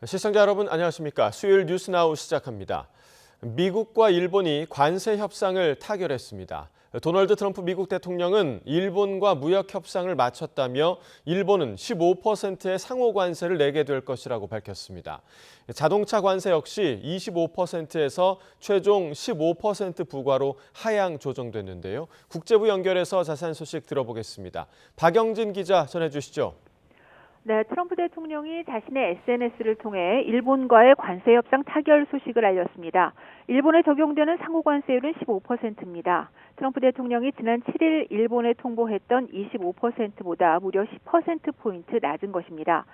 시청자 여러분 안녕하십니까? 수요일 뉴스나우 시작합니다. 미국과 일본이 관세 협상을 타결했습니다. 도널드 트럼프 미국 대통령은 일본과 무역 협상을 마쳤다며 일본은 15%의 상호 관세를 내게 될 것이라고 밝혔습니다. 자동차 관세 역시 25%에서 최종 15% 부과로 하향 조정됐는데요. 국제부 연결해서 자세한 소식 들어보겠습니다. 박영진 기자 전해주시죠. 네, 트럼프 대통령이 자신의 SNS를 통해 일본과의 관세 협상 타결 소식을 알렸습니다. 일본에 적용되는 상호 관세율은 15%입니다. 트럼프 대통령이 지난 7일 일본에 통보했던 25%보다 무려 10%포인트 낮은 것입니다.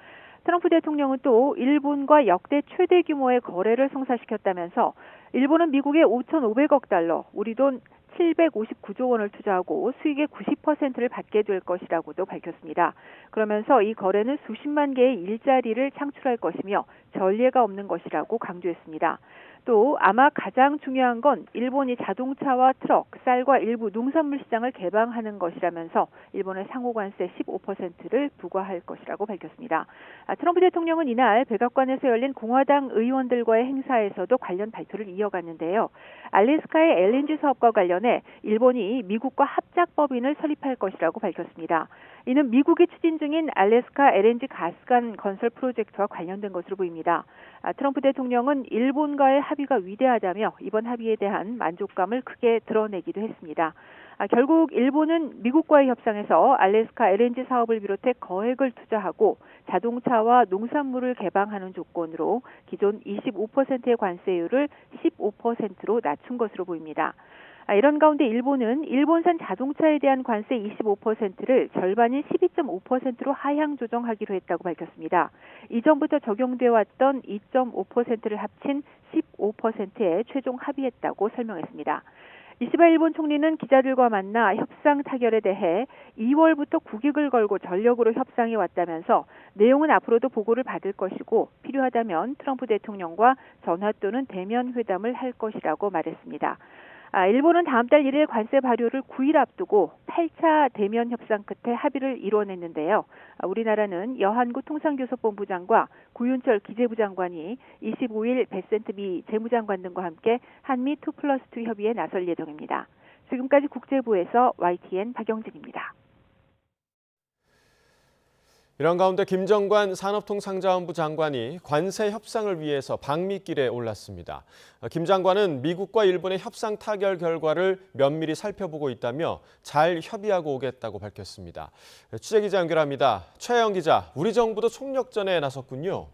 트럼프 대통령은 또 일본과 역대 최대 규모의 거래를 성사시켰다면서 일본은 미국에 5,500억 달러, 우리 돈 759조 원을 투자하고 수익의 90%를 받게 될 것이라고도 밝혔습니다. 그러면서 이 거래는 수십만 개의 일자리를 창출할 것이며 전례가 없는 것이라고 강조했습니다. 또 아마 가장 중요한 건 일본이 자동차와 트럭, 쌀과 일부 농산물 시장을 개방하는 것이라면서 일본의 상호 관세 15%를 부과할 것이라고 밝혔습니다. 트럼프 대통령은 이날 백악관에서 열린 공화당 의원들과의 행사에서도 관련 발표를 이어갔는데요. 알래스카의 LNG 사업과 관련해 일본이 미국과 합작법인을 설립할 것이라고 밝혔습니다. 이는 미국이 추진 중인 알래스카 LNG 가스관 건설 프로젝트와 관련된 것으로 보입니다. 트럼프 대통령은 일본과의 합의가 위대하다며 이번 합의에 대한 만족감을 크게 드러내기도 했습니다. 결국 일본은 미국과의 협상에서 알래스카 LNG 사업을 비롯해 거액을 투자하고 자동차와 농산물을 개방하는 조건으로 기존 25%의 관세율을 15%로 낮춘 것으로 보입니다. 이런 가운데 일본은 일본산 자동차에 대한 관세 25%를 절반인 12.5%로 하향 조정하기로 했다고 밝혔습니다. 이전부터 적용되어 왔던 2.5%를 합친 15%에 최종 합의했다고 설명했습니다. 이시바 일본 총리는 기자들과 만나 협상 타결에 대해 2월부터 국익을 걸고 전력으로 협상해 왔다면서 내용은 앞으로도 보고를 받을 것이고 필요하다면 트럼프 대통령과 전화 또는 대면 회담을 할 것이라고 말했습니다. 일본은 다음 달 1일 관세 발효를 9일 앞두고 8차 대면 협상 끝에 합의를 이뤄냈는데요. 우리나라는 여한구 통상교섭본부장과 구윤철 기재부 장관이 25일 베센트 미 재무장관 등과 함께 한미 2+2 협의에 나설 예정입니다. 지금까지 국제부에서 YTN 박영진입니다. 이런 가운데 김정관 산업통상자원부 장관이 관세 협상을 위해서 방미길에 올랐습니다. 김 장관은 미국과 일본의 협상 타결 결과를 면밀히 살펴보고 있다며 잘 협의하고 오겠다고 밝혔습니다. 취재기자 연결합니다. 최혜영 기자, 우리 정부도 총력전에 나섰군요.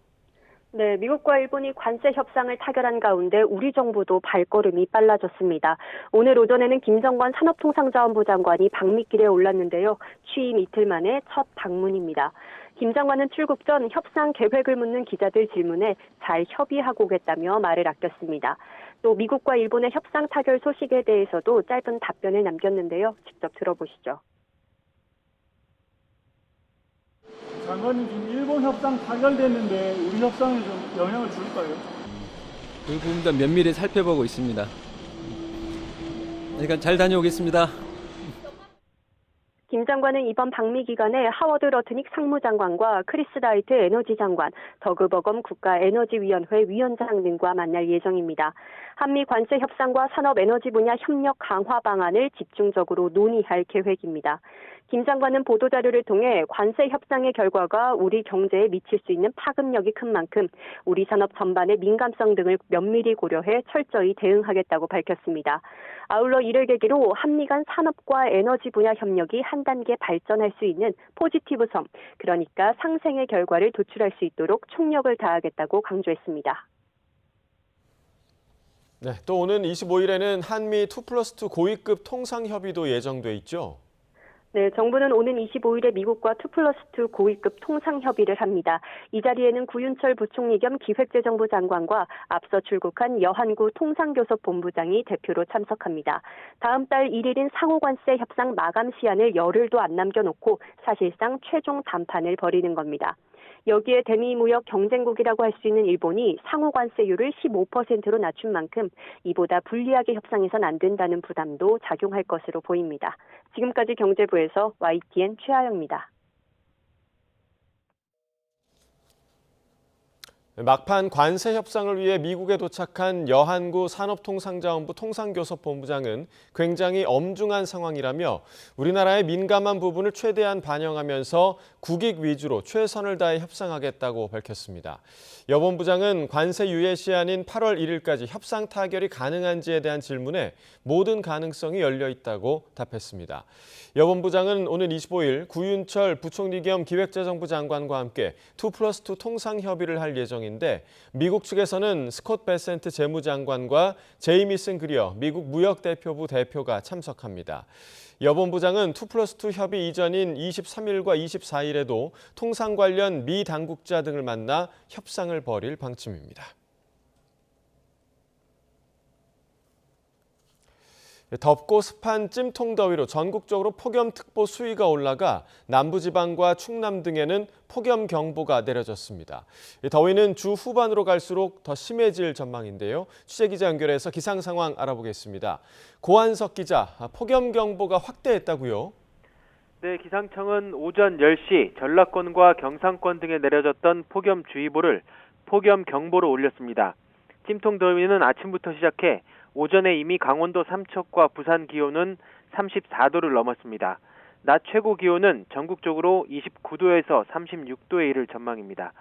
네, 미국과 일본이 관세 협상을 타결한 가운데 우리 정부도 발걸음이 빨라졌습니다. 오늘 오전에는 김정관 산업통상자원부 장관이 방미길에 올랐는데요. 취임 이틀 만에 첫 방문입니다. 김 장관은 출국 전 협상 계획을 묻는 기자들 질문에 잘 협의하고 오겠다며 말을 아꼈습니다. 또 미국과 일본의 협상 타결 소식에 대해서도 짧은 답변을 남겼는데요. 직접 들어보시죠. 장관님, 지금 일본 협상 타결됐는데 우리 협상에 좀 영향을 줄까요? 그 부분도 면밀히 살펴보고 있습니다. 그러니까 잘 다녀오겠습니다. 김 장관은 이번 방미 기간에 하워드 러트닉 상무장관과 크리스 라이트 에너지 장관, 더그 버검 국가에너지위원회 위원장 등과 만날 예정입니다. 한미 관세 협상과 산업 에너지 분야 협력 강화 방안을 집중적으로 논의할 계획입니다. 김 장관은 보도자료를 통해 관세 협상의 결과가 우리 경제에 미칠 수 있는 파급력이 큰 만큼 우리 산업 전반의 민감성 등을 면밀히 고려해 철저히 대응하겠다고 밝혔습니다. 아울러 이를 계기로 한미 간 산업과 에너지 분야 협력이 한 단계 발전할 수 있는 포지티브 섬, 그러니까 상생의 결과를 도출할 수 있도록 총력을 다하겠다고 강조했습니다. 네, 또 오는 25일에는 한미 2+2 고위급 통상협의도 예정돼 있죠. 네, 정부는 오는 25일에 미국과 2+2 고위급 통상협의를 합니다. 이 자리에는 구윤철 부총리 겸 기획재정부 장관과 앞서 출국한 여한구 통상교섭본부장이 대표로 참석합니다. 다음 달 1일인 상호관세 협상 마감 시한을 열흘도 안 남겨놓고 사실상 최종談判을 벌이는 겁니다. 여기에 대미 무역 경쟁국이라고 할 수 있는 일본이 상호 관세율을 15%로 낮춘 만큼 이보다 불리하게 협상해선 안 된다는 부담도 작용할 것으로 보입니다. 지금까지 경제부에서 YTN 최하영입니다. 막판 관세 협상을 위해 미국에 도착한 여한구 산업통상자원부 통상교섭본부장은 굉장히 엄중한 상황이라며 우리나라의 민감한 부분을 최대한 반영하면서 국익 위주로 최선을 다해 협상하겠다고 밝혔습니다. 여 본부장은 관세 유예 시한인 8월 1일까지 협상 타결이 가능한지에 대한 질문에 모든 가능성이 열려 있다고 답했습니다. 여 본부장은 오늘 25일 구윤철 부총리 겸 기획재정부 장관과 함께 2+2 통상협의를 할 예정인데 미국 측에서는 스콧 베센트 재무장관과 제이미슨 그리어 미국 무역대표부 대표가 참석합니다. 여 본부장은 2+2 협의 이전인 23일과 24일에도 통상 관련 미 당국자 등을 만나 협상을 벌일 방침입니다. 덥고 습한 찜통더위로 전국적으로 폭염특보 수위가 올라가 남부지방과 충남 등에는 폭염경보가 내려졌습니다. 더위는 주 후반으로 갈수록 더 심해질 전망인데요. 취재기자 연결해서 기상 상황 알아보겠습니다. 고한석 기자, 폭염경보가 확대했다고요? 네, 기상청은 오전 10시 전라권과 경상권 등에 내려졌던 폭염주의보를 폭염경보로 올렸습니다. 찜통더위는 아침부터 시작해 오전에 이미 강원도 삼척과 부산 기온은 34도를 넘었습니다. 낮 최고 기온은 전국적으로 29도에서 36도에 이를 전망입니다.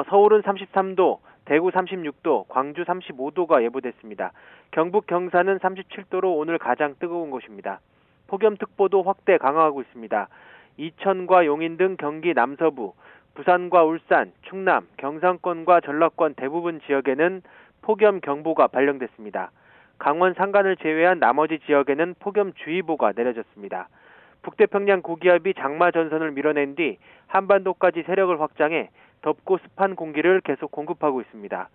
서울은 33도, 대구 36도, 광주 35도가 예보됐습니다. 경북 경산은 37도로 오늘 가장 뜨거운 곳입니다. 폭염특보도 확대 강화하고 있습니다. 이천과 용인 등 경기 남서부, 부산과 울산, 충남, 경상권과 전라권 대부분 지역에는 폭염경보가 발령됐습니다. 강원 산간을 제외한 나머지 지역에는 폭염주의보가 내려졌습니다. 북태평양 고기압이 장마 전선을 밀어낸 뒤 한반도까지 세력을 확장해 덥고 습한 공기를 계속 공급하고 있습니다.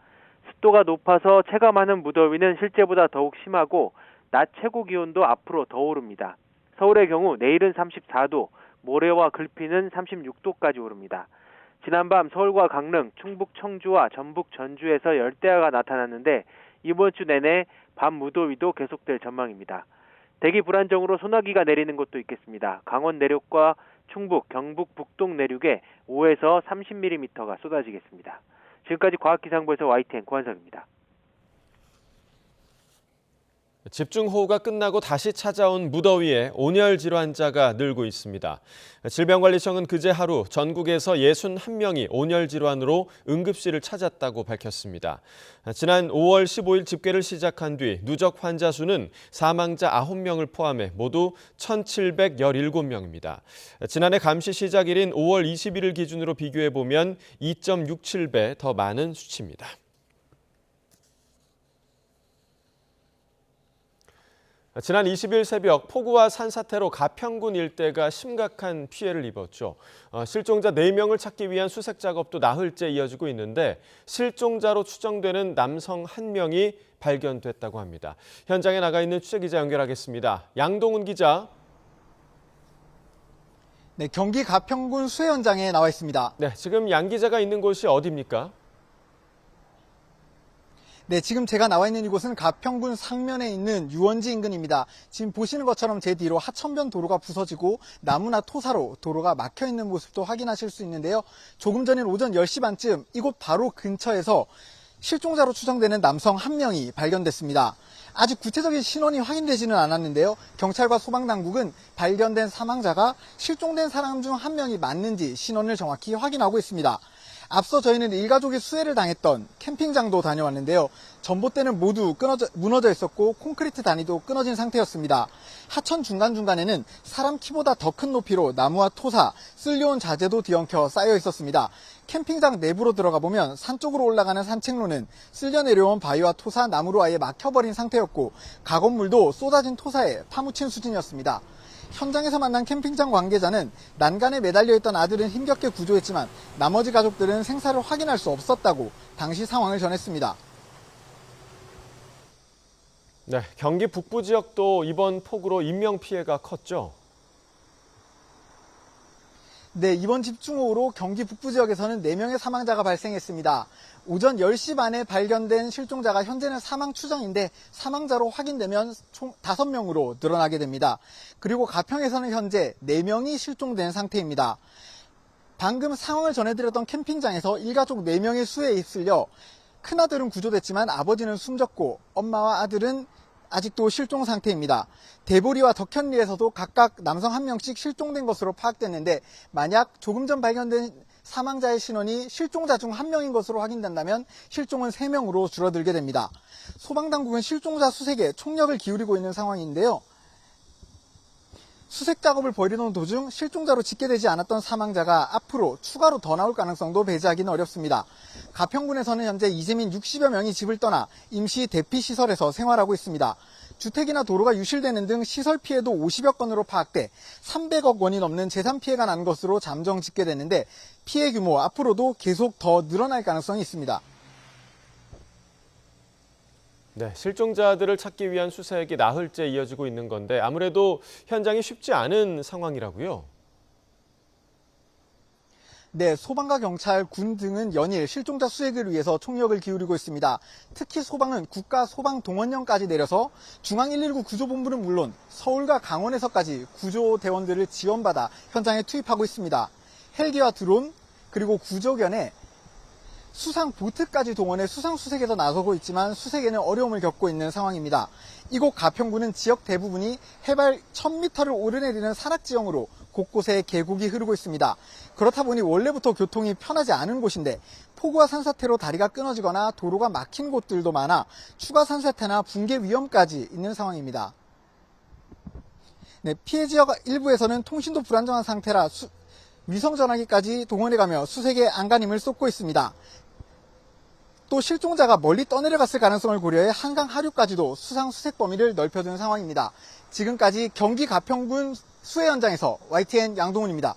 습도가 높아서 체감하는 무더위는 실제보다 더욱 심하고 낮 최고 기온도 앞으로 더 오릅니다. 서울의 경우 내일은 34도, 모레와 글피는 36도까지 오릅니다. 지난밤 서울과 강릉, 충북 청주와 전북 전주에서 열대야가 나타났는데 이번 주 내내 밤 무더위도 계속될 전망입니다. 대기 불안정으로 소나기가 내리는 곳도 있겠습니다. 강원 내륙과 충북, 경북 북동 내륙에 5에서 30mm가 쏟아지겠습니다. 지금까지 과학기상부에서 YTN 고한석입니다. 집중호우가 끝나고 다시 찾아온 무더위에 온열 질환자가 늘고 있습니다. 질병관리청은 그제 하루 전국에서 61명이 온열 질환으로 응급실을 찾았다고 밝혔습니다. 지난 5월 15일 집계를 시작한 뒤 누적 환자 수는 사망자 9명을 포함해 모두 1,717명입니다. 지난해 감시 시작일인 5월 21일 기준으로 비교해보면 2.67배 더 많은 수치입니다. 지난 20일 새벽 폭우와 산사태로 가평군 일대가 심각한 피해를 입었죠. 실종자 4명을 찾기 위한 수색 작업도 나흘째 이어지고 있는데 실종자로 추정되는 남성 1명이 발견됐다고 합니다. 현장에 나가 있는 취재기자 연결하겠습니다. 양동훈 기자. 네, 경기 가평군 수해 현장에 나와 있습니다. 네, 지금 양 기자가 있는 곳이 어디입니까? 네, 지금 제가 나와 있는 이곳은 가평군 상면에 있는 유원지 인근입니다. 지금 보시는 것처럼 제 뒤로 하천변 도로가 부서지고 나무나 토사로 도로가 막혀 있는 모습도 확인하실 수 있는데요. 조금 전인 오전 10시 반쯤 이곳 바로 근처에서 실종자로 추정되는 남성 1명이 발견됐습니다. 아직 구체적인 신원이 확인되지는 않았는데요. 경찰과 소방당국은 발견된 사망자가 실종된 사람 중 1명이 맞는지 신원을 정확히 확인하고 있습니다. 앞서 저희는 일가족이 수해를 당했던 캠핑장도 다녀왔는데요. 전봇대는 모두 무너져 있었고 콘크리트 단이도 끊어진 상태였습니다. 하천 중간중간에는 사람 키보다 더 큰 높이로 나무와 토사, 쓸려온 자재도 뒤엉켜 쌓여 있었습니다. 캠핑장 내부로 들어가 보면 산 쪽으로 올라가는 산책로는 쓸려 내려온 바위와 토사, 나무로 아예 막혀버린 상태였고 가건물도 쏟아진 토사에 파묻힌 수준이었습니다. 현장에서 만난 캠핑장 관계자는 난간에 매달려 있던 아들은 힘겹게 구조했지만 나머지 가족들은 생사를 확인할 수 없었다고 당시 상황을 전했습니다. 네, 경기 북부 지역도 이번 폭우로 인명피해가 컸죠? 네, 이번 집중호우로 경기 북부 지역에서는 4명의 사망자가 발생했습니다. 오전 10시 반에 발견된 실종자가 현재는 사망 추정인데 사망자로 확인되면 총 5명으로 늘어나게 됩니다. 그리고 가평에서는 현재 4명이 실종된 상태입니다. 방금 상황을 전해드렸던 캠핑장에서 일가족 4명이 수해에 휩쓸려 큰아들은 구조됐지만 아버지는 숨졌고 엄마와 아들은 아직도 실종 상태입니다. 대보리와 덕현리에서도 각각 남성 1명씩 실종된 것으로 파악됐는데 만약 조금 전 발견된 사망자의 신원이 실종자 중 1명인 것으로 확인된다면 실종은 3명으로 줄어들게 됩니다. 소방당국은 실종자 수색에 총력을 기울이고 있는 상황인데요. 수색 작업을 벌이는 도중 실종자로 집계되지 않았던 사망자가 앞으로 추가로 더 나올 가능성도 배제하기는 어렵습니다. 가평군에서는 현재 이재민 60여 명이 집을 떠나 임시 대피시설에서 생활하고 있습니다. 주택이나 도로가 유실되는 등 시설 피해도 50여 건으로 파악돼 300억 원이 넘는 재산 피해가 난 것으로 잠정 집계됐는데 피해 규모 앞으로도 계속 더 늘어날 가능성이 있습니다. 네, 실종자들을 찾기 위한 수색이 나흘째 이어지고 있는 건데 아무래도 현장이 쉽지 않은 상황이라고요? 네, 소방과 경찰, 군 등은 연일 실종자 수색을 위해서 총력을 기울이고 있습니다. 특히 소방은 국가소방동원령까지 내려서 중앙119 구조본부는 물론 서울과 강원에서까지 구조대원들을 지원받아 현장에 투입하고 있습니다. 헬기와 드론, 그리고 구조견에 수상 보트까지 동원해 수상 수색에서 나서고 있지만 수색에는 어려움을 겪고 있는 상황입니다. 이곳 가평군은 지역 대부분이 해발 1000m를 오르내리는 산악지형으로 곳곳에 계곡이 흐르고 있습니다. 그렇다 보니 원래부터 교통이 편하지 않은 곳인데 폭우와 산사태로 다리가 끊어지거나 도로가 막힌 곳들도 많아 추가 산사태나 붕괴 위험까지 있는 상황입니다. 네, 피해 지역 일부에서는 통신도 불안정한 상태라 위성전화기까지 동원해가며 수색에 안간힘을 쏟고 있습니다. 또 실종자가 멀리 떠내려갔을 가능성을 고려해 한강 하류까지도 수상 수색 범위를 넓혀둔 상황입니다. 지금까지 경기 가평군 수해 현장에서 YTN 양동훈입니다.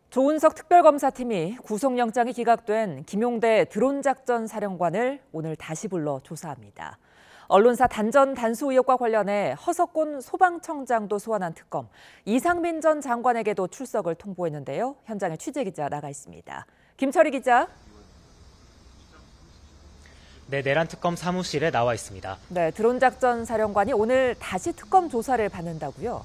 조은석 특별검사팀이 구속영장이 기각된 김용대 드론작전 사령관을 오늘 다시 불러 조사합니다. 언론사 단전 단수 의혹과 관련해 허석곤 소방청장도 소환한 특검, 이상민 전 장관에게도 출석을 통보했는데요. 현장에 취재기자 나가 있습니다. 김철희 기자. 네, 내란 특검 사무실에 나와 있습니다. 네, 드론작전 사령관이 오늘 다시 특검 조사를 받는다고요?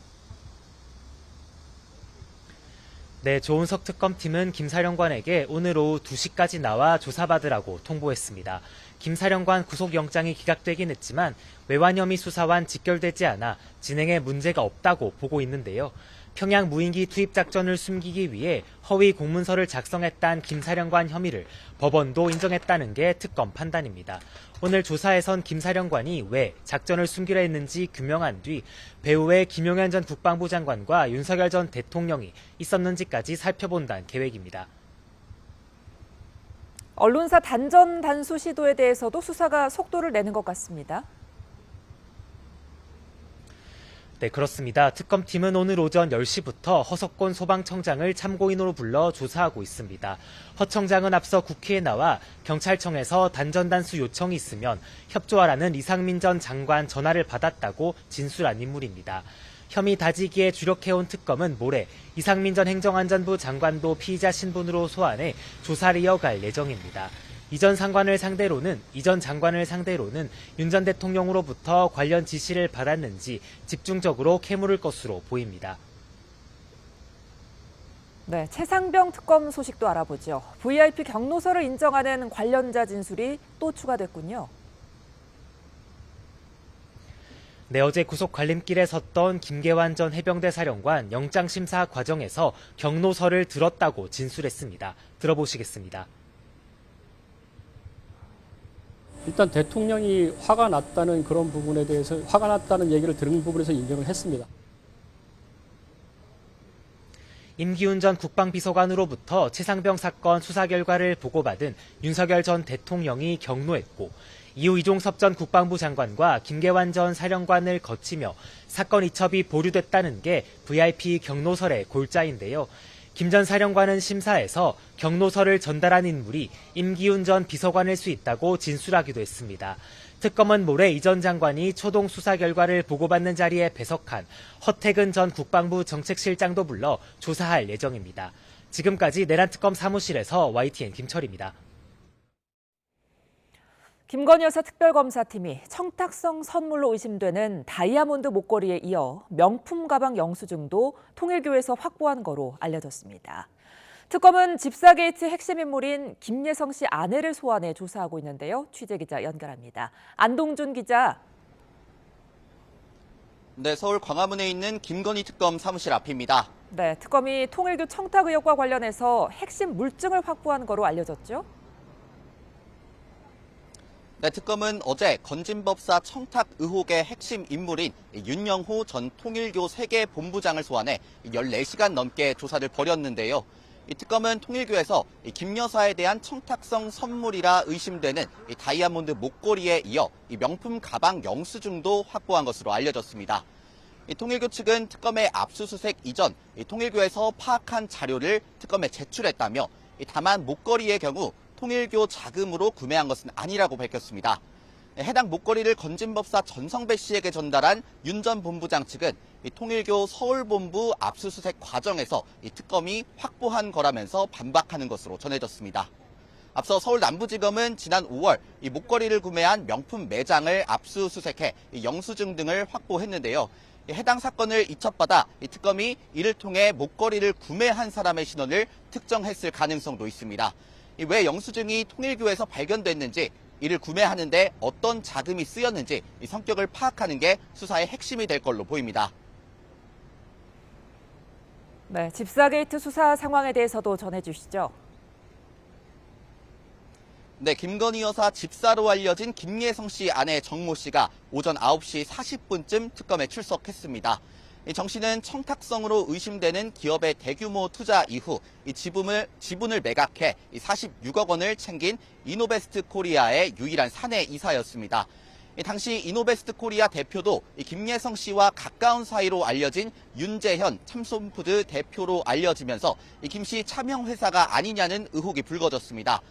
네, 조은석 특검팀은 김 사령관에게 오늘 오후 2시까지 나와 조사받으라고 통보했습니다. 김 사령관 구속영장이 기각되긴 했지만 외환 혐의 수사와는 직결되지 않아 진행에 문제가 없다고 보고 있는데요. 평양 무인기 투입 작전을 숨기기 위해 허위 공문서를 작성했다는 김 사령관 혐의를 법원도 인정했다는 게 특검 판단입니다. 오늘 조사에선 김 사령관이 왜 작전을 숨기려 했는지 규명한 뒤 배후에 김용현 전 국방부 장관과 윤석열 전 대통령이 있었는지까지 살펴본다는 계획입니다. 언론사 단전 단수 시도에 대해서도 수사가 속도를 내는 것 같습니다. 네, 그렇습니다. 특검팀은 오늘 오전 10시부터 허석곤 소방청장을 참고인으로 불러 조사하고 있습니다. 허 청장은 앞서 국회에 나와 경찰청에서 단전단수 요청이 있으면 협조하라는 이상민 전 장관 전화를 받았다고 진술한 인물입니다. 혐의 다지기에 주력해온 특검은 모레 이상민 전 행정안전부 장관도 피의자 신분으로 소환해 조사를 이어갈 예정입니다. 이 전 장관을 상대로는 윤 전 대통령으로부터 관련 지시를 받았는지 집중적으로 캐물을 것으로 보입니다. 네, 최상병 특검 소식도 알아보죠. VIP 경로서를 인정하는 관련자 진술이 또 추가됐군요. 네, 어제 구속 관림길에 섰던 김계환 전 해병대 사령관 영장심사 과정에서 경로서를 들었다고 진술했습니다. 들어보시겠습니다. 일단 대통령이 화가 났다는 그런 부분에 대해서 화가 났다는 얘기를 들은 부분에서 인정을 했습니다. 임기훈 전 국방비서관으로부터 최상병 사건 수사 결과를 보고받은 윤석열 전 대통령이 경로했고 이후 이종섭 전 국방부 장관과 김계환 전 사령관을 거치며 사건 이첩이 보류됐다는 게 VIP 경로설의 골자인데요. 김 전 사령관은 심사에서 경로서를 전달한 인물이 임기훈 전 비서관일 수 있다고 진술하기도 했습니다. 특검은 모레 이 전 장관이 초동 수사 결과를 보고받는 자리에 배석한 허태근 전 국방부 정책실장도 불러 조사할 예정입니다. 지금까지 내란특검 사무실에서 YTN 김철입니다. 김건희 여사 특별검사팀이 청탁성 선물로 의심되는 다이아몬드 목걸이에 이어 명품 가방 영수증도 통일교에서 확보한 거로 알려졌습니다. 특검은 집사 게이트 핵심 인물인 김예성 씨 아내를 소환해 조사하고 있는데요. 취재기자 연결합니다. 안동준 기자. 네, 서울 광화문에 있는 김건희 특검 사무실 앞입니다. 네, 특검이 통일교 청탁 의혹과 관련해서 핵심 물증을 확보한 거로 알려졌죠? 네, 특검은 어제 건진법사 청탁 의혹의 핵심 인물인 윤영호 전 통일교 세계 본부장을 소환해 14시간 넘게 조사를 벌였는데요. 이 특검은 통일교에서 김 여사에 대한 청탁성 선물이라 의심되는 다이아몬드 목걸이에 이어 명품 가방 영수증도 확보한 것으로 알려졌습니다. 통일교 측은 특검의 압수수색 이전 통일교에서 파악한 자료를 특검에 제출했다며 다만 목걸이의 경우 통일교 자금으로 구매한 것은 아니라고 밝혔습니다. 해당 목걸이를 건진법사 전성배 씨에게 전달한 윤 전 본부장 측은 통일교 서울본부 압수수색 과정에서 특검이 확보한 거라면서 반박하는 것으로 전해졌습니다. 앞서 서울 남부지검은 지난 5월 이 목걸이를 구매한 명품 매장을 압수수색해 영수증 등을 확보했는데요. 해당 사건을 이첩받아 특검이 이를 통해 목걸이를 구매한 사람의 신원을 특정했을 가능성도 있습니다. 왜 영수증이 통일교에서 발견됐는지, 이를 구매하는데 어떤 자금이 쓰였는지 성격을 파악하는 게 수사의 핵심이 될 걸로 보입니다. 네, 집사 게이트 수사 상황에 대해서도 전해주시죠. 네, 김건희 여사 집사로 알려진 김예성 씨 아내 정모 씨가 오전 9시 40분쯤 특검에 출석했습니다. 정 씨는 청탁성으로 의심되는 기업의 대규모 투자 이후 이 지분을 매각해 46억 원을 챙긴 이노베스트 코리아의 유일한 사내 이사였습니다. 당시 이노베스트 코리아 대표도 김예성 씨와 가까운 사이로 알려진 윤재현 참손푸드 대표로 알려지면서 김 씨 차명 회사가 아니냐는 의혹이 불거졌습니다.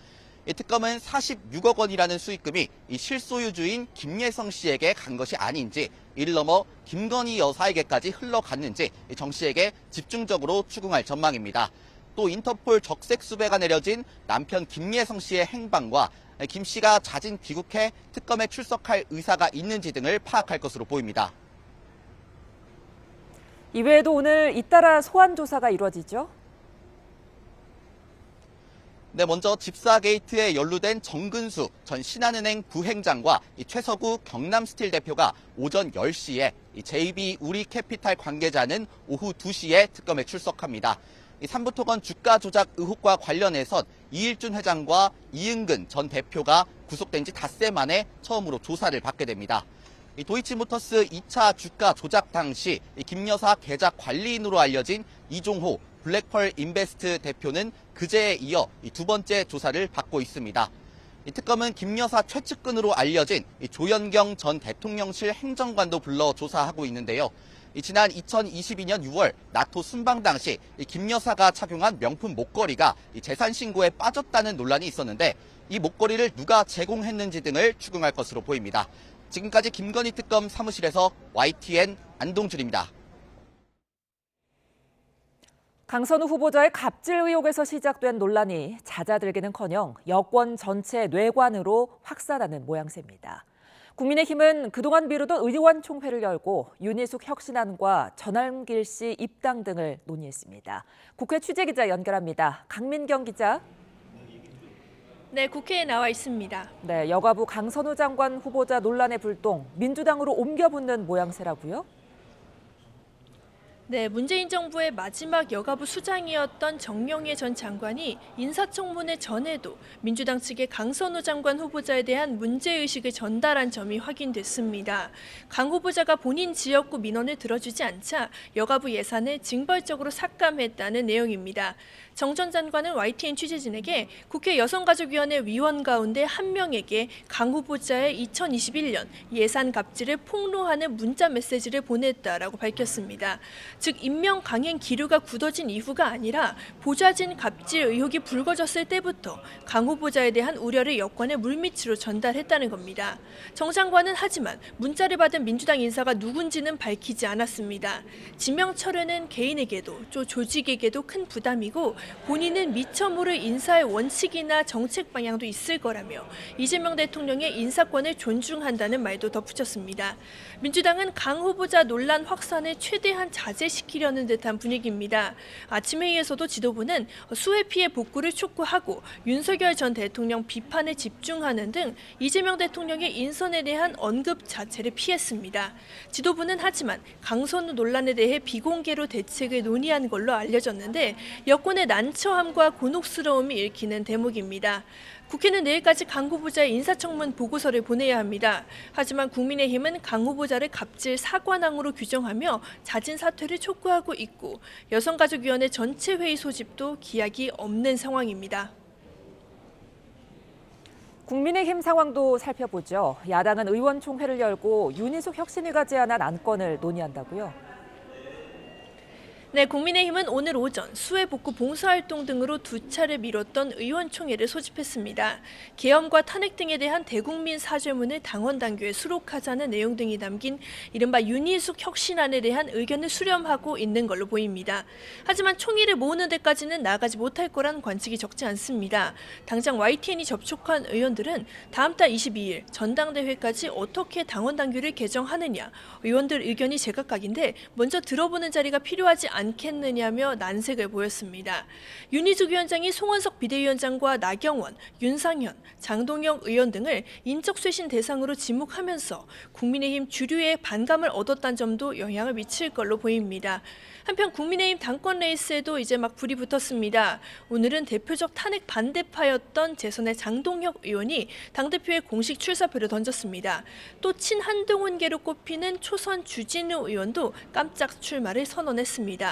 특검은 46억 원이라는 수익금이 실소유주인 김예성 씨에게 간 것이 아닌지, 이를 넘어 김건희 여사에게까지 흘러갔는지 정 씨에게 집중적으로 추궁할 전망입니다. 또 인터폴 적색 수배가 내려진 남편 김예성 씨의 행방과 김 씨가 자진 귀국해 특검에 출석할 의사가 있는지 등을 파악할 것으로 보입니다. 이외에도 오늘 잇따라 소환 조사가 이루어지죠? 네, 먼저 집사 게이트에 연루된 정근수 전 신한은행 부행장과 최서구 경남스틸 대표가 오전 10시에 JB 우리캐피탈 관계자는 오후 2시에 특검에 출석합니다. 삼부토건 주가 조작 의혹과 관련해선 이일준 회장과 이응근 전 대표가 구속된 지 닷새 만에 처음으로 조사를 받게 됩니다. 도이치모터스 2차 주가 조작 당시 김 여사 계좌 관리인으로 알려진 이종호 블랙펄 인베스트 대표는 그제에 이어 두 번째 조사를 받고 있습니다. 특검은 김 여사 최측근으로 알려진 조현경 전 대통령실 행정관도 불러 조사하고 있는데요. 지난 2022년 6월 나토 순방 당시 김 여사가 착용한 명품 목걸이가 재산 신고에 빠졌다는 논란이 있었는데, 이 목걸이를 누가 제공했는지 등을 추궁할 것으로 보입니다. 지금까지 김건희 특검 사무실에서 YTN 안동준입니다. 강선우 후보자의 갑질 의혹에서 시작된 논란이 잦아들기는커녕 여권 전체 뇌관으로 확산하는 모양새입니다. 국민의힘은 그동안 미루던 의원총회를 열고 윤희숙 혁신안과 전환길 씨 입당 등을 논의했습니다. 국회 취재기자 연결합니다. 강민경 기자. 네, 국회에 나와 있습니다. 네, 여가부 강선우 장관 후보자 논란의 불똥 민주당으로 옮겨붙는 모양새라고요? 네, 문재인 정부의 마지막 여가부 수장이었던 정영애 전 장관이 인사청문회 전에도 민주당 측의 강선우 장관 후보자에 대한 문제의식을 전달한 점이 확인됐습니다. 강 후보자가 본인 지역구 민원을 들어주지 않자 여가부 예산을 징벌적으로 삭감했다는 내용입니다. 정 전 장관은 YTN 취재진에게 국회 여성가족위원회 위원 가운데 한 명에게 강 후보자의 2021년 예산 갑질을 폭로하는 문자 메시지를 보냈다라고 밝혔습니다. 즉 임명 강행 기류가 굳어진 이후가 아니라 보좌진 갑질 의혹이 불거졌을 때부터 강 후보자에 대한 우려를 여권의 물밑으로 전달했다는 겁니다. 정 장관은 하지만 문자를 받은 민주당 인사가 누군지는 밝히지 않았습니다. 지명 철회는 개인에게도 또 조직에게도 큰 부담이고 본인은 미처 모를 인사의 원칙이나 정책 방향도 있을 거라며 이재명 대통령의 인사권을 존중한다는 말도 덧붙였습니다. 민주당은 강 후보자 논란 확산을 최대한 자제시키려는 듯한 분위기입니다. 아침 회의에서도 지도부는 수해 피해 복구를 촉구하고 윤석열 전 대통령 비판에 집중하는 등 이재명 대통령의 인선에 대한 언급 자체를 피했습니다. 지도부는 하지만 강선우 논란에 대해 비공개로 대책을 논의한 걸로 알려졌는데 여권의 난처함과 곤혹스러움이 읽히는 대목입니다. 국회는 내일까지 강 후보자의 인사청문 보고서를 보내야 합니다. 하지만 국민의힘은 강 후보자를 갑질 사관왕으로 규정하며 자진 사퇴를 촉구하고 있고 여성가족위원회 전체 회의 소집도 기약이 없는 상황입니다. 국민의힘 상황도 살펴보죠. 야당은 의원총회를 열고 윤희숙 혁신위가 제안한 안건을 논의한다고요? 네, 국민의힘은 오늘 오전 수해 복구 봉사활동 등으로 두 차례 미뤘던 의원총회를 소집했습니다. 계엄과 탄핵 등에 대한 대국민 사죄문을 당원 당규에 수록하자는 내용 등이 담긴 이른바 윤희숙 혁신안에 대한 의견을 수렴하고 있는 걸로 보입니다. 하지만 총의를 모으는 데까지는 나아가지 못할 거란 관측이 적지 않습니다. 당장 YTN이 접촉한 의원들은 다음 달 22일 전당대회까지 어떻게 당원 당규를 개정하느냐, 의원들 의견이 제각각인데 먼저 들어보는 자리가 필요하지 않겠느냐며 난색을 보였습니다. 윤희숙 위원장이 송원석 비대위원장과 나경원, 윤상현, 장동영 의원 등을 인적쇄신 대상으로 지목하면서 국민의힘 주류의 반감을 얻었다는 점도 영향을 미칠 걸로 보입니다. 한편 국민의힘 당권 레이스에도 이제 막 불이 붙었습니다. 오늘은 대표적 탄핵 반대파였던 재선의 장동혁 의원이 당대표에 공식 출사표를 던졌습니다. 또 친한동훈계로 꼽히는 초선 주진우 의원도 깜짝 출마를 선언했습니다.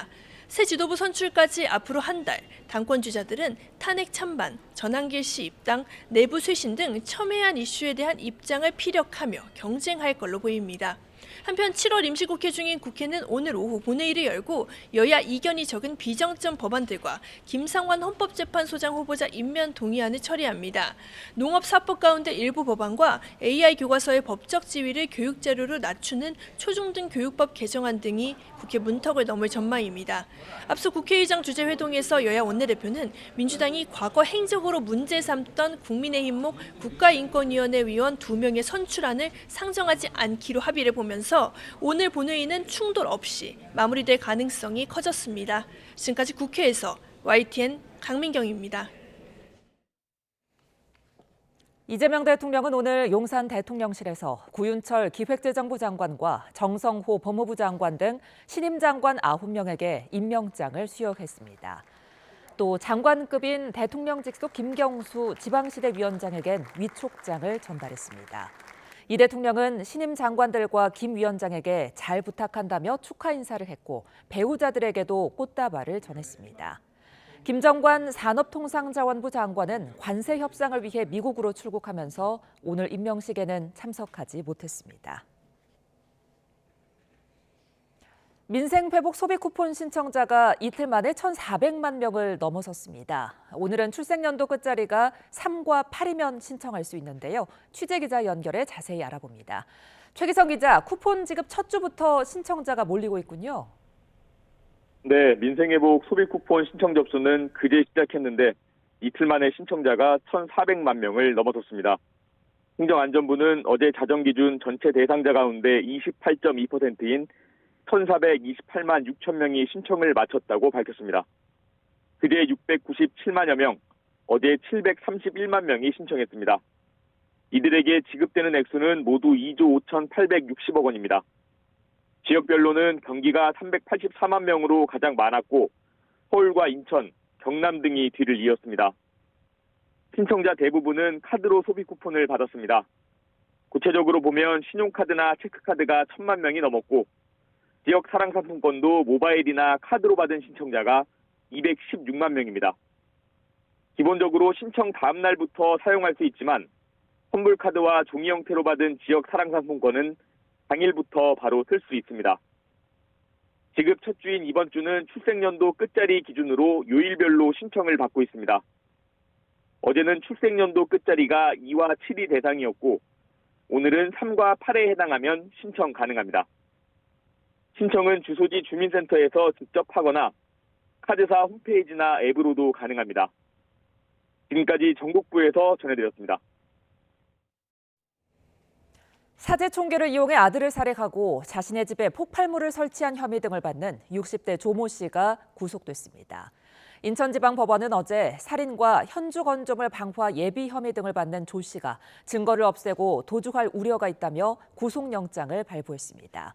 새 지도부 선출까지 앞으로 한 달, 당권 주자들은 탄핵 찬반, 전한길 씨 입당, 내부 쇄신 등 첨예한 이슈에 대한 입장을 피력하며 경쟁할 걸로 보입니다. 한편 7월 임시국회 중인 국회는 오늘 오후 본회의를 열고 여야 이견이 적은 비정점 법안들과 김상환 헌법재판소장 후보자 임면 동의안을 처리합니다. 농업사법 가운데 일부 법안과 AI 교과서의 법적 지위를 교육자료로 낮추는 초중등 교육법 개정안 등이 국회 문턱을 넘을 전망입니다. 앞서 국회의장 주재 회동에서 여야 원내대표는 민주당이 과거 행적으로 문제 삼던 국민의힘목 국가인권위원회 위원 2명의 선출안을 상정하지 않기로 합의를 보면서 오늘 본회의는 충돌 없이 마무리될 가능성이 커졌습니다. 지금까지 국회에서 YTN 강민경입니다. 이재명 대통령은 오늘 용산 대통령실에서 구윤철 기획재정부 장관과 정성호 법무부 장관 등 신임 장관 9명에게 임명장을 수여했습니다. 또 장관급인 대통령 직속 김경수 지방시대위원장에겐 위촉장을 전달했습니다. 이 대통령은 신임 장관들과 김 위원장에게 잘 부탁한다며 축하 인사를 했고 배우자들에게도 꽃다발을 전했습니다. 김정관 산업통상자원부 장관은 관세 협상을 위해 미국으로 출국하면서 오늘 임명식에는 참석하지 못했습니다. 민생회복 소비 쿠폰 신청자가 이틀 만에 1,400만 명을 넘어섰습니다. 오늘은 출생연도 끝자리가 3과 8이면 신청할 수 있는데요. 취재기자 연결해 자세히 알아봅니다. 최기성 기자, 쿠폰 지급 첫 주부터 신청자가 몰리고 있군요. 네, 민생회복 소비 쿠폰 신청 접수는 그제 시작했는데 이틀 만에 신청자가 1,400만 명을 넘어섰습니다. 행정안전부는 어제 자정 기준 전체 대상자 가운데 28.2%인 1,428만 6천 명이 신청을 마쳤다고 밝혔습니다. 그제 697만여 명, 어제 731만 명이 신청했습니다. 이들에게 지급되는 액수는 모두 2조 5,860억 원입니다. 지역별로는 경기가 384만 명으로 가장 많았고 서울과 인천, 경남 등이 뒤를 이었습니다. 신청자 대부분은 카드로 소비 쿠폰을 받았습니다. 구체적으로 보면 신용카드나 체크카드가 1,000만 명이 넘었고 지역 사랑상품권도 모바일이나 카드로 받은 신청자가 216만 명입니다. 기본적으로 신청 다음 날부터 사용할 수 있지만 선불카드와 종이 형태로 받은 지역 사랑상품권은 당일부터 바로 쓸 수 있습니다. 지급 첫 주인 이번 주는 출생연도 끝자리 기준으로 요일별로 신청을 받고 있습니다. 어제는 출생연도 끝자리가 2와 7이 대상이었고 오늘은 3과 8에 해당하면 신청 가능합니다. 신청은 주소지 주민센터에서 직접 하거나 카드사 홈페이지나 앱으로도 가능합니다. 지금까지 전국부에서 전해드렸습니다. 사제 총기를 이용해 아들을 살해하고 자신의 집에 폭발물을 설치한 혐의 등을 받는 60대 조모 씨가 구속됐습니다. 인천지방법원은 어제 살인과 현주건조물 방화 예비 혐의 등을 받는 조 씨가 증거를 없애고 도주할 우려가 있다며 구속영장을 발부했습니다.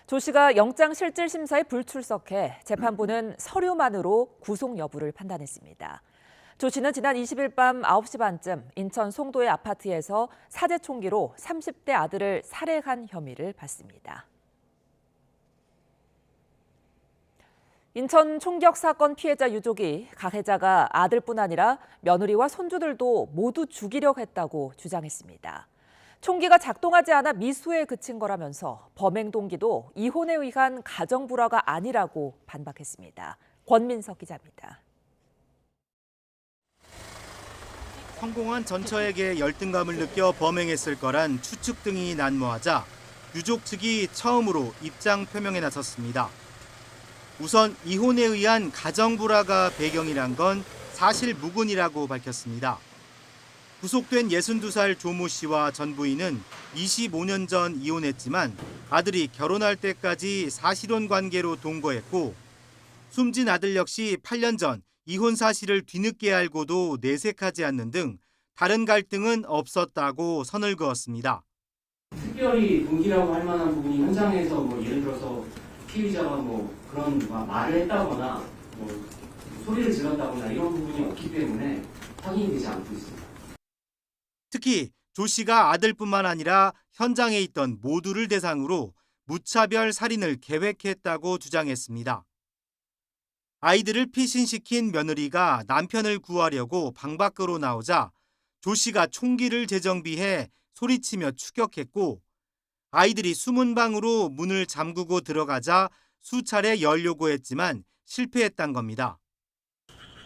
조 씨가 영장 실질심사에 불출석해 재판부는 서류만으로 구속 여부를 판단했습니다. 조 씨는 지난 20일 밤 9시 반쯤 인천 송도의 아파트에서 사제 총기로 30대 아들을 살해한 혐의를 받습니다. 인천 총격 사건 피해자 유족이 가해자가 아들뿐 아니라 며느리와 손주들도 모두 죽이려고 했다고 주장했습니다. 총기가 작동하지 않아 미수에 그친 거라면서 범행 동기도 이혼에 의한 가정 불화가 아니라고 반박했습니다. 권민석 기자입니다. 성공한 전처에게 열등감을 느껴 범행했을 거란 추측 등이 난무하자 유족 측이 처음으로 입장 표명에 나섰습니다. 우선 이혼에 의한 가정 불화가 배경이란 건 사실 무근이라고 밝혔습니다. 구속된 62살 조모 씨와 전 부인은 25년 전 이혼했지만 아들이 결혼할 때까지 사실혼 관계로 동거했고 숨진 아들 역시 8년 전 이혼 사실을 뒤늦게 알고도 내색하지 않는 등 다른 갈등은 없었다고 선을 그었습니다. 특별히 동기라고 할 만한 부분이 현장에서 예를 들어서 피의자가 그런 말을 했다거나 소리를 질렀다거나 이런 부분이 없기 때문에 확인이 되지 않고 있습니다. 특히 조 씨가 아들뿐만 아니라 현장에 있던 모두를 대상으로 무차별 살인을 계획했다고 주장했습니다. 아이들을 피신시킨 며느리가 남편을 구하려고 방 밖으로 나오자 조 씨가 총기를 재정비해 소리치며 추격했고 아이들이 숨은 방으로 문을 잠그고 들어가자 수차례 열려고 했지만 실패했단 겁니다.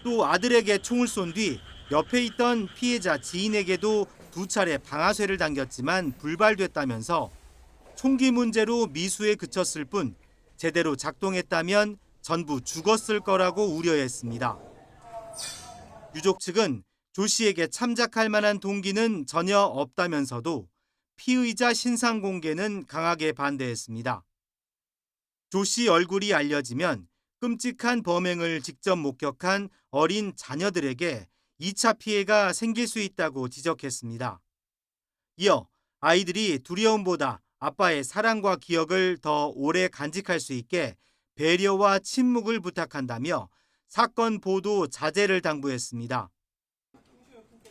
또 아들에게 총을 쏜 뒤 옆에 있던 피해자 지인에게도 2차례 방아쇠를 당겼지만 불발됐다면서 총기 문제로 미수에 그쳤을 뿐 제대로 작동했다면 전부 죽었을 거라고 우려했습니다. 유족 측은 조 씨에게 참작할 만한 동기는 전혀 없다면서도 피의자 신상 공개는 강하게 반대했습니다. 조 씨 얼굴이 알려지면 끔찍한 범행을 직접 목격한 어린 자녀들에게 2차 피해가 생길 수 있다고 지적했습니다. 이어 아이들이 두려움보다 아빠의 사랑과 기억을 더 오래 간직할 수 있게 배려와 침묵을 부탁한다며 사건 보도 자제를 당부했습니다.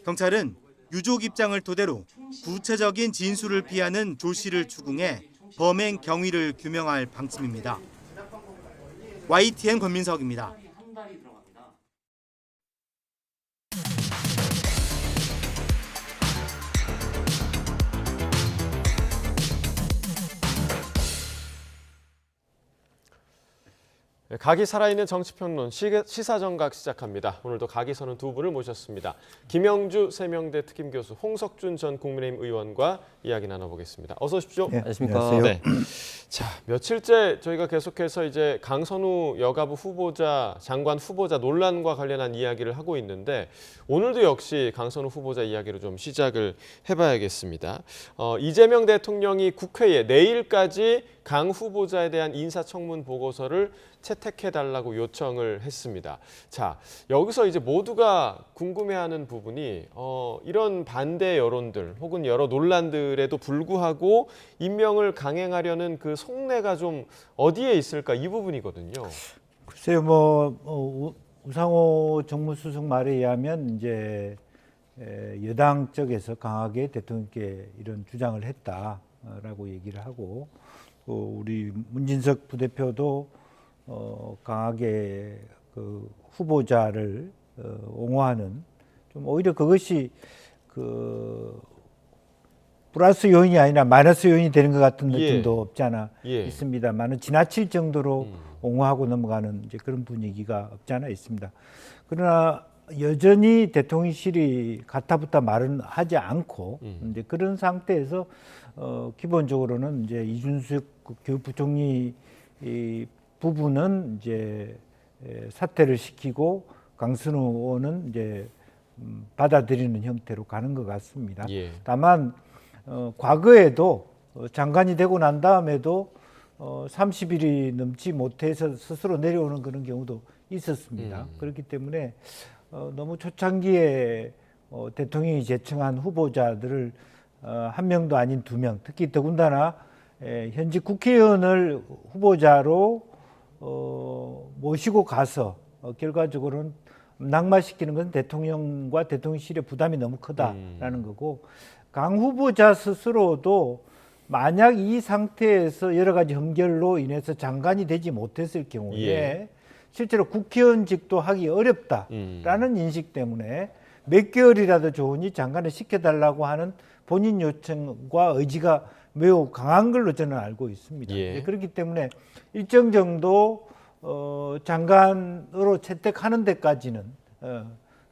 경찰은 유족 입장을 토대로 구체적인 진술을 피하는 조 씨를 추궁해 범행 경위를 규명할 방침입니다. YTN 권민석입니다. 각이 살아있는 정치평론 시사정각 시작합니다. 오늘도 각이 서는 두 분을 모셨습니다. 김영주 세명대 특임교수, 홍석준 전 국민의힘 의원과 이야기 나눠보겠습니다. 어서 오십시오. 네, 안녕하십니까. 네. 자, 며칠째 저희가 계속해서 이제 강선우 여가부 후보자, 장관 후보자 논란과 관련한 이야기를 하고 있는데 오늘도 역시 강선우 후보자 이야기로 좀 시작을 해봐야겠습니다. 이재명 대통령이 국회에 내일까지 강 후보자에 대한 인사청문 보고서를 채택해달라고 요청을 했습니다. 자, 여기서 이제 모두가 궁금해하는 부분이 이런 반대 여론들 혹은 여러 논란들에도 불구하고 임명을 강행하려는 그 속내가 좀 어디에 있을까 이 부분이거든요. 글쎄요, 우상호 정무수석 말에 의하면 이제 여당 쪽에서 강하게 대통령께 이런 주장을 했다라고 얘기를 하고 우리 문진석 부대표도 강하게 그 후보자를 옹호하는 좀 오히려 그것이 그 플러스 요인이 아니라 마이너스 요인이 되는 것 같은 느낌도 없지 않아 있습니다만은 지나칠 정도로 옹호하고 넘어가는 이제 그런 분위기가 없지 않아 있습니다. 그러나 여전히 대통령실이 가타부타 말은 하지 않고 이제 그런 상태에서 기본적으로는 이제 이준석 교육부총리 부부는 이제 사퇴를 시키고 강선우 의원은 이제 받아들이는 형태로 가는 것 같습니다. 예. 다만 과거에도 장관이 되고 난 다음에도 30일이 넘지 못해서 스스로 내려오는 그런 경우도 있었습니다. 그렇기 때문에 너무 초창기에 대통령이 제청한 후보자들을 한 명도 아닌 두 명, 특히 더군다나 현직 국회의원을 후보자로 모시고 가서 결과적으로는 낙마시키는 건 대통령과 대통령실의 부담이 너무 크다라는 거고, 강 후보자 스스로도 만약 이 상태에서 여러 가지 흠결로 인해서 장관이 되지 못했을 경우에 예. 실제로 국회의원직도 하기 어렵다라는 인식 때문에 몇 개월이라도 좋으니 장관을 시켜달라고 하는 본인 요청과 의지가 매우 강한 걸로 저는 알고 있습니다. 예. 그렇기 때문에 일정 정도 장관으로 채택하는 데까지는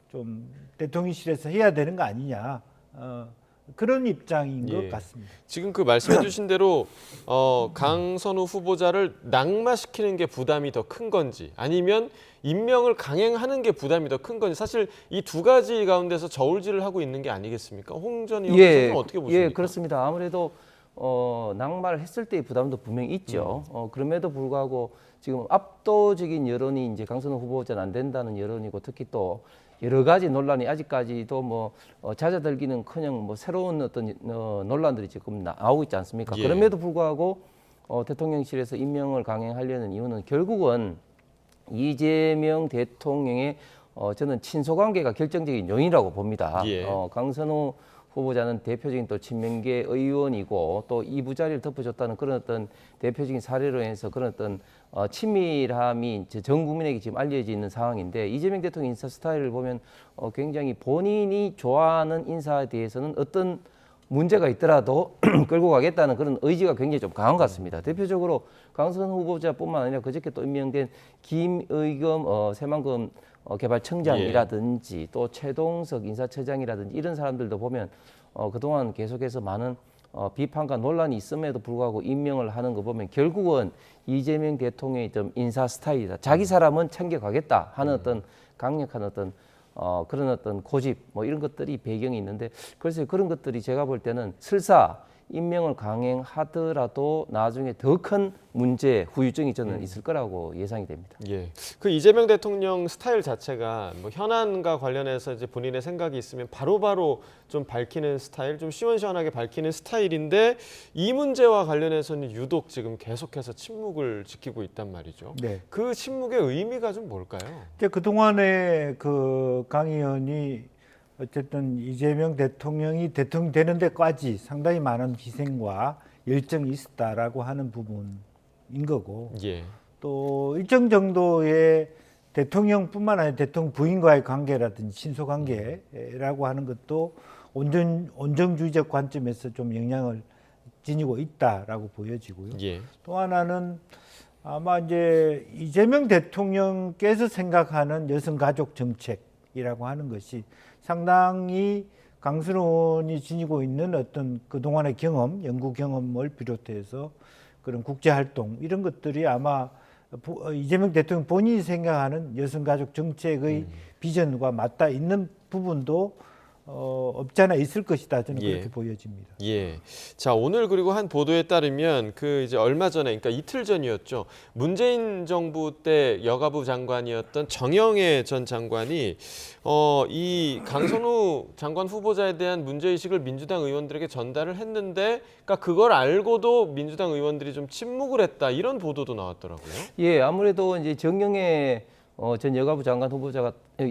좀 대통령실에서 해야 되는 거 아니냐, 그런 입장인 것 같습니다. 지금 그 말씀해 주신 대로 강선우 후보자를 낙마시키는 게 부담이 더 큰 건지, 아니면 임명을 강행하는 게 부담이 더 큰 건지, 사실 이 두 가지 가운데서 저울질을 하고 있는 게 아니겠습니까? 홍 전 의원께서는 어떻게 보십니까? 예, 그렇습니다. 아무래도 낙마를 했을 때의 부담도 분명히 있죠. 그럼에도 불구하고 지금 압도적인 여론이 이제 강선우 후보자는 안 된다는 여론이고, 특히 또 여러 가지 논란이 아직까지도 뭐 잦아들기는커녕 뭐 새로운 어떤 논란들이 지금 나오고 있지 않습니까? 예. 그럼에도 불구하고 대통령실에서 임명을 강행하려는 이유는 결국은 이재명 대통령의 저는 친소관계가 결정적인 요인이라고 봅니다. 예. 강선우 후보자는 대표적인 또 친명계 의원이고, 또 이 부자리를 덮어줬다는 그런 어떤 대표적인 사례로 해서 그런 어떤 친밀함이 전 국민에게 지금 알려져 있는 상황인데, 이재명 대통령 인사 스타일을 보면 굉장히 본인이 좋아하는 인사에 대해서는 어떤 문제가 있더라도 끌고 가겠다는 그런 의지가 굉장히 좀 강한 것 같습니다. 대표적으로 강선우 후보자뿐만 아니라 그저께 또 임명된 김의겸 새만금 개발청장이라든지 또 최동석 인사처장이라든지 이런 사람들도 보면 그동안 계속해서 많은 비판과 논란이 있음에도 불구하고 임명을 하는 거 보면 결국은 이재명 대통령의 좀 인사 스타일이다. 자기 사람은 챙겨가겠다 하는 어떤 강력한 어떤 그런 어떤 고집 뭐 이런 것들이 배경이 있는데, 그래서 그런 것들이 제가 볼 때는 설사 임명을 강행하더라도 나중에 더 큰 문제, 후유증이 저는 있을 거라고 예상이 됩니다. 예. 그 이재명 대통령 스타일 자체가 뭐 현안과 관련해서 이제 본인의 생각이 있으면 바로바로 좀 밝히는 스타일, 좀 시원시원하게 밝히는 스타일인데, 이 문제와 관련해서는 유독 지금 계속해서 침묵을 지키고 있단 말이죠. 네. 그 침묵의 의미가 좀 뭘까요? 그동안에 그 강 의원이 어쨌든 이재명 대통령이 대통령 되는 데까지 상당히 많은 희생과 열정이 있었다라고 하는 부분인 거고, 예. 또 일정 정도의 대통령뿐만 아니라 대통령 부인과의 관계라든지 친소관계라고 하는 것도 온정주의적 관점에서 좀 영향을 지니고 있다라고 보여지고요. 예. 또 하나는 아마 이제 이재명 대통령께서 생각하는 여성가족 정책이라고 하는 것이 상당히 강선우 의원이 지니고 있는 어떤 그동안의 경험, 연구 경험을 비롯해서 그런 국제활동 이런 것들이 아마 이재명 대통령 본인이 생각하는 여성가족 정책의 비전과 맞닿아 있는 부분도 없지 않아 있을 것이다. 저는 그렇게 보여집니다. 예. 자, 오늘 그리고 한 보도에 따르면 그 이제 얼마 전에, 그러니까 이틀 전이었죠. 문재인 정부 때 여가부 장관이었던 정영애 전 장관이 이 강선우 장관 후보자에 대한 문제의식을 민주당 의원들에게 전달을 했는데, 그러니까 그걸 알고도 민주당 의원들이 좀 침묵을 했다, 이런 보도도 나왔더라고요. 예, 아무래도 이제 정영애 전 여가부 장관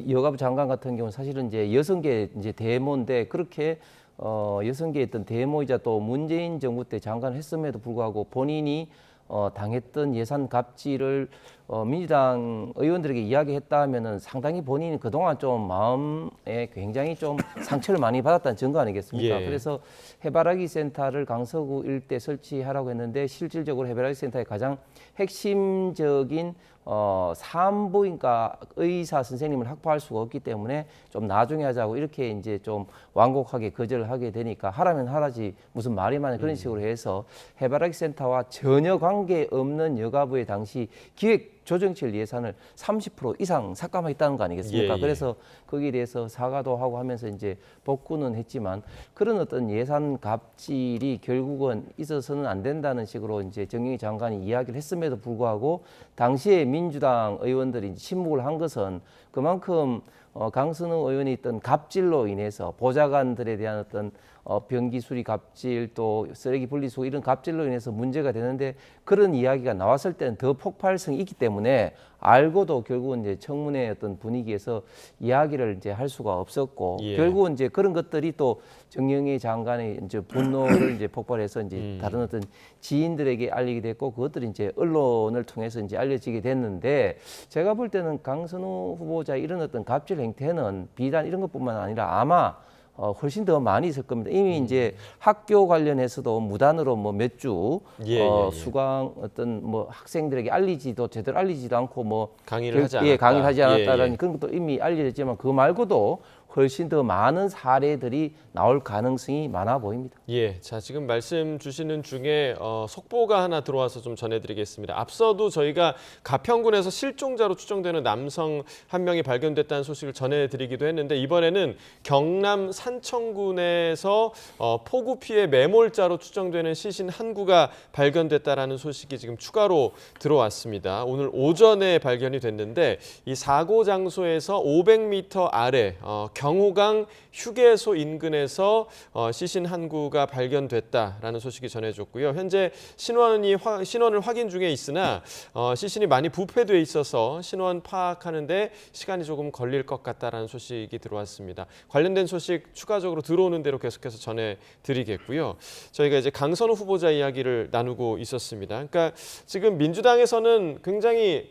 여가부 장관 같은 경우는 사실은 이제 여성계 이제 대모인데, 그렇게 여성계의 어떤 대모이자 또 문재인 정부 때 장관을 했음에도 불구하고 본인이 당했던 예산 갑질을 민주당 의원들에게 이야기했다 하면은 상당히 본인이 그동안 좀 마음에 굉장히 좀 상처를 많이 받았다는 증거 아니겠습니까? 예. 그래서 해바라기 센터를 강서구 일대 설치하라고 했는데 실질적으로 해바라기 센터의 가장 핵심적인 산부인과 의사 선생님을 확보할 수가 없기 때문에 좀 나중에 하자고 이렇게 이제 좀 완곡하게 거절을 하게 되니까 하라면 하라지 무슨 말이 많아 그런 식으로 해서 해바라기 센터와 전혀 관계없는 여가부의 당시 기획조정실 예산을 30% 이상 삭감했다는 거 아니겠습니까? 예, 예. 그래서 거기에 대해서 사과도 하고 하면서 이제 복구는 했지만 그런 어떤 예산 갑질이 결국은 있어서는 안 된다는 식으로 이제 정영희 장관이 이야기를 했음에도 불구하고 당시에 민주당 의원들이 침묵을 한 것은 그만큼 강선우 의원이 있던 갑질로 인해서 보좌관들에 대한 어떤 변기 수리 갑질 또 쓰레기 분리수거 이런 갑질로 인해서 문제가 되는데 그런 이야기가 나왔을 때는 더 폭발성이 있기 때문에 알고도 결국은 이제 청문회 어떤 분위기에서 이야기를 이제 할 수가 없었고 예. 결국은 이제 그런 것들이 또 정영희 장관의 이제 분노를 이제 폭발해서 이제 다른 어떤 지인들에게 알리게 됐고 그것들이 이제 언론을 통해서 이제 알려지게 됐는데 제가 볼 때는 강선우 후보자 이런 어떤 갑질 행태는 비단 이런 것뿐만 아니라 아마 훨씬 더 많이 있을 겁니다. 이미 이제 학교 관련해서도 무단으로 뭐 몇 주 수강 어떤 뭐 학생들에게 알리지도 제대로 알리지도 않고 뭐 강의를 하지 않았다. 예, 강의를 하지 않았다라는 예. 그런 것도 이미 알려졌지만 그 말고도 훨씬 더 많은 사례들이 나올 가능성이 많아 보입니다. 예, 자 지금 말씀 주시는 중에 속보가 하나 들어와서 좀 전해드리겠습니다. 앞서도 저희가 가평군에서 실종자로 추정되는 남성 한 명이 발견됐다는 소식을 전해드리기도 했는데 이번에는 경남 산청군에서 폭우 피해 매몰자로 추정되는 시신 한 구가 발견됐다라는 소식이 지금 추가로 들어왔습니다. 오늘 오전에 발견이 됐는데 이 사고 장소에서 500m 아래 경호강 휴게소 인근에서 시신 한 구가 발견됐다라는 소식이 전해졌고요. 현재 신원을 확인 중에 있으나 시신이 많이 부패돼 있어서 신원 파악하는데 시간이 조금 걸릴 것 같다라는 소식이 들어왔습니다. 관련된 소식 추가적으로 들어오는 대로 계속해서 전해드리겠고요. 저희가 이제 강선우 후보자 이야기를 나누고 있었습니다. 그러니까 지금 민주당에서는 굉장히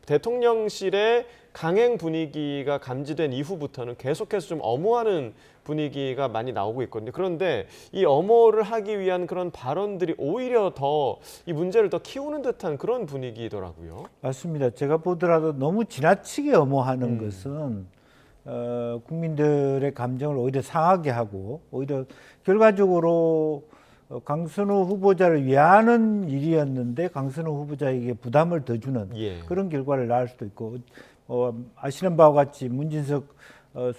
대통령실의 강행 분위기가 감지된 이후부터는 계속해서 좀 엄호하는 분위기가 많이 나오고 있거든요. 그런데 이 엄호를 하기 위한 그런 발언들이 오히려 더 이 문제를 더 키우는 듯한 그런 분위기더라고요. 맞습니다. 제가 보더라도 너무 지나치게 엄호하는 것은 국민들의 감정을 오히려 상하게 하고 오히려 결과적으로 강선우 후보자를 위하는 일이었는데 강선우 후보자에게 부담을 더 주는 그런 결과를 낳을 수도 있고 아시는 바와 같이 문진석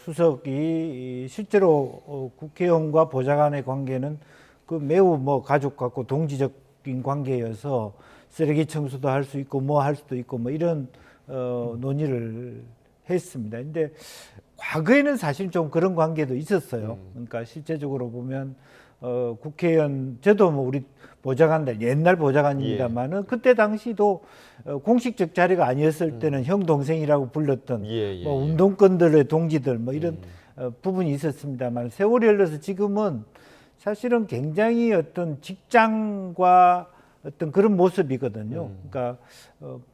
수석이 실제로 국회의원과 보좌관의 관계는 그 매우 뭐 가족 같고 동지적인 관계여서 쓰레기 청소도 할 수 있고 뭐 할 수도 있고 뭐 이런 논의를 했습니다. 근데 과거에는 사실 좀 그런 관계도 있었어요. 그러니까 실제적으로 보면 국회의원 저도 뭐 우리 보좌관들 옛날 보좌관입니다만은 그때 당시도 공식적 자리가 아니었을 때는 형 동생이라고 불렀던 뭐 운동권들의 동지들 뭐 이런 부분이 있었습니다만 세월이 흘러서 지금은 사실은 굉장히 어떤 직장과 어떤 그런 모습이거든요. 그러니까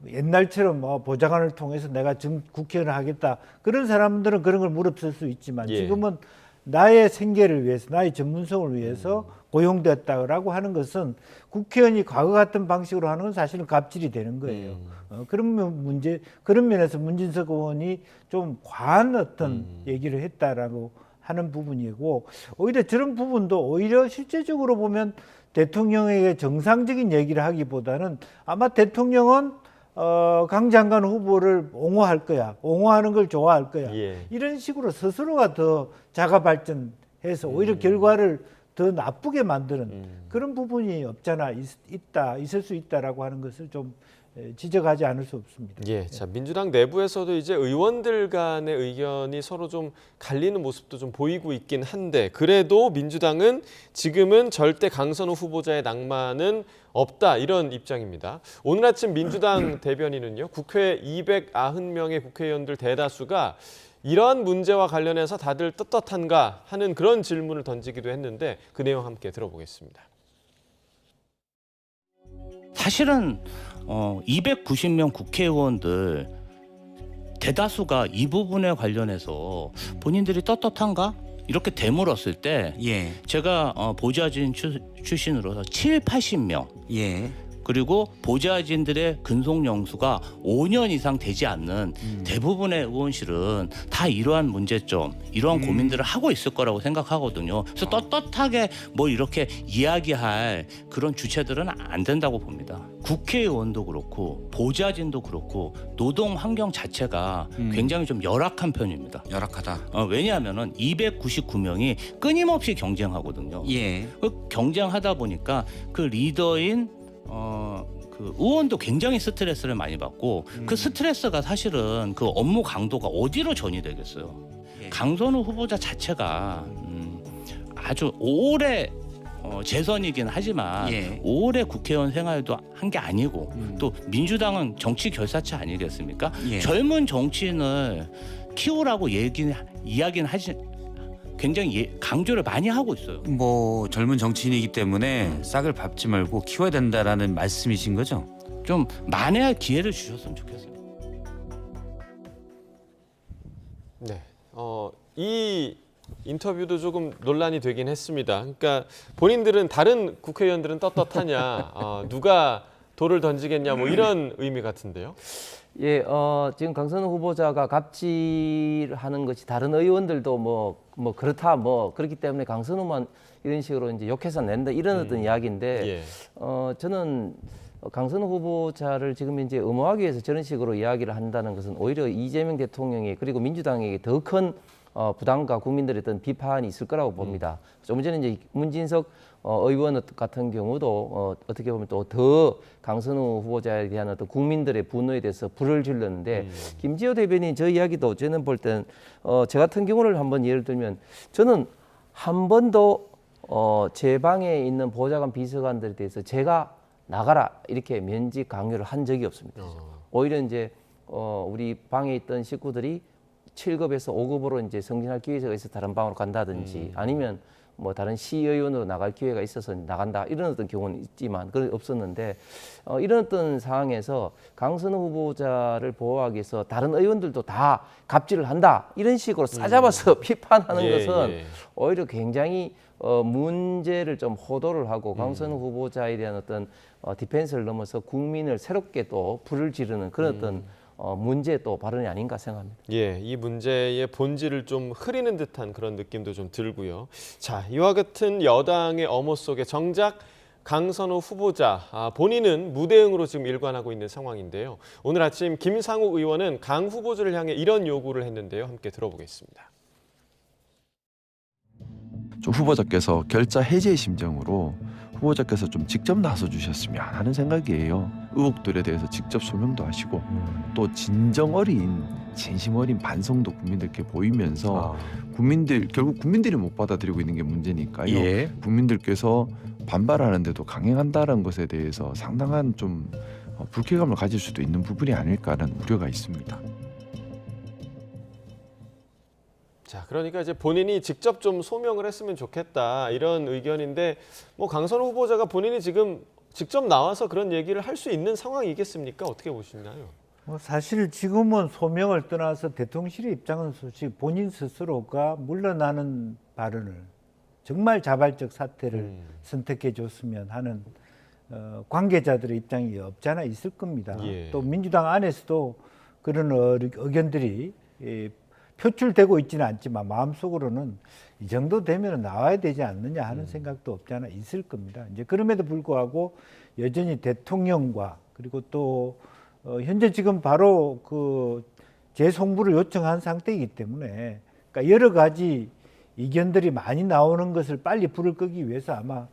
옛날처럼 뭐 보좌관을 통해서 내가 국회의원을 하겠다 그런 사람들은 그런 걸 물었을 수 있지만 지금은 나의 생계를 위해서 나의 전문성을 위해서 고용되었다고 하는 것은 국회의원이 과거 같은 방식으로 하는 건 사실은 갑질이 되는 거예요. 그런 면에서 문진석 의원이 좀 과한 어떤 얘기를 했다라고 하는 부분이고 오히려 저런 부분도 오히려 실제적으로 보면 대통령에게 정상적인 얘기를 하기보다는 아마 대통령은 강 장관 후보를 옹호할 거야. 옹호하는 걸 좋아할 거야. 이런 식으로 스스로가 더 자가 발전해서 오히려 결과를 더 나쁘게 만드는 그런 부분이 없잖아 있을 수 있다라고 하는 것을 좀 지적하지 않을 수 없습니다. 예, 자 민주당 내부에서도 이제 의원들 간의 의견이 서로 좀 갈리는 모습도 좀 보이고 있긴 한데 그래도 민주당은 지금은 절대 강선우 후보자의 낭만은 없다 이런 입장입니다. 오늘 아침 민주당 대변인은요, 국회 290명의 국회의원들 대다수가 이러한 문제와 관련해서 다들 떳떳한가 하는 그런 질문을 던지기도 했는데 그 내용 함께 들어보겠습니다. 사실은 290명 국회의원들 대다수가 이 부분에 관련해서 본인들이 떳떳한가? 이렇게 되물었을 때 제가 보좌진 출신으로서 80명 그리고 보좌진들의 근속 영수가 5년 이상 되지 않는 대부분의 의원실은 다 이러한 문제점, 이러한 고민들을 하고 있을 거라고 생각하거든요. 그래서 떳떳하게 뭐 이렇게 이야기할 그런 주체들은 안 된다고 봅니다. 국회의원도 그렇고 보좌진도 그렇고 노동 환경 자체가 굉장히 좀 열악한 편입니다. 열악하다. 왜냐하면은 299명이 끊임없이 경쟁하거든요. 그 경쟁하다 보니까 그 리더인 그 의원도 굉장히 스트레스를 많이 받고 그 스트레스가 사실은 그 업무 강도가 어디로 전이 되겠어요. 강선우 후보자 자체가 아주 오래 재선이긴 하지만 오래 국회의원 생활도 한 게 아니고 또 민주당은 정치 결사체 아니겠습니까? 젊은 정치인을 키우라고 이야기는 하지 굉장히 강조를 많이 하고 있어요. 뭐 젊은 정치인이기 때문에 싹을 밟지 말고 키워야 된다라는 말씀이신 거죠? 좀 만회할 기회를 주셨으면 좋겠어요. 네, 이 인터뷰도 조금 논란이 되긴 했습니다. 그러니까 본인들은 다른 국회의원들은 떳떳하냐, 누가 돌을 던지겠냐, 뭐 이런 의미 같은데요. 지금 강선우 후보자가 갑질하는 것이 다른 의원들도 뭐 그렇다 그렇기 때문에 강선우만 이런 식으로 이제 욕해서 낸다 이런 어떤 이야기인데 저는 강선우 후보자를 지금 이제 엄호하기 위해서 저런 식으로 이야기를 한다는 것은 오히려 이재명 대통령이 그리고 민주당에게 더 큰 부담과 국민들의 어떤 비판이 있을 거라고 봅니다. 좀 전에 이제 문진석 의원 같은 경우도 어떻게 보면 또 더 강선우 후보자에 대한 어떤 국민들의 분노에 대해서 불을 질렀는데 김지호 대변인 저 이야기도 저는 볼 땐 저 같은 경우를 한번 예를 들면 저는 한 번도 제 방에 있는 보좌관 비서관들에 대해서 제가 나가라 이렇게 면직 강요를 한 적이 없습니다. 오히려 이제 우리 방에 있던 식구들이 7급에서 5급으로 이제 승진할 기회가 있어서 다른 방으로 간다든지 아니면 뭐 다른 시의원으로 나갈 기회가 있어서 나간다 이런 어떤 경우는 있지만 그건 없었는데 이런 어떤 상황에서 강선우 후보자를 보호하기 위해서 다른 의원들도 다 갑질을 한다 이런 식으로 싸잡아서 비판하는 것은 오히려 굉장히 문제를 좀 호도를 하고 강선우 후보자에 대한 어떤 디펜스를 넘어서 국민을 새롭게 또 불을 지르는 그런 어떤 문제의 또 발언이 아닌가 생각합니다. 이 문제의 본질을 좀 흐리는 듯한 그런 느낌도 좀 들고요. 자, 이와 같은 여당의 엄호 속에 정작 강선우 후보자 본인은 무대응으로 지금 일관하고 있는 상황인데요. 오늘 아침 김상욱 의원은 강 후보자를 향해 이런 요구를 했는데요. 함께 들어보겠습니다. 좀 후보자께서 결자 해제의 심정으로 후보자께서 좀 직접 나서주셨으면 하는 생각이에요. 의혹들에 대해서 직접 소명도 하시고 또 진정 어린 진심 어린 반성도 국민들께 보이면서 결국 국민들이 못 받아들이고 있는 게 문제니까요. 국민들께서 반발하는데도 강행한다는 것에 대해서 상당한 좀 불쾌감을 가질 수도 있는 부분이 아닐까라는 우려가 있습니다. 자, 그러니까 이제 본인이 직접 좀 소명을 했으면 좋겠다 이런 의견인데 뭐 강선우 후보자가 본인이 지금 직접 나와서 그런 얘기를 할 수 있는 상황이겠습니까? 어떻게 보시나요? 사실 지금은 소명을 떠나서 대통령실의 입장은 솔직히 본인 스스로가 물러나는 발언을 정말 자발적 사퇴를 선택해 줬으면 하는 관계자들의 입장이 없지 않아 있을 겁니다. 또 민주당 안에서도 그런 의견들이 표출되고 있지는 않지만 마음속으로는 이 정도 되면 나와야 되지 않느냐 하는 생각도 없지 않아 있을 겁니다. 이제 그럼에도 불구하고 여전히 대통령과 그리고 또 현재 지금 바로 그 재송부를 요청한 상태이기 때문에 그러니까 여러 가지 이견들이 많이 나오는 것을 빨리 불을 끄기 위해서 아마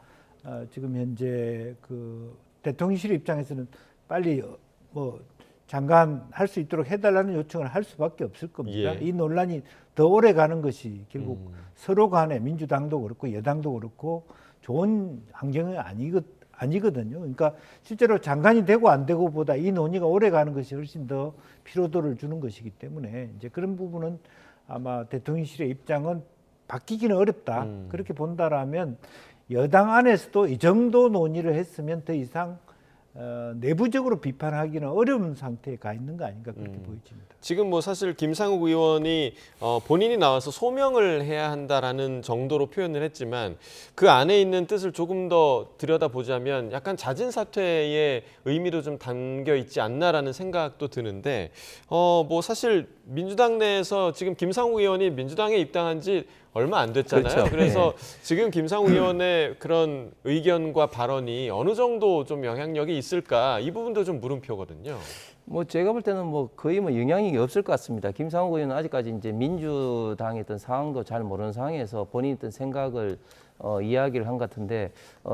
지금 현재 그 대통령실 입장에서는 빨리 뭐 장관 할 수 있도록 해달라는 요청을 할 수밖에 없을 겁니다. 이 논란이 더 오래 가는 것이 결국 서로 간에 민주당도 그렇고 여당도 그렇고 좋은 환경은 아니거든요. 그러니까 실제로 장관이 되고 안 되고보다 이 논의가 오래 가는 것이 훨씬 더 피로도를 주는 것이기 때문에 이제 그런 부분은 아마 대통령실의 입장은 바뀌기는 어렵다. 그렇게 본다라면 여당 안에서도 이 정도 논의를 했으면 더 이상 내부적으로 비판하기는 어려운 상태에 가 있는 거 아닌가 그렇게 보여집니다. 지금 뭐 사실 김상욱 의원이 본인이 나와서 소명을 해야 한다라는 정도로 표현을 했지만 그 안에 있는 뜻을 조금 더 들여다보자면 약간 잦은 사퇴의 의미도 좀 담겨 있지 않나라는 생각도 드는데 뭐 사실 민주당 내에서 지금 김상욱 의원이 민주당에 입당한 지 얼마 안 됐잖아요. 그렇죠. 그래서 지금 김상욱 의원의 그런 의견과 발언이 어느 정도 좀 영향력이 있을까 이 부분도 좀 물음표거든요. 뭐 제가 볼 때는 뭐 거의 뭐 영향이 없을 것 같습니다. 김상욱 의원은 아직까지 이제 민주당의 어떤 상황도 잘 모르는 상황에서 본인의 어떤 생각을 이야기를 한 것 같은데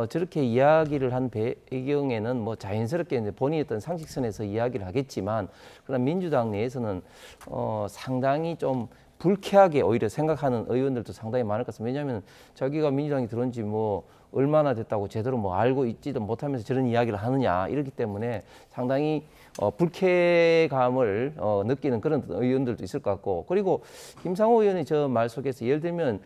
저렇게 이야기를 한 배경에는 뭐 자연스럽게 이제 본인의 어떤 상식선에서 이야기를 하겠지만 그러나 민주당 내에서는 상당히 좀 불쾌하게 오히려 생각하는 의원들도 상당히 많을 것 같습니다. 왜냐하면 자기가 민주당에 들어온 지 뭐 얼마나 됐다고 제대로 뭐 알고 있지도 못하면서 저런 이야기를 하느냐 이렇기 때문에 상당히 불쾌감을 느끼는 그런 의원들도 있을 것 같고 그리고 김상호 의원이 저 말 속에서 예를 들면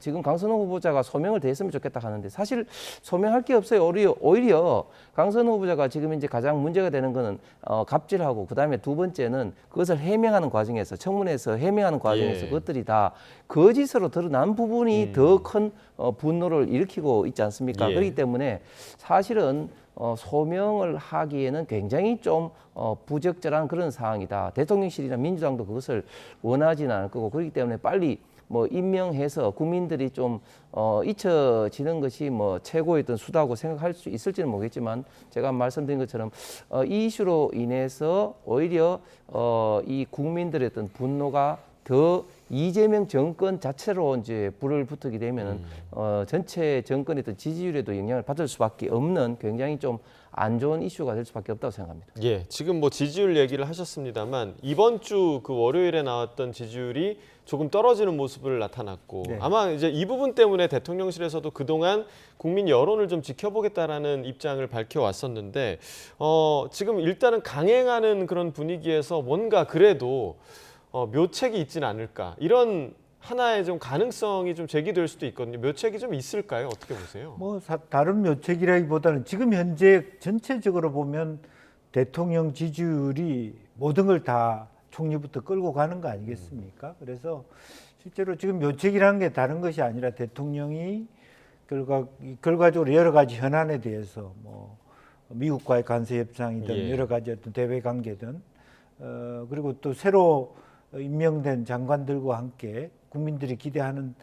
지금 강선호 후보자가 소명을 대했으면 좋겠다 하는데 사실 소명할 게 없어요. 오히려 강선호 후보자가 지금 이제 가장 문제가 되는 거는 갑질하고 그다음에 두 번째는 그것을 해명하는 과정에서 청문회에서 해명하는 과정에서 그것들이 다 거짓으로 드러난 부분이 더 큰 분노를 일으키고 있지 않습니까? 그렇기 때문에 사실은 소명을 하기에는 굉장히 좀 부적절한 그런 상황이다. 대통령실이나 민주당도 그것을 원하지는 않을 거고 그렇기 때문에 빨리 뭐 임명해서 국민들이 좀 잊혀지는 것이 뭐 최고의 어떤 수다고 생각할 수 있을지는 모르겠지만 제가 말씀드린 것처럼 이 이슈로 인해서 오히려 이 국민들의 어떤 분노가 더 이재명 정권 자체로 이제 불을 붙게 되면은 전체 정권의 어떤 지지율에도 영향을 받을 수밖에 없는 굉장히 좀 안 좋은 이슈가 될 수밖에 없다고 생각합니다. 예, 지금 뭐 지지율 얘기를 하셨습니다만 이번 주 그 월요일에 나왔던 지지율이 조금 떨어지는 모습을 나타났고 아마 이제 이 부분 때문에 대통령실에서도 그동안 국민 여론을 좀 지켜보겠다라는 입장을 밝혀왔었는데 지금 일단은 강행하는 그런 분위기에서 뭔가 그래도 묘책이 있지는 않을까 이런 하나의 좀 가능성이 좀 제기될 수도 있거든요. 묘책이 좀 있을까요? 어떻게 보세요? 뭐 다른 묘책이라기보다는 지금 현재 전체적으로 보면 대통령 지지율이 모든 걸 다 총리부터 끌고 가는 거 아니겠습니까? 그래서 실제로 지금 묘책이라는 게 다른 것이 아니라 대통령이 결과적으로 여러 가지 현안에 대해서 뭐 미국과의 관세 협상이든 여러 가지 어떤 대외 관계든 그리고 또 새로 임명된 장관들과 함께 국민들이 기대하는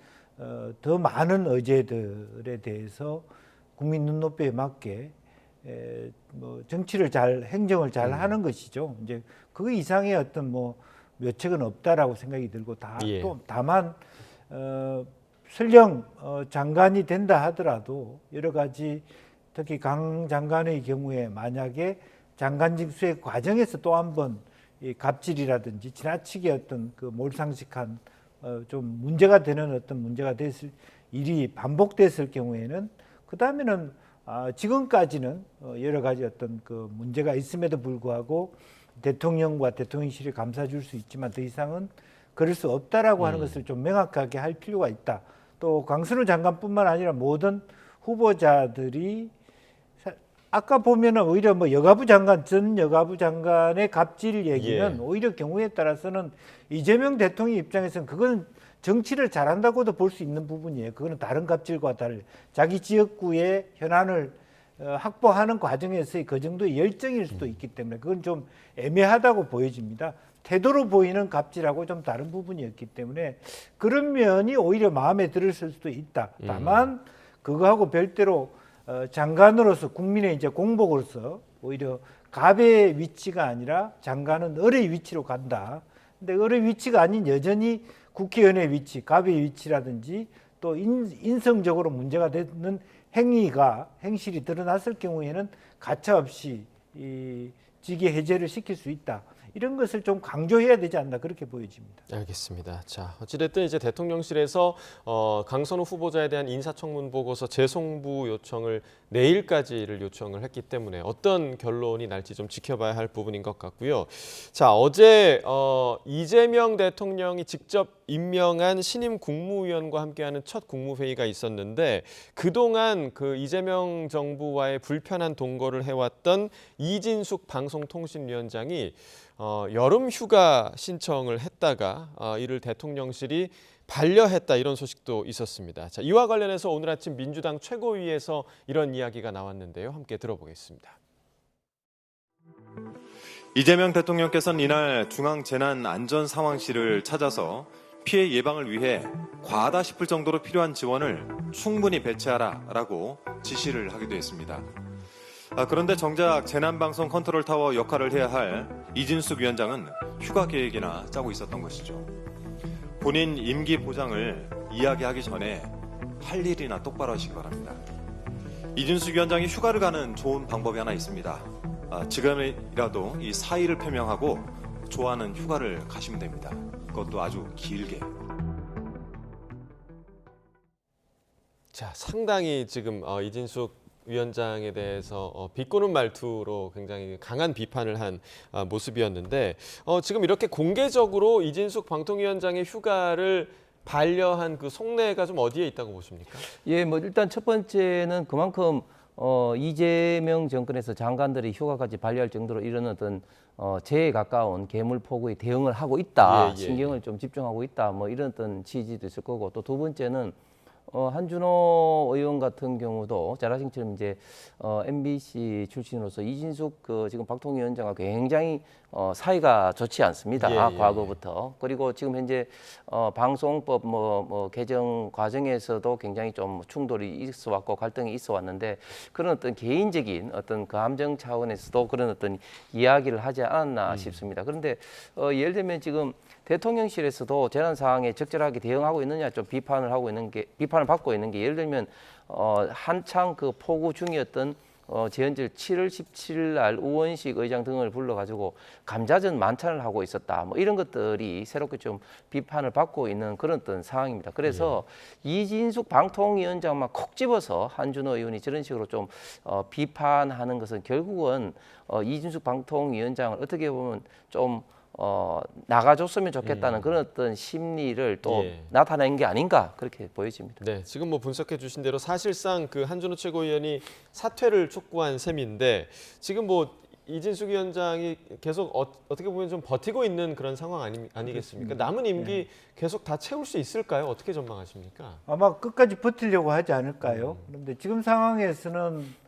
더 많은 의제들에 대해서 국민 눈높이에 맞게 뭐 정치를 행정을 잘 하는 것이죠. 이제 그 이상의 어떤 뭐 묘책은 없다라고 생각이 들고 또 다만 설령 장관이 된다 하더라도 여러 가지 특히 강 장관의 경우에 만약에 장관직 수의 과정에서 또 한 번 이 갑질이라든지 지나치게 어떤 그 몰상식한 좀 문제가 되는 어떤 문제가 됐을 일이 반복됐을 경우에는 그 다음에는 지금까지는 여러 가지 어떤 그 문제가 있음에도 불구하고 대통령과 대통령실이 감싸줄 수 있지만 더 이상은 그럴 수 없다라고 하는 것을 좀 명확하게 할 필요가 있다. 또 강선우 장관뿐만 아니라 모든 후보자들이 아까 보면은 오히려 뭐 전 여가부 장관의 갑질 얘기는 오히려 경우에 따라서는 이재명 대통령 입장에서는 그건 정치를 잘한다고도 볼 수 있는 부분이에요. 그거는 다른 갑질과 달리 자기 지역구의 현안을 확보하는 과정에서의 그 정도의 열정일 수도 있기 때문에 그건 좀 애매하다고 보여집니다. 태도로 보이는 갑질하고 좀 다른 부분이었기 때문에 그런 면이 오히려 마음에 들었을 수도 있다. 다만 그거하고 별도로 장관으로서 국민의 이제 공복으로서 오히려 갑의 위치가 아니라 장관은 을의 위치로 간다. 근데 을의 위치가 아닌 여전히 국회의원의 위치, 갑의 위치라든지 또 인성적으로 문제가 되는 행실이 드러났을 경우에는 가차없이 이 직위 해제를 시킬 수 있다. 이런 것을 좀 강조해야 되지 않나 그렇게 보여집니다. 알겠습니다. 자, 어찌됐든 이제 대통령실에서 강선우 후보자에 대한 인사청문 보고서 재송부 요청을 내일까지를 요청을 했기 때문에 어떤 결론이 날지 좀 지켜봐야 할 부분인 것 같고요. 자, 어제 이재명 대통령이 직접 임명한 신임 국무위원과 함께하는 첫 국무회의가 있었는데 그동안 그 이재명 정부와의 불편한 동거를 해왔던 이진숙 방송통신위원장이 여름 휴가 신청을 했다가 이를 대통령실이 반려했다 이런 소식도 있었습니다. 자, 이와 관련해서 오늘 아침 민주당 최고위에서 이런 이야기가 나왔는데요. 함께 들어보겠습니다. 이재명 대통령께서는 이날 중앙재난안전상황실을 찾아서 피해 예방을 위해 과하다 싶을 정도로 필요한 지원을 충분히 배치하라라고 지시를 하기도 했습니다. 그런데 정작 재난방송 컨트롤타워 역할을 해야 할 이진숙 위원장은 휴가 계획이나 짜고 있었던 것이죠. 본인 임기 보장을 이야기하기 전에 할 일이나 똑바로 하시기 바랍니다. 이진숙 위원장이 휴가를 가는 좋은 방법이 하나 있습니다. 지금이라도 이 사의를 표명하고 좋아하는 휴가를 가시면 됩니다. 그것도 아주 길게. 자, 상당히 지금 이진숙 위원장에 대해서 비꼬는 말투로 굉장히 강한 비판을 한 모습이었는데 지금 이렇게 공개적으로 이진숙 방통위원장의 휴가를 반려한 그 속내가 좀 어디에 있다고 보십니까? 예, 뭐 일단 첫 번째는 그만큼 이재명 정권에서 장관들이 휴가까지 반려할 정도로 이런 어떤 재해에 가까운 괴물폭우에 대응을 하고 있다, 신경을 좀 집중하고 있다, 뭐 이런 어떤 취지도 있을 거고, 또 두 번째는 한준호 의원 같은 경우도 잘 아신 것처럼 이제 MBC 출신으로서 이진숙 지금 방통위원장과 굉장히 사이가 좋지 않습니다. 과거부터. 그리고 지금 현재 방송법 개정 과정에서도 굉장히 좀 충돌이 있어 왔고 갈등이 있어 왔는데 그런 어떤 개인적인 어떤 감정 차원에서도 그런 어떤 이야기를 하지 않았나 싶습니다. 그런데 예를 들면 지금 대통령실에서도 재난 상황에 적절하게 대응하고 있느냐 좀 비판을 받고 있는 게 예를 들면 한창 그 폭우 중이었던 제헌절 7월 17일 날 우원식 의장 등을 불러가지고 감자전 만찬을 하고 있었다. 뭐 이런 것들이 새롭게 좀 비판을 받고 있는 그런 어떤 상황입니다. 그래서 이진숙 방통위원장만 콕 집어서 한준호 의원이 저런 식으로 좀 비판하는 것은 결국은 이진숙 방통위원장을 어떻게 보면 좀 나가줬으면 좋겠다는 그런 어떤 심리를 또 나타낸 게 아닌가 그렇게 보여집니다. 네, 지금 뭐 분석해 주신 대로 사실상 그 한준호 최고위원이 사퇴를 촉구한 셈인데 지금 뭐 이진숙 위원장이 계속 어떻게 보면 좀 버티고 있는 그런 상황 아니겠습니까? 남은 임기 계속 다 채울 수 있을까요? 어떻게 전망하십니까? 아마 끝까지 버티려고 하지 않을까요? 그런데 지금 상황에서는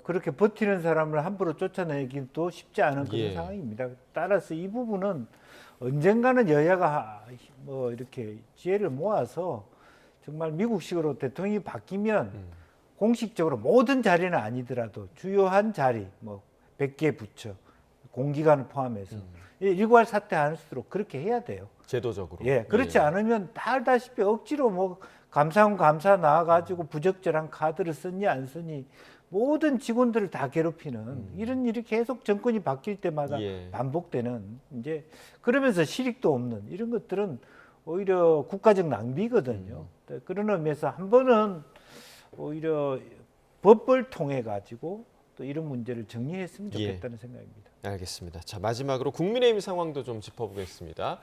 그렇게 버티는 사람을 함부로 쫓아내기도 쉽지 않은 그런 상황입니다. 따라서 이 부분은 언젠가는 여야가 뭐 이렇게 지혜를 모아서 정말 미국식으로 대통령이 바뀌면 공식적으로 모든 자리는 아니더라도 주요한 자리, 뭐 100개 부처, 공기관을 포함해서 일괄 사퇴할 수 있도록 그렇게 해야 돼요. 제도적으로. 예, 그렇지 않으면 다 알다시피 억지로 뭐 감사원 감사 나와가지고 부적절한 카드를 썼니 안 썼니 모든 직원들을 다 괴롭히는 이런 일이 계속 정권이 바뀔 때마다 반복되는 이제 그러면서 실익도 없는 이런 것들은 오히려 국가적 낭비거든요. 그런 의미에서 한 번은 오히려 법을 통해 가지고 또 이런 문제를 정리했으면 좋겠다는 생각입니다. 알겠습니다. 자, 마지막으로 국민의힘 상황도 좀 짚어보겠습니다.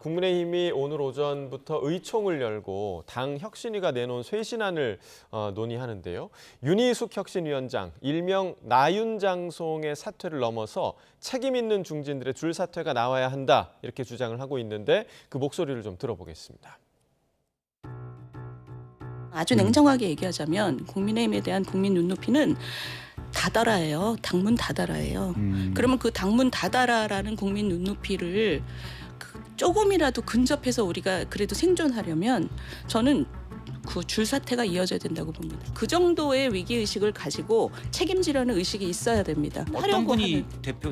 국민의힘이 오늘 오전부터 의총을 열고 당 혁신위가 내놓은 쇄신안을 논의하는데요. 윤희숙 혁신위원장, 일명 나윤장송의 사퇴를 넘어서 책임 있는 중진들의 줄사퇴가 나와야 한다 이렇게 주장을 하고 있는데 그 목소리를 좀 들어보겠습니다. 아주 냉정하게 얘기하자면 국민의힘에 대한 국민 눈높이는 닫아라예요. 당문 닫아라예요. 그러면 그 당문 닫아라라는 국민 눈높이를 조금이라도 근접해서 우리가 그래도 생존하려면 저는 그 줄사태가 이어져야 된다고 봅니다. 그 정도의 위기의식을 가지고 책임지려는 의식이 있어야 됩니다. 어떤 분이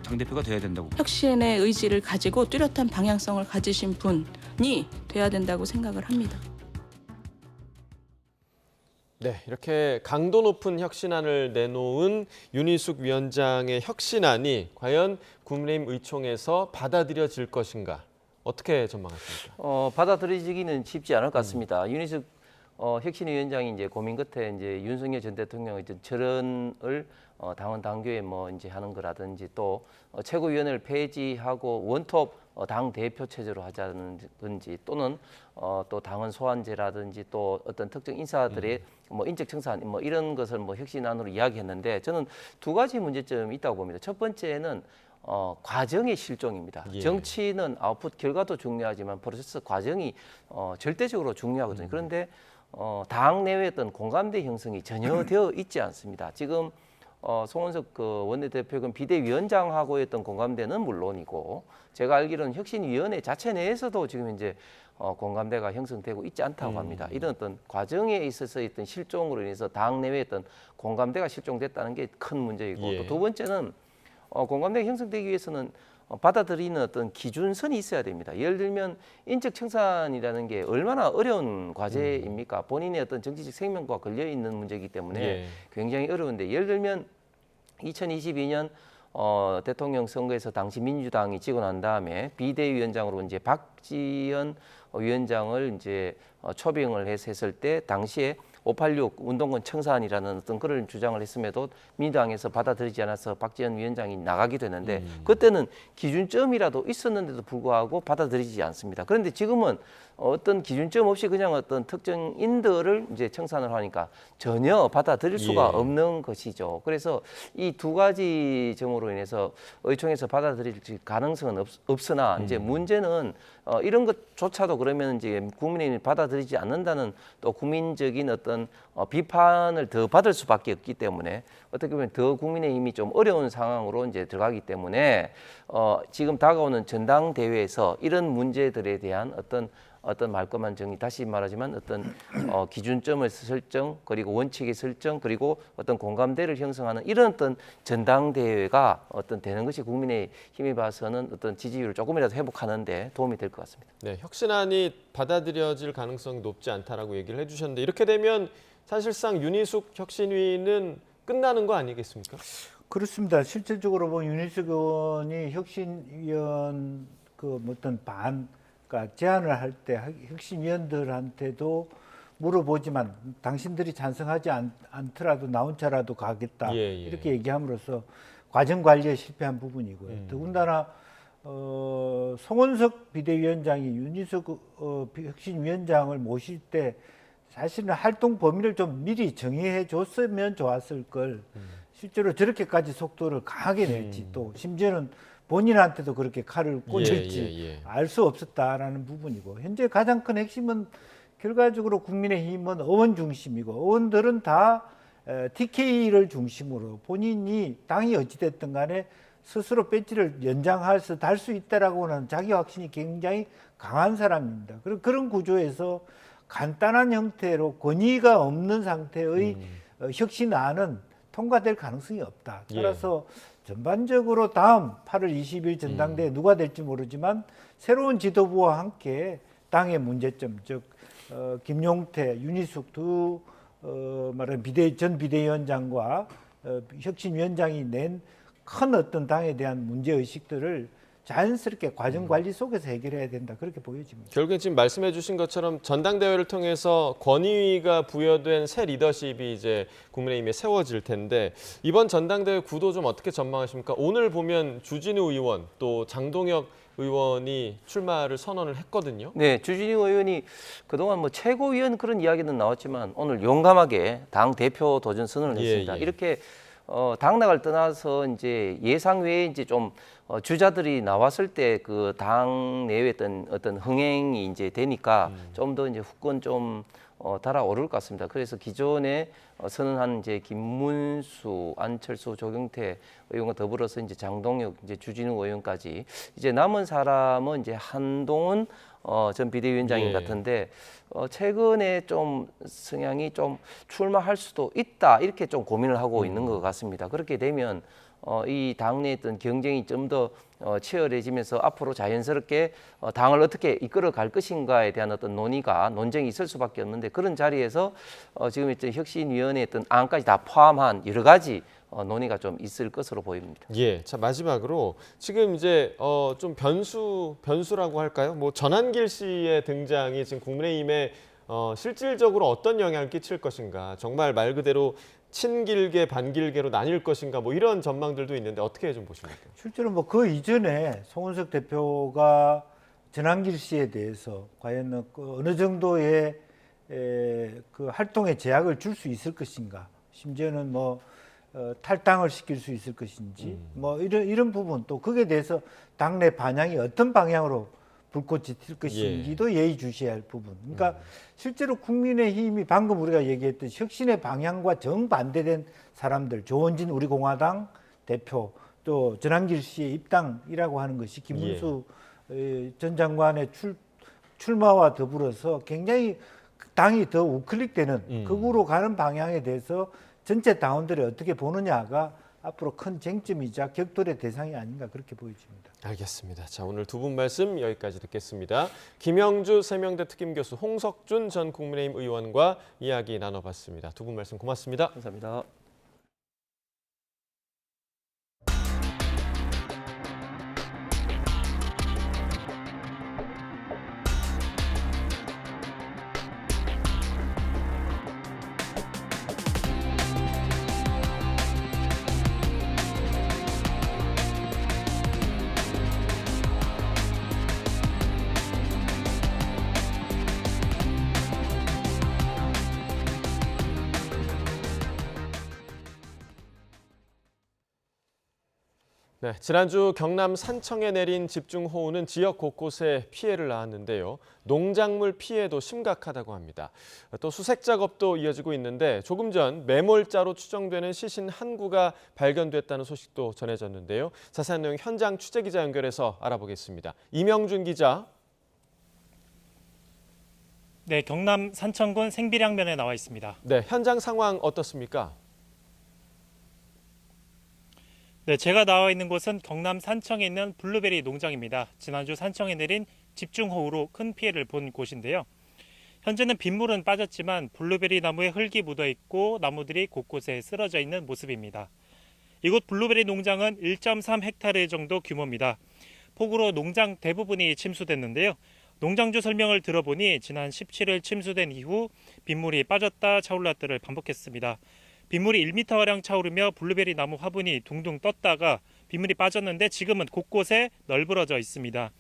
당대표가 돼야 된다고? 혁신의 의지를 가지고 뚜렷한 방향성을 가지신 분이 돼야 된다고 생각을 합니다. 네, 이렇게 강도 높은 혁신안을 내놓은 윤희숙 위원장의 혁신안이 과연 국민의힘 의총에서 받아들여질 것인가? 어떻게 전망하십니까? 받아들여지기는 쉽지 않을 것 같습니다. 윤희숙 혁신위원장이 이제 고민 끝에 이제 윤석열 전 대통령의 철언을 당원 당규에 뭐 이제 하는 거라든지 또 최고위원회를 폐지하고 원톱 당 대표 체제로 하자든지 또는 또 당원 소환제라든지 또 어떤 특정 인사들의 뭐 인적 청산 뭐 이런 것을 뭐 혁신안으로 이야기했는데 저는 두 가지 문제점이 있다고 봅니다. 첫 번째는 과정의 실종입니다. 예. 정치는 아웃풋 결과도 중요하지만 프로세스 과정이 절대적으로 중요하거든요. 그런데 당 내외 어떤 공감대 형성이 전혀 되어 있지 않습니다. 지금 송원석 그 원내대표가 비대위원장하고의 어떤 공감대는 물론이고 제가 알기로는 혁신위원회 자체 내에서도 지금 이제 공감대가 형성되고 있지 않다고 합니다. 이런 어떤 과정에 있어서 어떤 실종으로 인해서 당 내외 어떤 공감대가 실종됐다는 게 큰 문제이고 예. 또 두 번째는 공감대가 형성되기 위해서는 받아들이는 어떤 기준선이 있어야 됩니다. 예를 들면 인적 청산이라는 게 얼마나 어려운 과제입니까? 본인의 어떤 정치적 생명과 걸려 있는 문제이기 때문에 예. 굉장히 어려운데 예를 들면 2022년 대통령 선거에서 당시 민주당이 지고 난 다음에 비대위원장으로 이제 박지원 위원장을 이제 초빙을 했을 때 당시에 586 운동권 청산이라는 어떤 그런 주장을 했음에도 민주당에서 받아들이지 않아서 박지원 위원장이 나가게 됐는데 그때는 기준점이라도 있었는데도 불구하고 받아들이지 않습니다. 그런데 지금은 어떤 기준점 없이 그냥 어떤 특정인들을 이제 청산을 하니까 전혀 받아들일 수가 예. 없는 것이죠. 그래서 이 두 가지 점으로 인해서 의총에서 받아들일 가능성은 없으나 이제 문제는 이런 것조차도 그러면 이제 국민의힘이 받아들이지 않는다는 또 국민적인 어떤 비판을 더 받을 수밖에 없기 때문에 어떻게 보면 더 국민의힘이 좀 어려운 상황으로 이제 들어가기 때문에 지금 다가오는 전당대회에서 이런 문제들에 대한 어떤 말끔한 정의, 다시 말하지만 어떤 기준점을 설정, 그리고 원칙의 설정, 그리고 어떤 공감대를 형성하는 이런 어떤 전당대회가 어떤 되는 것이 국민의 힘에 봐서는 어떤 지지율을 조금이라도 회복하는데 도움이 될 것 같습니다. 네, 혁신안이 받아들여질 가능성이 높지 않다라고 얘기를 해주셨는데 이렇게 되면 사실상 윤희숙 혁신위는 끝나는 거 아니겠습니까? 그렇습니다. 실질적으로 보면 윤희숙 의원이 혁신위원 어떤 그러니까 제안을 할 때 혁신위원들한테도 물어보지만 당신들이 찬성하지 않더라도 나 혼자라도 가겠다 이렇게 얘기함으로써 과정 관리에 실패한 부분이고요. 더군다나 송원석 비대위원장이 윤희숙 혁신위원장을 모실 때 사실은 활동 범위를 좀 미리 정의해 줬으면 좋았을 걸 실제로 저렇게까지 속도를 강하게 낼지 또 심지어는 본인한테도 그렇게 칼을 꽂을지 알 수 없었다라는 부분이고 현재 가장 큰 핵심은 결과적으로 국민의힘은 의원 중심이고 의원들은 다 TK를 중심으로 본인이 당이 어찌됐든 간에 스스로 배지를 연장해서 달 수 있다라고 하는 자기 확신이 굉장히 강한 사람입니다. 그런 구조에서 간단한 형태로 권위가 없는 상태의 혁신안은 통과될 가능성이 없다. 따라서 전반적으로 다음 8월 20일 전당대회 누가 될지 모르지만 새로운 지도부와 함께 당의 문제점, 즉 김용태, 윤희숙 두 말하는 전 비대위원장과 혁신위원장이 낸 큰 어떤 당에 대한 문제의식들을 자연스럽게 과정 관리 속에서 해결해야 된다. 그렇게 보여집니다. 결국엔 지금 말씀해 주신 것처럼 전당대회를 통해서 권위가 부여된 새 리더십이 이제 국민의힘에 세워질 텐데 이번 전당대회 구도 좀 어떻게 전망하십니까? 오늘 보면 주진우 의원 또 장동혁 의원이 출마를 선언을 했거든요. 네, 주진우 의원이 그동안 뭐 최고위원 그런 이야기는 나왔지만 오늘 용감하게 당 대표 도전 선언을 했습니다. 이렇게 당 나갈 떠나서 이제 예상 외에 이제 좀 주자들이 나왔을 때 그 당 내외 어떤 흥행이 이제 되니까 좀 더 이제 후권 좀 달아오를 것 같습니다. 그래서 기존에 선언한 이제 김문수, 안철수, 조경태 의원과 더불어서 이제 장동혁, 이제 주진우 의원까지 이제 남은 사람은 이제 한동훈 전 비대위원장인 것 같은데 최근에 좀 성향이 좀 출마할 수도 있다 이렇게 좀 고민을 하고 있는 것 같습니다. 그렇게 되면 이 당내에 있던 경쟁이 좀 더 치열해지면서 앞으로 자연스럽게 당을 어떻게 이끌어 갈 것인가에 대한 어떤 논쟁이 있을 수밖에 없는데 그런 자리에서 지금 있던 혁신위원회의 어떤 안까지 다 포함한 여러 가지 논의가 좀 있을 것으로 보입니다. 예, 자 마지막으로 지금 이제 좀 변수라고 할까요? 뭐 전한길 씨의 등장이 지금 국민의힘에 실질적으로 어떤 영향을 끼칠 것인가? 정말 말 그대로 친길계, 반길계로 나뉠 것인가 뭐 이런 전망들도 있는데 어떻게 좀 보십니까? 실제로 뭐 그 이전에 송은석 대표가 전한길 씨에 대해서 과연 어느 정도의 그 활동에 제약을 줄 수 있을 것인가, 심지어는 뭐 탈당을 시킬 수 있을 것인지 뭐 이런 부분, 또 거기에 대해서 당내 반향이 어떤 방향으로 불꽃이 튈 것인지도 예의주시해야 할 부분. 그러니까 실제로 국민의힘이 방금 우리가 얘기했듯이 혁신의 방향과 정반대된 사람들, 조원진 우리 공화당 대표, 또 전한길 씨의 입당이라고 하는 것이 김문수 전 장관의 출마와 더불어서 굉장히 당이 더 우클릭되는 극으로 가는 방향에 대해서 전체 당원들이 어떻게 보느냐가 앞으로 큰 쟁점이자 격돌의 대상이 아닌가 그렇게 보여집니다. 알겠습니다. 자, 오늘 두 분 말씀 여기까지 듣겠습니다. 김영주 세명대 특임교수, 홍석준 전 국민의힘 의원과 이야기 나눠봤습니다. 두 분 말씀 고맙습니다. 감사합니다. 네, 지난주 경남 산청에 내린 집중호우는 지역 곳곳에 피해를 낳았는데요. 농작물 피해도 심각하다고 합니다. 또 수색 작업도 이어지고 있는데 조금 전 매몰자로 추정되는 시신 한 구가 발견됐다는 소식도 전해졌는데요. 자세한 내용 현장 취재기자 연결해서 알아보겠습니다. 이명준 기자. 네, 경남 산청군 생비량면에 나와 있습니다. 네, 현장 상황 어떻습니까? 네, 제가 나와 있는 곳은 경남 산청에 있는 블루베리 농장입니다. 지난주 산청에 내린 집중호우로 큰 피해를 본 곳인데요. 현재는 빗물은 빠졌지만 블루베리 나무에 흙이 묻어 있고 나무들이 곳곳에 쓰러져 있는 모습입니다. 이곳 블루베리 농장은 1.3헥타르 정도 규모입니다. 폭우로 농장 대부분이 침수됐는데요. 농장주 설명을 들어보니 지난 17일 침수된 이후 빗물이 빠졌다 차올랐다를 반복했습니다. 빗물이 1m가량 차오르며 블루베리 나무 화분이 둥둥 떴다가 빗물이 빠졌는데 지금은 곳곳에 널브러져 있습니다.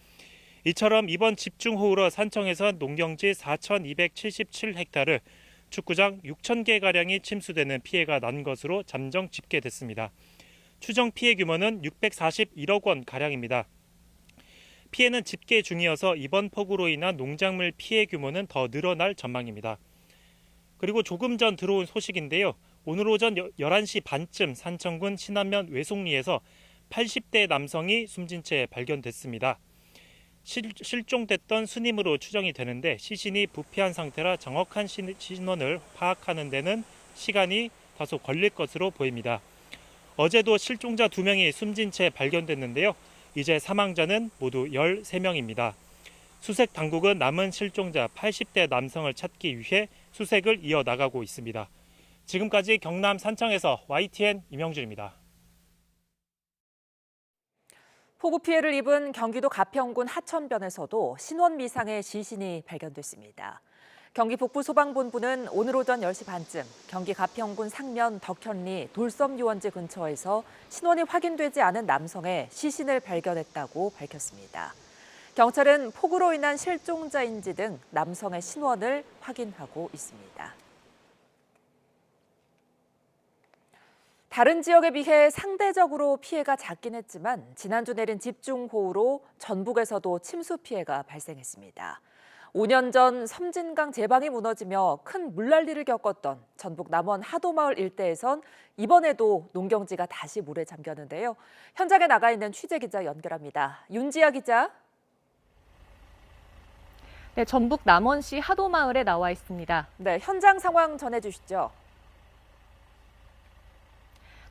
이처럼 이번 집중호우로 산청에선 농경지 4,277헥타르, 축구장 6,000개가량이 침수되는 피해가 난 것으로 잠정 집계됐습니다. 추정 피해 규모는 641억 원 가량입니다. 피해는 집계 중이어서 이번 폭우로 인한 농작물 피해 규모는 더 늘어날 전망입니다. 그리고 조금 전 들어온 소식인데요. 오늘 오전 11시 반쯤 산청군 신안면 외송리에서 80대 남성이 숨진 채 발견됐습니다. 실종됐던 순임으로 추정이 되는데 시신이 부패한 상태라 정확한 신원을 파악하는 데는 시간이 다소 걸릴 것으로 보입니다. 어제도 실종자 2명이 숨진 채 발견됐는데요. 이제 사망자는 모두 13명입니다. 수색 당국은 남은 실종자 80대 남성을 찾기 위해 수색을 이어나가고 있습니다. 지금까지 경남 산청에서 YTN 임영준입니다. 폭우 피해를 입은 경기도 가평군 하천변에서도 신원 미상의 시신이 발견됐습니다. 경기 북부소방본부는 오늘 오전 10시 반쯤 경기 가평군 상면 덕현리 돌섬유원지 근처에서 신원이 확인되지 않은 남성의 시신을 발견했다고 밝혔습니다. 경찰은 폭우로 인한 실종자인지 등 남성의 신원을 확인하고 있습니다. 다른 지역에 비해 상대적으로 피해가 작긴 했지만 지난주 내린 집중호우로 전북에서도 침수 피해가 발생했습니다. 5년 전 섬진강 제방이 무너지며 큰 물난리를 겪었던 전북 남원 하도마을 일대에선 이번에도 농경지가 다시 물에 잠겼는데요. 현장에 나가 있는 취재기자 연결합니다. 윤지아 기자. 네, 전북 남원시 하도마을에 나와 있습니다. 네, 현장 상황 전해주시죠.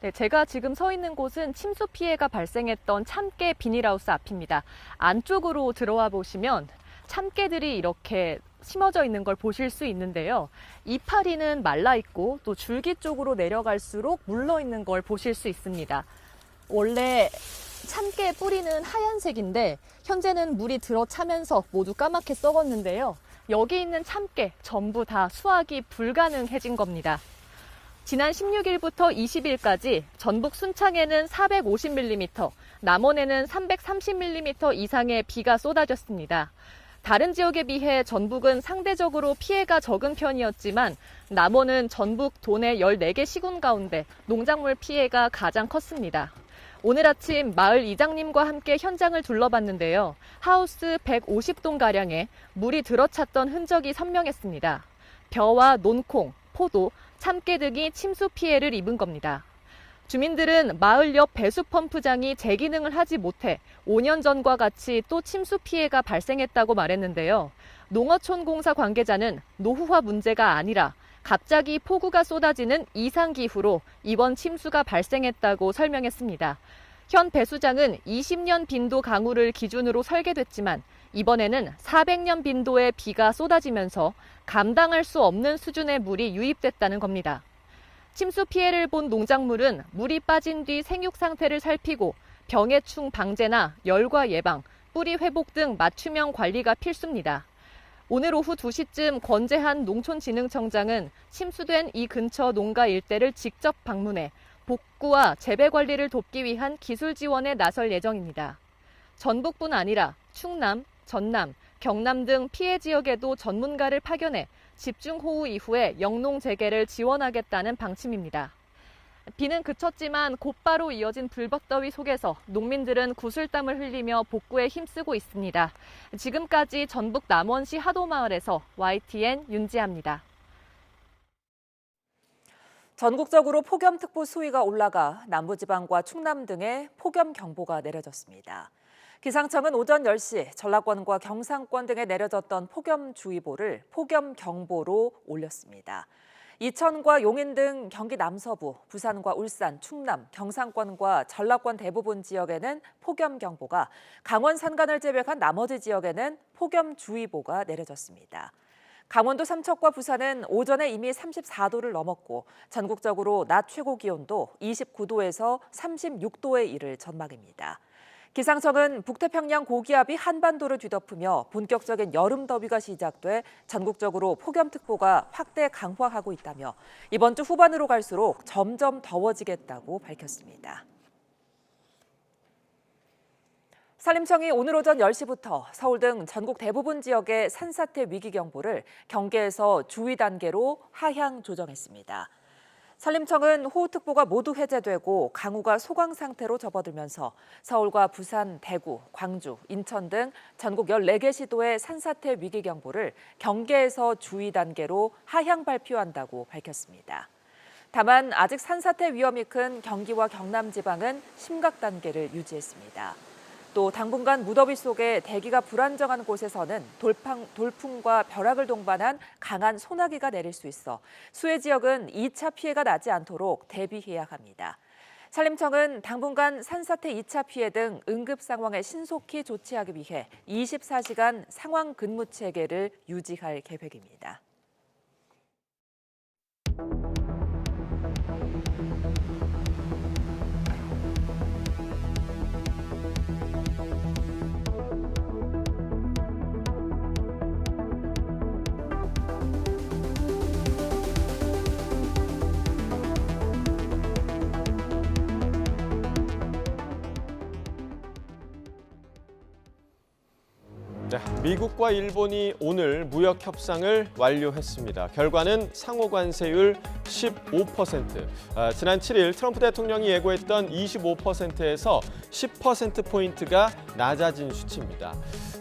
네, 제가 지금 서 있는 곳은 침수 피해가 발생했던 참깨 비닐하우스 앞입니다. 안쪽으로 들어와 보시면 참깨들이 이렇게 심어져 있는 걸 보실 수 있는데요. 이파리는 말라 있고 또 줄기 쪽으로 내려갈수록 물러 있는 걸 보실 수 있습니다. 원래 참깨의 뿌리는 하얀색인데 현재는 물이 들어차면서 모두 까맣게 썩었는데요. 여기 있는 참깨 전부 다 수확이 불가능해진 겁니다. 지난 16일부터 20일까지 전북 순창에는 450mm, 남원에는 330mm 이상의 비가 쏟아졌습니다. 다른 지역에 비해 전북은 상대적으로 피해가 적은 편이었지만 남원은 전북 도내 14개 시군 가운데 농작물 피해가 가장 컸습니다. 오늘 아침 마을 이장님과 함께 현장을 둘러봤는데요. 하우스 150동가량에 물이 들어찼던 흔적이 선명했습니다. 벼와 논콩, 포도, 참깨 등이 침수 피해를 입은 겁니다. 주민들은 마을 옆 배수 펌프장이 제 기능을 하지 못해 5년 전과 같이 또 침수 피해가 발생했다고 말했는데요. 농어촌공사 관계자는 노후화 문제가 아니라 갑자기 폭우가 쏟아지는 이상기후로 이번 침수가 발생했다고 설명했습니다. 현 배수장은 20년 빈도 강우를 기준으로 설계됐지만 이번에는 400년 빈도의 비가 쏟아지면서 감당할 수 없는 수준의 물이 유입됐다는 겁니다. 침수 피해를 본 농작물은 물이 빠진 뒤 생육 상태를 살피고 병해충 방제나 열과 예방, 뿌리 회복 등 맞춤형 관리가 필수입니다. 오늘 오후 2시쯤 권재한 농촌진흥청장은 침수된 이 근처 농가 일대를 직접 방문해 복구와 재배 관리를 돕기 위한 기술 지원에 나설 예정입니다. 전북뿐 아니라 충남, 전남, 경남 등 피해 지역에도 전문가를 파견해 집중호우 이후에 영농 재개를 지원하겠다는 방침입니다. 비는 그쳤지만 곧바로 이어진 불볕더위 속에서 농민들은 구슬땀을 흘리며 복구에 힘쓰고 있습니다. 지금까지 전북 남원시 하도마을에서 YTN 윤지아입니다. 전국적으로 폭염특보 수위가 올라가 남부지방과 충남 등에 폭염경보가 내려졌습니다. 기상청은 오전 10시 전라권과 경상권 등에 내려졌던 폭염주의보를 폭염경보로 올렸습니다. 이천과 용인 등 경기 남서부, 부산과 울산, 충남, 경상권과 전라권 대부분 지역에는 폭염경보가, 강원 산간을 제외한 나머지 지역에는 폭염주의보가 내려졌습니다. 강원도 삼척과 부산은 오전에 이미 34도를 넘었고 전국적으로 낮 최고 기온도 29도에서 36도에 이를 전망입니다. 기상청은 북태평양 고기압이 한반도를 뒤덮으며 본격적인 여름 더위가 시작돼 전국적으로 폭염특보가 확대 강화하고 있다며 이번 주 후반으로 갈수록 점점 더워지겠다고 밝혔습니다. 산림청이 오늘 오전 10시부터 서울 등 전국 대부분 지역의 산사태 위기경보를 경계에서 주의 단계로 하향 조정했습니다. 산림청은 호우특보가 모두 해제되고 강우가 소강 상태로 접어들면서 서울과 부산, 대구, 광주, 인천 등 전국 14개 시도의 산사태 위기경보를 경계에서 주의 단계로 하향 발표한다고 밝혔습니다. 다만 아직 산사태 위험이 큰 경기와 경남 지방은 심각 단계를 유지했습니다. 또 당분간 무더위 속에 대기가 불안정한 곳에서는 돌풍과 벼락을 동반한 강한 소나기가 내릴 수 있어 수해 지역은 2차 피해가 나지 않도록 대비해야 합니다. 산림청은 당분간 산사태 2차 피해 등 응급 상황에 신속히 조치하기 위해 24시간 상황 근무 체계를 유지할 계획입니다. 네, 미국과 일본이 오늘 무역 협상을 완료했습니다. 결과는 상호 관세율 15%. 지난 7일 트럼프 대통령이 예고했던 25%에서 10%포인트가 낮아진 수치입니다.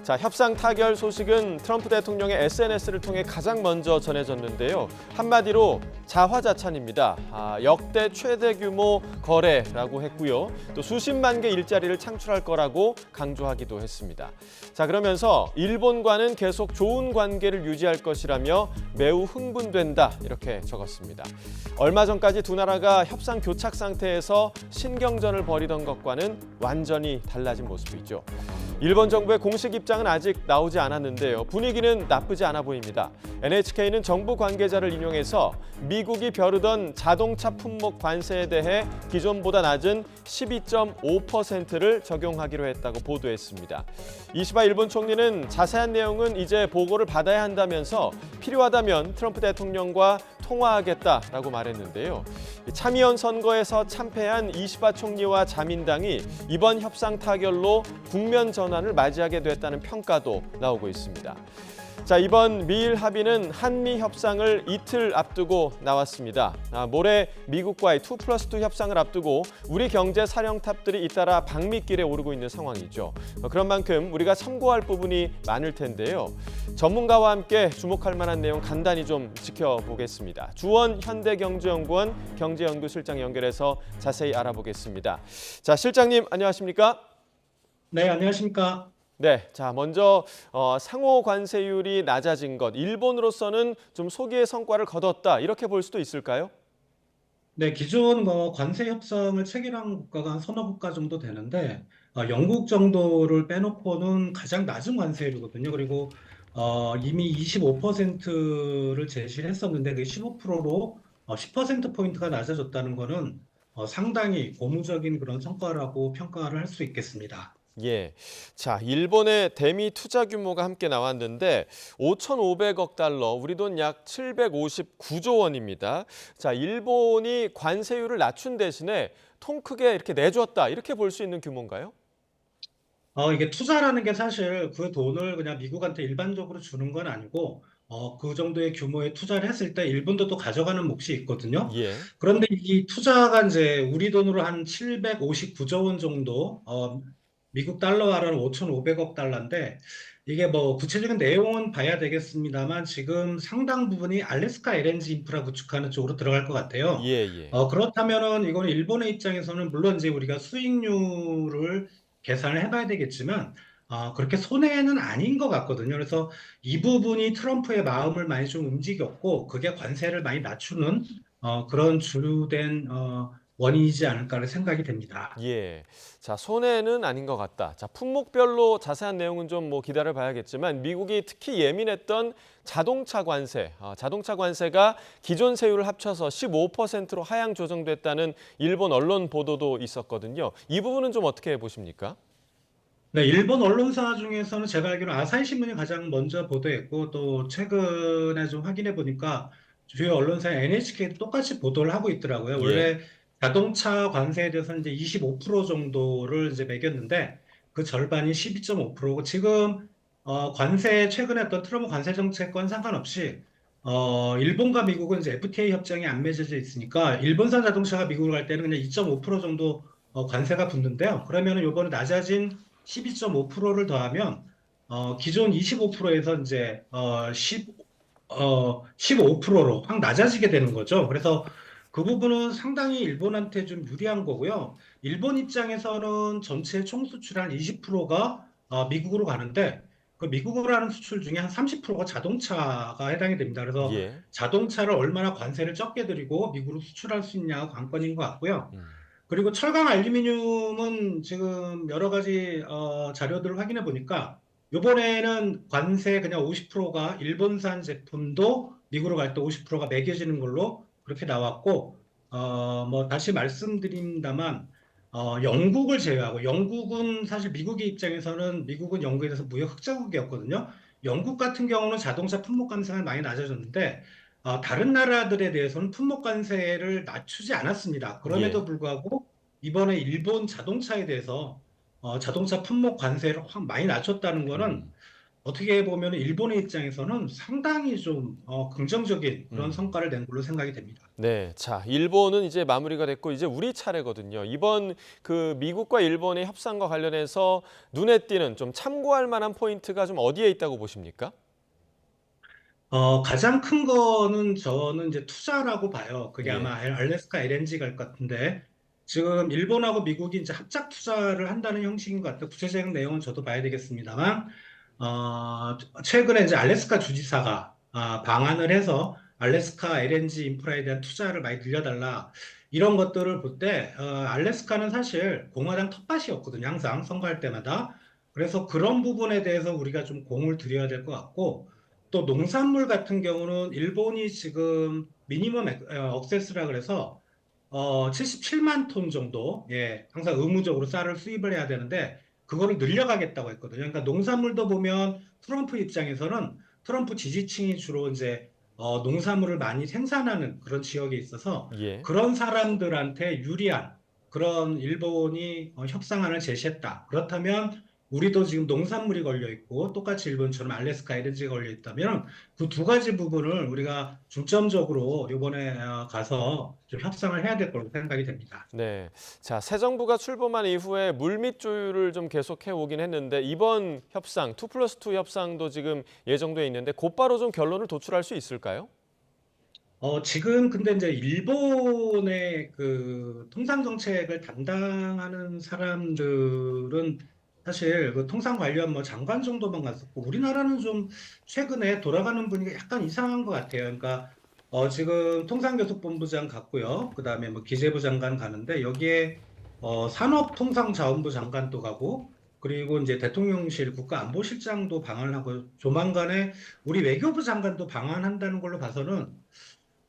자, 협상 타결 소식은 트럼프 대통령의 SNS를 통해 가장 먼저 전해졌는데요. 한마디로 자화자찬입니다. 역대 최대 규모 거래라고 했고요. 또 수십만 개 일자리를 창출할 거라고 강조하기도 했습니다. 자, 그러면서 일본과는 계속 좋은 관계를 유지할 것이라며 매우 흥분된다 이렇게 적었습니다. 얼마 전까지 두 나라가 협상 교착 상태에서 신경전을 벌이던 것과는 완전히 달라진 모습이죠. 일본 정부의 공식 입장은 아직 나오지 않았는데요. 분위기는 나쁘지 않아 보입니다. NHK는 정부 관계자를 인용해서 미국이 벼르던 자동차 품목 관세에 대해 기존보다 낮은 12.5%를 적용하기로 했다고 보도했습니다. 이시바 일본 총리는 자세한 내용은 이제 보고를 받아야 한다면서 필요하다면 트럼프 대통령과 통화하겠다라고 말했는데요. 참의원 선거에서 참패한 이시바 총리와 자민당이 이번 협상 타결로 국면 전환을 맞이하게 됐다는 평가도 나오고 있습니다. 자, 이번 미일 합의는 한미 협상을 이틀 앞두고 나왔습니다. 모레 미국과의 2+2 협상을 앞두고 우리 경제 사령탑들이 잇따라 방미길에 오르고 있는 상황이죠. 그런 만큼 우리가 참고할 부분이 많을 텐데요. 전문가와 함께 주목할 만한 내용 간단히 좀 지켜보겠습니다. 주원 현대경제연구원 경제연구실장 연결해서 자세히 알아보겠습니다. 자, 실장님 안녕하십니까? 네, 안녕하십니까? 네, 자 먼저 상호 관세율이 낮아진 것, 일본으로서는 좀 소기의 성과를 거뒀다 이렇게 볼 수도 있을까요? 네, 기존 관세 협상을 체결한 국가가 한 서너 국가 정도 되는데 영국 정도를 빼놓고는 가장 낮은 관세율이거든요. 그리고 이미 25%를 제시를 했었는데 그 15%로 10%포인트가 낮아졌다는 거는 상당히 고무적인 그런 성과라고 평가를 할 수 있겠습니다. 예. 자, 일본의 대미 투자 규모가 함께 나왔는데 5,500억 달러, 우리 돈 약 759조 원입니다. 자, 일본이 관세율을 낮춘 대신에 통 크게 이렇게 내줬다, 이렇게 볼 수 있는 규모인가요? 이게 투자라는 게 사실 그 돈을 그냥 미국한테 일반적으로 주는 건 아니고 그 정도의 규모의 투자를 했을 때 일본도 또 가져가는 몫이 있거든요. 예. 그런데 이 투자가 이제 우리 돈으로 한 759조 원 정도, 미국 달러화로는 5,500억 달러인데 이게 뭐 구체적인 내용은 봐야 되겠습니다만 지금 상당 부분이 알래스카 LNG 인프라 구축하는 쪽으로 들어갈 것 같아요. 예, 예. 그렇다면은 이거는 일본의 입장에서는 물론 이제 우리가 수익률을 계산을 해봐야 되겠지만 그렇게 손해는 아닌 것 같거든요. 그래서 이 부분이 트럼프의 마음을 많이 좀 움직였고 그게 관세를 많이 낮추는 그런 주된 원인이지 않을까라는 생각이 됩니다. 예. 자, 손해는 아닌 것 같다. 자, 품목별로 자세한 내용은 좀 기다려 봐야겠지만 미국이 특히 예민했던 자동차 관세, 자동차 관세가 기존 세율을 합쳐서 15%로 하향 조정됐다는 일본 언론 보도도 있었거든요. 이 부분은 좀 어떻게 보십니까? 네, 일본 언론사 중에서는 제가 알기로 아사히 신문이 가장 먼저 보도했고 또 최근에 좀 확인해 보니까 주요 언론사인 NHK도 똑같이 보도를 하고 있더라고요. 원래 자동차 관세에 대해서는 이제 25% 정도를 이제 매겼는데 그 절반이 12.5%고 지금 관세 최근에 어떤 트럼프 관세 정책과는 상관없이 일본과 미국은 이제 FTA 협정이 안 맺어져 있으니까 일본산 자동차가 미국으로 갈 때는 그냥 2.5% 정도 관세가 붙는데요. 그러면은 요번에 낮아진 12.5%를 더하면 기존 25%에서 이제 15%로 확 낮아지게 되는 거죠. 그래서 그 부분은 상당히 일본한테 좀 유리한 거고요. 일본 입장에서는 전체 총 수출 한 20%가 미국으로 가는데 그 미국으로 하는 수출 중에 한 30%가 자동차가 해당이 됩니다. 그래서 자동차를 얼마나 관세를 적게 들이고 미국으로 수출할 수 있냐가 관건인 것 같고요. 그리고 철강 알루미늄은 지금 여러 가지 자료들을 확인해 보니까 이번에는 관세 그냥 50%가 일본산 제품도 미국으로 갈 때 50%가 매겨지는 걸로 그렇게 나왔고 뭐 다시 말씀드립니다만 영국을 제외하고 영국은 사실 미국의 입장에서는 미국은 영국에 대해서 무역 흑자국이었거든요. 영국 같은 경우는 자동차 품목 관세가 많이 낮아졌는데 다른 나라들에 대해서는 품목 관세를 낮추지 않았습니다. 그럼에도 불구하고 이번에 일본 자동차에 대해서 자동차 품목 관세를 확 많이 낮췄다는 거는 어떻게 보면 일본의 입장에서는 상당히 좀 긍정적인 그런 성과를 낸 걸로 생각이 됩니다. 네, 자 일본은 이제 마무리가 됐고 이제 우리 차례거든요. 이번 그 미국과 일본의 협상과 관련해서 눈에 띄는 좀 참고할 만한 포인트가 좀 어디에 있다고 보십니까? 가장 큰 거는 저는 이제 투자라고 봐요. 그게 아마 알래스카 LNG 갈 것 같은데 지금 일본하고 미국이 이제 합작 투자를 한다는 형식인 것 같아요. 구체적인 내용은 저도 봐야 되겠습니다만. 최근에 이제 알래스카 주지사가 방한을 해서 알래스카 LNG 인프라에 대한 투자를 많이 늘려달라 이런 것들을 볼 때 알래스카는 사실 공화당 텃밭이었거든요. 항상 선거할 때마다. 그래서 그런 부분에 대해서 우리가 좀 공을 들여야 될 것 같고 또 농산물 같은 경우는 일본이 지금 미니멈 억세스라 그래서 77만 톤 정도 항상 의무적으로 쌀을 수입을 해야 되는데 그거를 늘려가겠다고 했거든요. 그러니까 농산물도 보면 트럼프 입장에서는 트럼프 지지층이 주로 이제 농산물을 많이 생산하는 그런 지역에 있어서 예. 그런 사람들한테 유리한 그런 일본이 협상안을 제시했다. 그렇다면 우리도 지금 농산물이 걸려 있고 똑같이 일본처럼 알래스카 LNG가 걸려 있다면 그 두 가지 부분을 우리가 중점적으로 이번에 가서 좀 협상을 해야 될 거라고 생각이 됩니다. 네. 자, 새 정부가 출범한 이후에 물밑 조율을 좀 계속해 오긴 했는데 이번 협상, 2+2 협상도 지금 예정돼 있는데 곧바로 좀 결론을 도출할 수 있을까요? 지금 근데 이제 일본의 그 통상 정책을 담당하는 사람들은 사실 그 통상 관련 뭐 장관 정도만 갔었고 우리나라는 좀 최근에 돌아가는 분위기가 약간 이상한 것 같아요. 그러니까 지금 통상교섭본부장 갔고요. 그다음에 뭐 기재부 장관 가는데 여기에 산업통상자원부 장관도 가고 그리고 이제 대통령실 국가안보실장도 방한을 하고 조만간에 우리 외교부 장관도 방한한다는 걸로 봐서는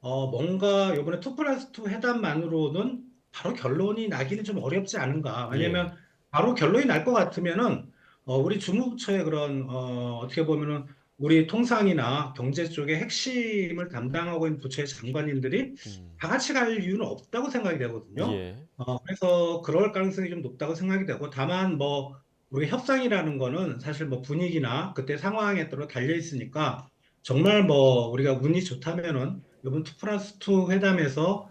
뭔가 이번에 2+2 회담만으로는 바로 결론이 나기는 좀 어렵지 않은가. 왜냐면 바로 결론이 날 것 같으면은 우리 주무부처의 그런 어떻게 보면은 우리 통상이나 경제 쪽의 핵심을 담당하고 있는 부처의 장관님들이 다 같이 갈 이유는 없다고 생각이 되거든요. 예. 그래서 그럴 가능성이 좀 높다고 생각이 되고 다만 뭐 우리 협상이라는 거는 사실 뭐 분위기나 그때 상황에 따라 달려 있으니까 정말 뭐 우리가 운이 좋다면은 이번 2+2 회담에서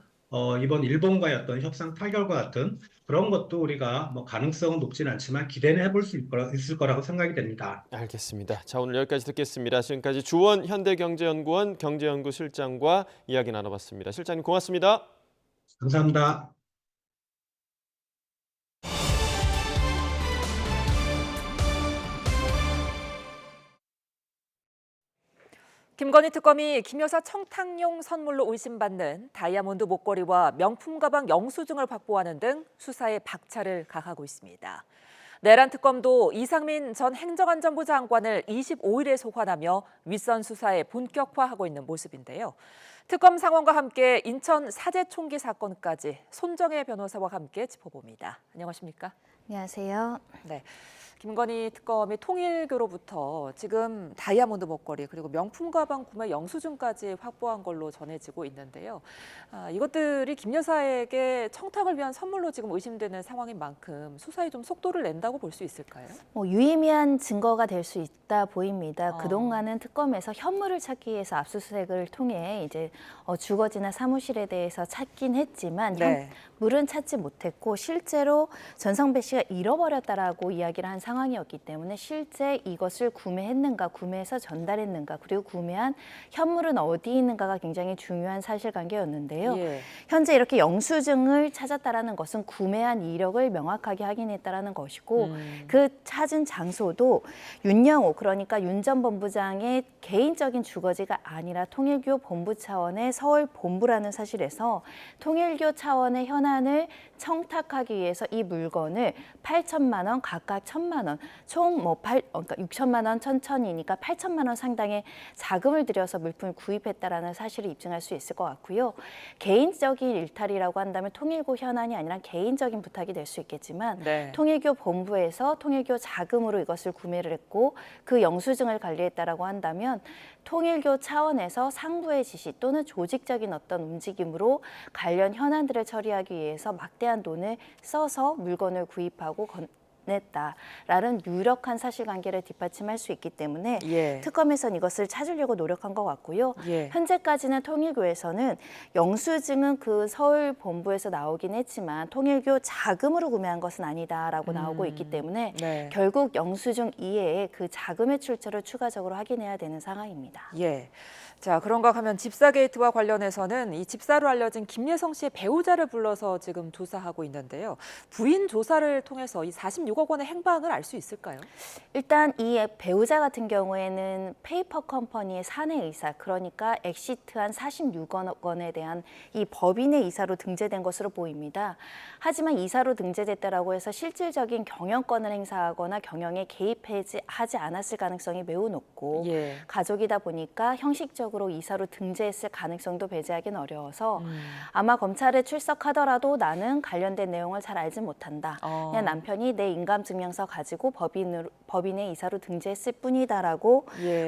이번 일본과의 어떤 협상 타결과 같은 그런 것도 우리가 뭐 가능성은 높지는 않지만 기대는 해볼 수 있을 거라고 생각이 됩니다. 알겠습니다. 자, 오늘 여기까지 듣겠습니다. 지금까지 주원 현대경제연구원 경제연구실장과 이야기 나눠봤습니다. 실장님 고맙습니다. 감사합니다. 김건희 특검이 김 여사 청탁용 선물로 의심받는 다이아몬드 목걸이와 명품 가방 영수증을 확보하는 등 수사에 박차를 가하고 있습니다. 내란 특검도 이상민 전 행정안전부 장관을 25일에 소환하며 윗선 수사에 본격화하고 있는 모습인데요. 특검 상황과 함께 인천 사제 총기 사건까지 손정혜 변호사와 함께 짚어봅니다. 안녕하십니까? 안녕하세요. 네. 김건희 특검이 통일교로부터 지금 다이아몬드 목걸이 그리고 명품 가방 구매 영수증까지 확보한 걸로 전해지고 있는데요. 이것들이 김 여사에게 청탁을 위한 선물로 지금 의심되는 상황인 만큼 수사에 좀 속도를 낸다고 볼 수 있을까요? 유의미한 증거가 될 수 있다 보입니다. 그동안은 특검에서 현물을 찾기 위해서 압수수색을 통해 이제 주거지나 사무실에 대해서 찾긴 했지만 현물은 찾지 못했고 실제로 전성배 씨가 잃어버렸다라고 이야기를 한 상황이었기 때문에 실제 이것을 구매했는가, 구매해서 전달했는가, 그리고 구매한 현물은 어디 있는가가 굉장히 중요한 사실관계였는데요. 현재 이렇게 영수증을 찾았다라는 것은 구매한 이력을 명확하게 확인했다라는 것이고 그 찾은 장소도 윤영호, 그러니까 윤 전 본부장의 개인적인 주거지가 아니라 통일교 본부 차원의 서울 본부라는 사실에서 통일교 차원의 현안을 청탁하기 위해서 이 물건을 8천만 원, 각각 1천만 원, 총 그러니까 6천만 원, 1,000이니까 8천만 원 상당의 자금을 들여서 물품을 구입했다라는 사실을 입증할 수 있을 것 같고요. 개인적인 일탈이라고 한다면 통일교 현안이 아니라 개인적인 부탁이 될 수 있겠지만 통일교 본부에서 통일교 자금으로 이것을 구매를 했고 그 영수증을 관리했다라고 한다면 통일교 차원에서 상부의 지시 또는 조직적인 어떤 움직임으로 관련 현안들을 처리하기 위해서 막대한 돈을 써서 물건을 구입하고 냈다라는 유력한 사실관계를 뒷받침할 수 있기 때문에 특검에서는 이것을 찾으려고 노력한 것 같고요. 현재까지는 통일교에서는 영수증은 그 서울 본부에서 나오긴 했지만 통일교 자금으로 구매한 것은 아니다라고 나오고 있기 때문에 결국 영수증 이외에 그 자금의 출처를 추가적으로 확인해야 되는 상황입니다. 자, 그런가 하면 집사 게이트와 관련해서는 이 집사로 알려진 김예성 씨의 배우자를 불러서 지금 조사하고 있는데요. 부인 조사를 통해서 이 46억 원의 행방을 알 수 있을까요? 일단 이 배우자 같은 경우에는 페이퍼 컴퍼니의 사내이사, 그러니까 엑시트한 46억 원에 대한 이 법인의 이사로 등재된 것으로 보입니다. 하지만 이사로 등재됐다라고 해서 실질적인 경영권을 행사하거나 경영에 개입하지 않았을 가능성이 매우 높고 가족이다 보니까 형식적으로 이사로 등재했을 가능성도 배제하기는 어려워서 아마 검찰에 출석하더라도 나는 관련된 내용을 잘 알지 못한다. 그냥 남편이 내 인감증명서 가지고 법인의 이사로 등재했을 뿐이다라고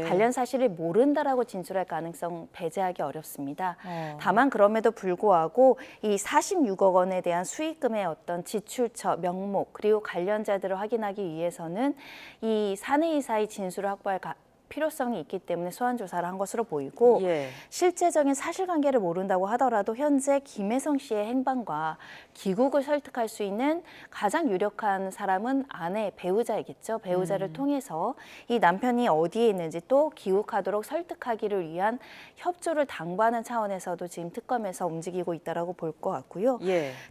관련 사실을 모른다라고 진술할 가능성 배제하기 어렵습니다. 다만 그럼에도 불구하고 이 46억 원에 대한 수익금의 어떤 지출처, 명목 그리고 관련자들을 확인하기 위해서는 이 사내이사의 진술을 확보할 필요성이 있기 때문에 소환 조사를 한 것으로 보이고 실제적인 사실관계를 모른다고 하더라도 현재 김혜성 씨의 행방과 귀국을 설득할 수 있는 가장 유력한 사람은 아내, 배우자이겠죠. 배우자를 통해서 이 남편이 어디에 있는지 또 귀국하도록 설득하기를 위한 협조를 당부하는 차원에서도 지금 특검에서 움직이고 있다라고 볼 것 같고요.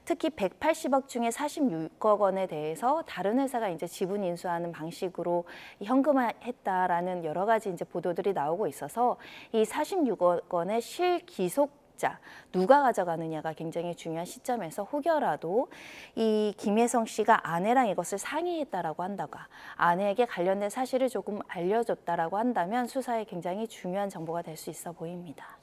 특히 180억 중에 46억 원에 대해서 다른 회사가 이제 지분 인수하는 방식으로 현금화했다라는 여러 가지 이제 보도들이 나오고 있어서 이 46억 원의 실기속자 누가 가져가느냐가 굉장히 중요한 시점에서 혹여라도 이 김혜성 씨가 아내랑 이것을 상의했다라고 한다가 아내에게 관련된 사실을 조금 알려줬다라고 한다면 수사에 굉장히 중요한 정보가 될 수 있어 보입니다.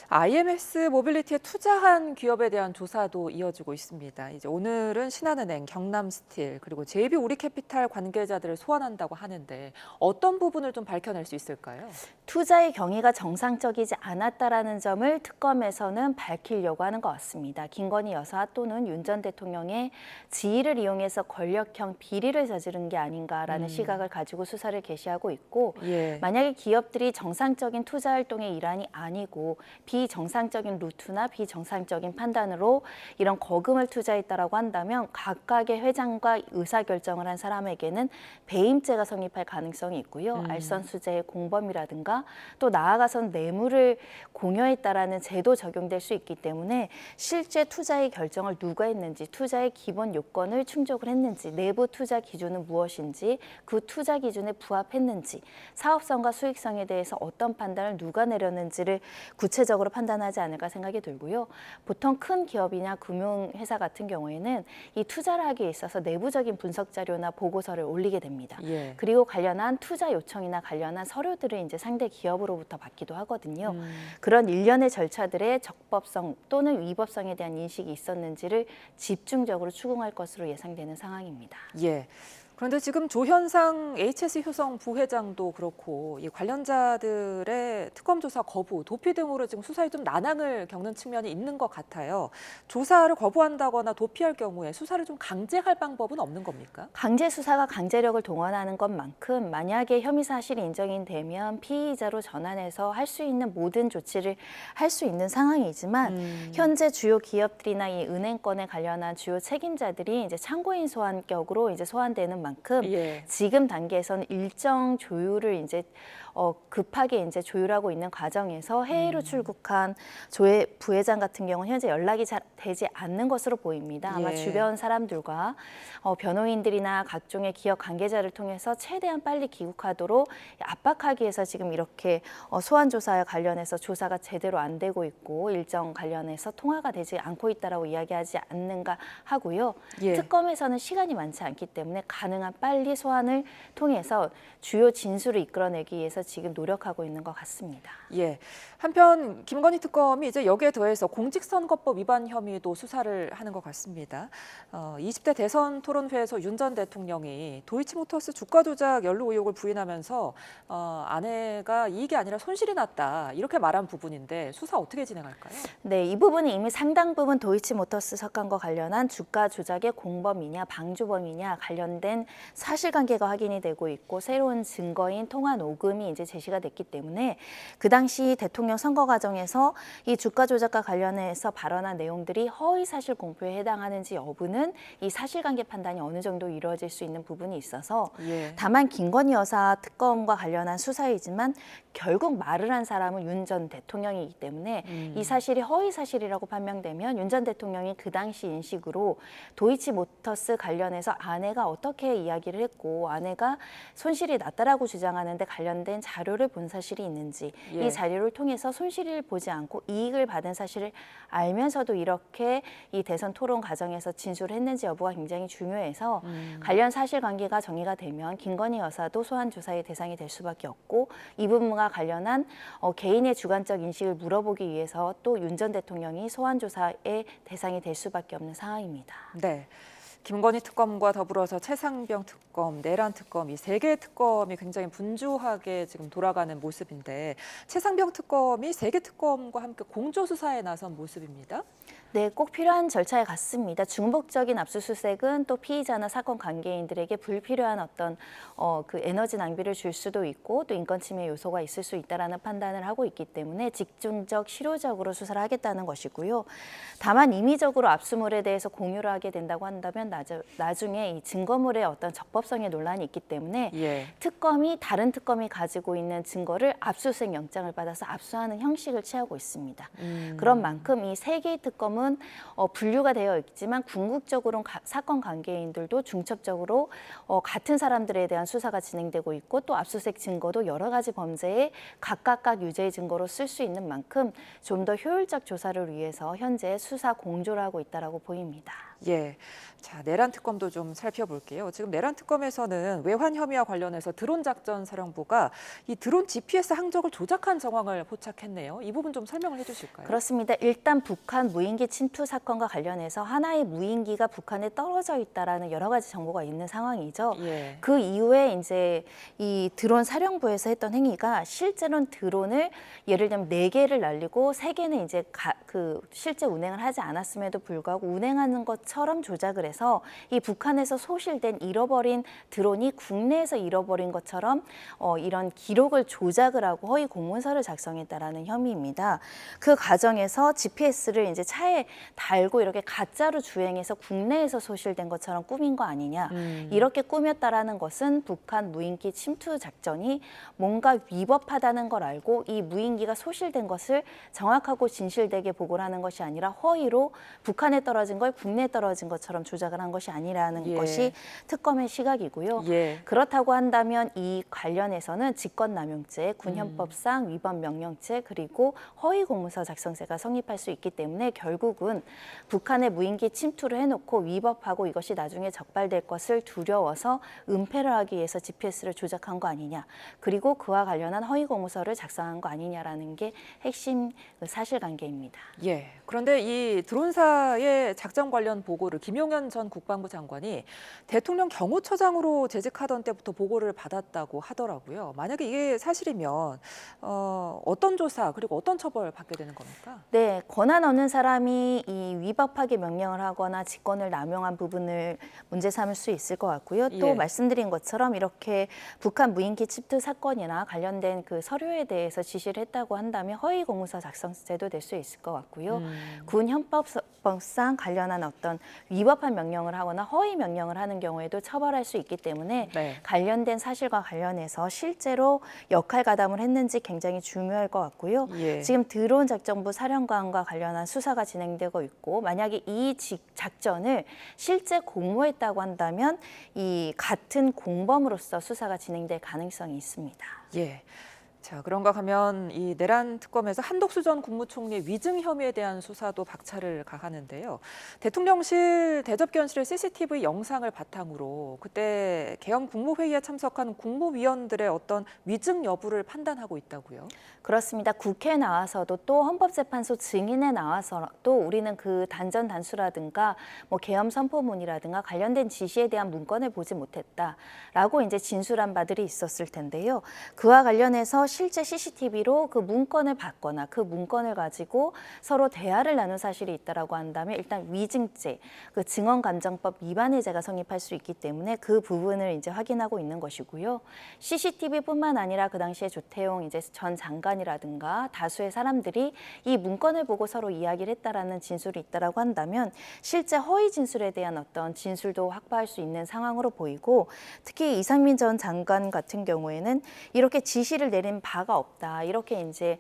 IMS 모빌리티에 투자한 기업에 대한 조사도 이어지고 있습니다. 이제 오늘은 신한은행, 경남스틸 그리고 JB우리캐피탈 관계자들을 소환한다고 하는데 어떤 부분을 좀 밝혀낼 수 있을까요? 투자의 경위가 정상적이지 않았다라는 점을 특검에서는 밝히려고 하는 것 같습니다. 김건희 여사 또는 윤 전 대통령의 지위를 이용해서 권력형 비리를 저지른 게 아닌가라는 시각을 가지고 수사를 개시하고 있고 만약에 기업들이 정상적인 투자 활동의 일환이 아니고 비정상적인 루트나 비정상적인 판단으로 이런 거금을 투자했다라고 한다면 각각의 회장과 의사결정을 한 사람에게는 배임죄가 성립할 가능성이 있고요. 알선수재의 공범이라든가 또 나아가선 뇌물을 공여했다라는 제도 적용될 수 있기 때문에 실제 투자의 결정을 누가 했는지, 투자의 기본 요건을 충족을 했는지, 내부 투자 기준은 무엇인지, 그 투자 기준에 부합했는지, 사업성과 수익성에 대해서 어떤 판단을 누가 내렸는지를 구체적으로 판단하지 않을까 생각이 들고요. 보통 큰 기업이나 금융회사 같은 경우에는 이 투자를 하기에 있어서 내부적인 분석 자료나 보고서를 올리게 됩니다. 그리고 관련한 투자 요청이나 관련한 서류들을 이제 상대 기업으로부터 받기도 하거든요. 그런 일련의 절차들의 적법성 또는 위법성에 대한 인식이 있었는지를 집중적으로 추궁할 것으로 예상되는 상황입니다. 그런데 지금 조현상 HS 효성 부회장도 그렇고 이 관련자들의 특검 조사 거부, 도피 등으로 지금 수사에 좀 난항을 겪는 측면이 있는 것 같아요. 조사를 거부한다거나 도피할 경우에 수사를 좀 강제할 방법은 없는 겁니까? 강제 수사가 강제력을 동원하는 것만큼 만약에 혐의 사실이 인정이 되면 피의자로 전환해서 할 수 있는 모든 조치를 할 수 있는 상황이지만 현재 주요 기업들이나 이 은행권에 관련한 주요 책임자들이 이제 참고인 소환격으로 이제 소환되는 만큼 지금 단계에서는 일정 조율을 이제 급하게 이제 조율하고 있는 과정에서 해외로 출국한 조 부회장 같은 경우는 현재 연락이 잘 되지 않는 것으로 보입니다. 아마 주변 사람들과 변호인들이나 각종의 기업 관계자를 통해서 최대한 빨리 귀국하도록 압박하기 위해서 지금 이렇게 소환 조사에 관련해서 조사가 제대로 안 되고 있고 일정 관련해서 통화가 되지 않고 있다라고 이야기하지 않는가 하고요. 특검에서는 시간이 많지 않기 때문에 가능한 빨리 소환을 통해서 주요 진술을 이끌어내기 위해서 지금 노력하고 있는 것 같습니다. 한편 김건희 특검이 이제 여기에 더해서 공직선거법 위반 혐의도 수사를 하는 것 같습니다. 20대 대선 토론회에서 윤 전 대통령이 도이치모터스 주가 조작 연루 의혹을 부인하면서 아내가 이익이 아니라 손실이 났다 이렇게 말한 부분인데 수사 어떻게 진행할까요? 이 부분이 이미 상당 부분 도이치모터스 사건과 관련한 주가 조작의 공범이냐 방주범이냐 관련된 사실관계가 확인이 되고 있고 새로운 증거인 통화 녹음이 이제 제시가 됐기 때문에 그 당시 대통령 선거 과정에서 이 주가 조작과 관련해서 발언한 내용들이 허위 사실 공표에 해당하는지 여부는 이 사실관계 판단이 어느 정도 이루어질 수 있는 부분이 있어서 다만 김건희 여사 특검과 관련한 수사이지만 결국 말을 한 사람은 윤 전 대통령이기 때문에 이 사실이 허위 사실이라고 판명되면 윤 전 대통령이 그 당시 인식으로 도이치모터스 관련해서 아내가 어떻게 이야기를 했고 아내가 손실이 났다라고 주장하는데 관련된 자료를 본 사실이 있는지 이 자료를 통해서 손실을 보지 않고 이익을 받은 사실을 알면서도 이렇게 이 대선 토론 과정에서 진술을 했는지 여부가 굉장히 중요해서 관련 사실관계가 정리가 되면 김건희 여사도 소환 조사의 대상이 될 수밖에 없고 이 부분과 관련한 개인의 주관적 인식을 물어보기 위해서 또 윤 전 대통령이 소환 조사의 대상이 될 수밖에 없는 상황입니다. 김건희 특검과 더불어서 최상병 특검, 내란 특검, 이 세 개의 특검이 굉장히 분주하게 지금 돌아가는 모습인데 최상병 특검이 세 개 특검과 함께 공조 수사에 나선 모습입니다. 네, 꼭 필요한 절차에 같습니다. 중복적인 압수수색은 또 피의자나 사건 관계인들에게 불필요한 어떤 그 에너지 낭비를 줄 수도 있고 또 인권 침해 요소가 있을 수 있다라는 판단을 하고 있기 때문에 집중적, 실효적으로 수사를 하겠다는 것이고요. 다만 임의적으로 압수물에 대해서 공유를 하게 된다고 한다면 나중에 이 증거물의 어떤 적법성의 논란이 있기 때문에 특검이 다른 특검이 가지고 있는 증거를 압수수색 영장을 받아서 압수하는 형식을 취하고 있습니다. 그런 만큼 이 세 개의 특검은 분류가 되어 있지만 궁극적으로는 사건 관계인들도 중첩적으로 같은 사람들에 대한 수사가 진행되고 있고 또 압수수색 증거도 여러 가지 범죄에 각각 유죄의 증거로 쓸 수 있는 만큼 좀 더 효율적 조사를 위해서 현재 수사 공조를 하고 있다라고 보입니다. 예. 자, 내란 특검도 좀 살펴볼게요. 지금 내란 특검에서는 외환 혐의와 관련해서 드론 작전 사령부가 이 드론 GPS 항적을 조작한 정황을 포착했네요. 이 부분 좀 설명을 해주실까요? 그렇습니다. 일단 북한 무인기 침투 사건과 관련해서 하나의 무인기가 북한에 떨어져 있다라는 여러 가지 정보가 있는 상황이죠. 그 이후에 이제 이 드론 사령부에서 했던 행위가 실제로는 드론을 예를 들면 4개를 날리고 3개는 이제 실제 운행을 하지 않았음에도 불구하고 운행하는 것처럼 조작을 해서 이 북한에서 소실된 잃어버린 드론이 국내에서 잃어버린 것처럼 이런 기록을 조작을 하고 허위 공문서를 작성했다라는 혐의입니다. 그 과정에서 GPS를 이제 차에 달고 이렇게 가짜로 주행해서 국내에서 소실된 것처럼 꾸민 거 아니냐. 이렇게 꾸몄다라는 것은 북한 무인기 침투 작전이 뭔가 위법하다는 걸 알고 이 무인기가 소실된 것을 정확하고 진실되게 보고를 하는 것이 아니라 허위로 북한에 떨어진 걸 국내에 떨어진 것처럼 조작을 한 것이 아니라는 것이 특검의 시각이고요. 그렇다고 한다면 이 관련해서는 직권남용죄, 군형법상 위반 명령죄 그리고 허위 공문서 작성죄가 성립할 수 있기 때문에 결국은 북한의 무인기 침투를 해놓고 위법하고 이것이 나중에 적발될 것을 두려워서 은폐를 하기 위해서 GPS를 조작한 거 아니냐. 그리고 그와 관련한 허위 공문서를 작성한 거 아니냐라는 게 핵심 사실관계입니다. 예. 그런데 이 드론사의 작전 관련 보고를 김용현 전 국방부 장관이 대통령 경호처장으로 재직하던 때부터 보고를 받았다고 하더라고요. 만약에 이게 사실이면 어떤 조사 그리고 어떤 처벌 받게 되는 겁니까? 네, 권한 없는 사람이 이 위법하게 명령을 하거나 직권을 남용한 부분을 문제 삼을 수 있을 것 같고요. 또 말씀드린 것처럼 이렇게 북한 무인기 침투 사건이나 관련된 그 서류에 대해서 지시를 했다고 한다면 허위 공문서 작성죄도 될 수 있을 것 같고요. 군 형법상 관련한 어떤 위법한 명령을 하거나 허위 명령을 하는 경우에도 처벌할 수 있기 때문에 관련된 사실과 관련해서 실제로 역할 가담을 했는지 굉장히 중요할 것 같고요. 지금 드론 작전부 사령관과 관련한 수사가 진행되고 있고 만약에 이 작전을 실제 공모했다고 한다면 이 같은 공범으로서 수사가 진행될 가능성이 있습니다. 예. 자, 그런가 하면 이 내란 특검에서 한덕수 전 국무총리 위증 혐의에 대한 수사도 박차를 가하는데요. 대통령실 대접견실의 CCTV 영상을 바탕으로 그때 계엄 국무회의에 참석한 국무위원들의 어떤 위증 여부를 판단하고 있다고요? 그렇습니다. 국회에 나와서도 또 헌법재판소 증인에 나와서도 우리는 그 단전 단수라든가 뭐 계엄 선포문이라든가 관련된 지시에 대한 문건을 보지 못했다라고 이제 진술한 바들이 있었을 텐데요. 그와 관련해서 실제 CCTV로 그 문건을 봤거나 그 문건을 가지고 서로 대화를 나눈 사실이 있다라고 한다면 일단 위증죄, 그 증언감정법 위반의 죄가 성립할 수 있기 때문에 그 부분을 이제 확인하고 있는 것이고요. CCTV뿐만 아니라 그 당시에 조태용 이제 전 장관이라든가 다수의 사람들이 이 문건을 보고 서로 이야기를 했다라는 진술이 있다라고 한다면 실제 허위 진술에 대한 어떤 진술도 확보할 수 있는 상황으로 보이고 특히 이상민 전 장관 같은 경우에는 이렇게 지시를 내린 바가 없다 이렇게 이제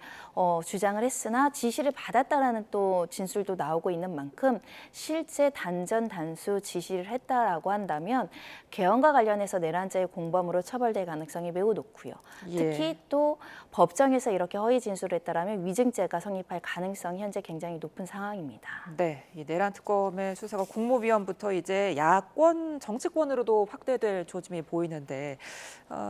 주장을 했으나 지시를 받았다라는 또 진술도 나오고 있는 만큼 실제 단전 단수 지시를 했다라고 한다면 계엄과 관련해서 내란죄의 공범으로 처벌될 가능성이 매우 높고요. 특히 또 법정에서 이렇게 허위 진술을 했다라면 위증죄가 성립할 가능성이 현재 굉장히 높은 상황입니다. 네, 이 내란 특검의 수사가 국무위원부터 이제 야권 정치권으로도 확대될 조짐이 보이는데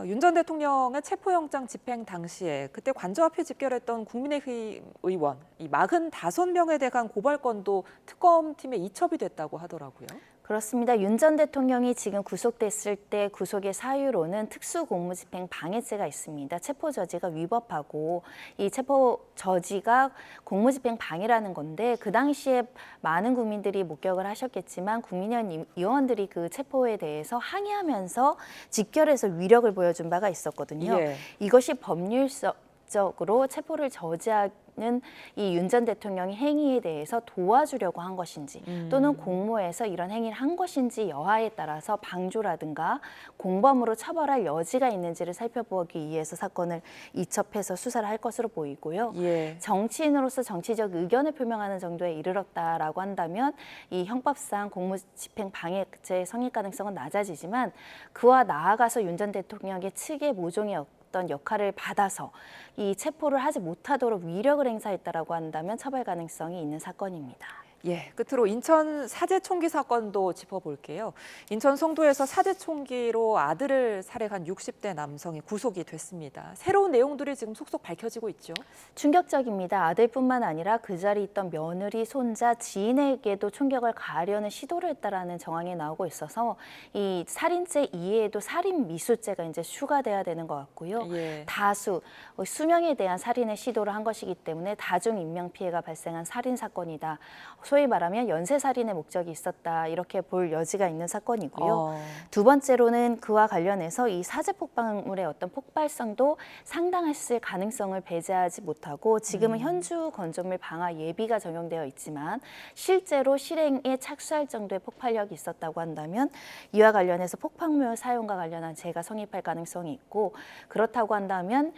윤 전 대통령의 체포영장 집행 당시에 그때 관저 앞에 집결했던 국민의힘 의원 이 45명에 대한 고발건도 특검팀에 이첩이 됐다고 하더라고요. 그렇습니다. 윤 전 대통령이 지금 구속됐을 때 구속의 사유로는 특수공무집행 방해죄가 있습니다. 체포저지가 위법하고 이 체포저지가 공무집행 방해라는 건데 그 당시에 많은 국민들이 목격을 하셨겠지만 국민의원 의원들이 그 체포에 대해서 항의하면서 직결해서 위력을 보여준 바가 있었거든요. 예. 이것이 법률적으로 체포를 저지하는 이 윤 전 대통령의 행위에 대해서 도와주려고 한 것인지 또는 공모해서 이런 행위를 한 것인지 여하에 따라서 방조라든가 공범으로 처벌할 여지가 있는지를 살펴보기 위해서 사건을 이첩해서 수사를 할 것으로 보이고요. 예. 정치인으로서 정치적 의견을 표명하는 정도에 이르렀다라고 한다면 이 형법상 공무집행 방해죄 성립 가능성은 낮아지지만 그와 나아가서 윤 전 대통령의 측의 모종의 어떤 역할을 받아서 이 체포를 하지 못하도록 위력을 행사했다라고 한다면 처벌 가능성이 있는 사건입니다. 예, 끝으로 인천 사제 총기 사건도 짚어볼게요. 인천 송도에서 사제 총기로 아들을 살해한 60대 남성이 구속이 됐습니다. 새로운 내용들이 지금 속속 밝혀지고 있죠. 충격적입니다. 아들뿐만 아니라 그 자리에 있던 며느리, 손자, 지인에게도 총격을 가하려는 시도를 했다라는 정황이 나오고 있어서 이 살인죄 이외에도 살인 미수죄가 이제 추가돼야 되는 것 같고요. 예. 다수 수명에 대한 살인의 시도를 한 것이기 때문에 다중 인명 피해가 발생한 살인 사건이다. 소위 말하면 연쇄살인의 목적이 있었다 이렇게 볼 여지가 있는 사건이고요. 두 번째로는 그와 관련해서 이 사제 폭발물의 어떤 폭발성도 상당했을 가능성을 배제하지 못하고 지금은 현주 건조물 방화 예비가 적용되어 있지만 실제로 실행에 착수할 정도의 폭발력이 있었다고 한다면 이와 관련해서 폭발물 사용과 관련한 죄가 성립할 가능성이 있고 그렇다고 한다면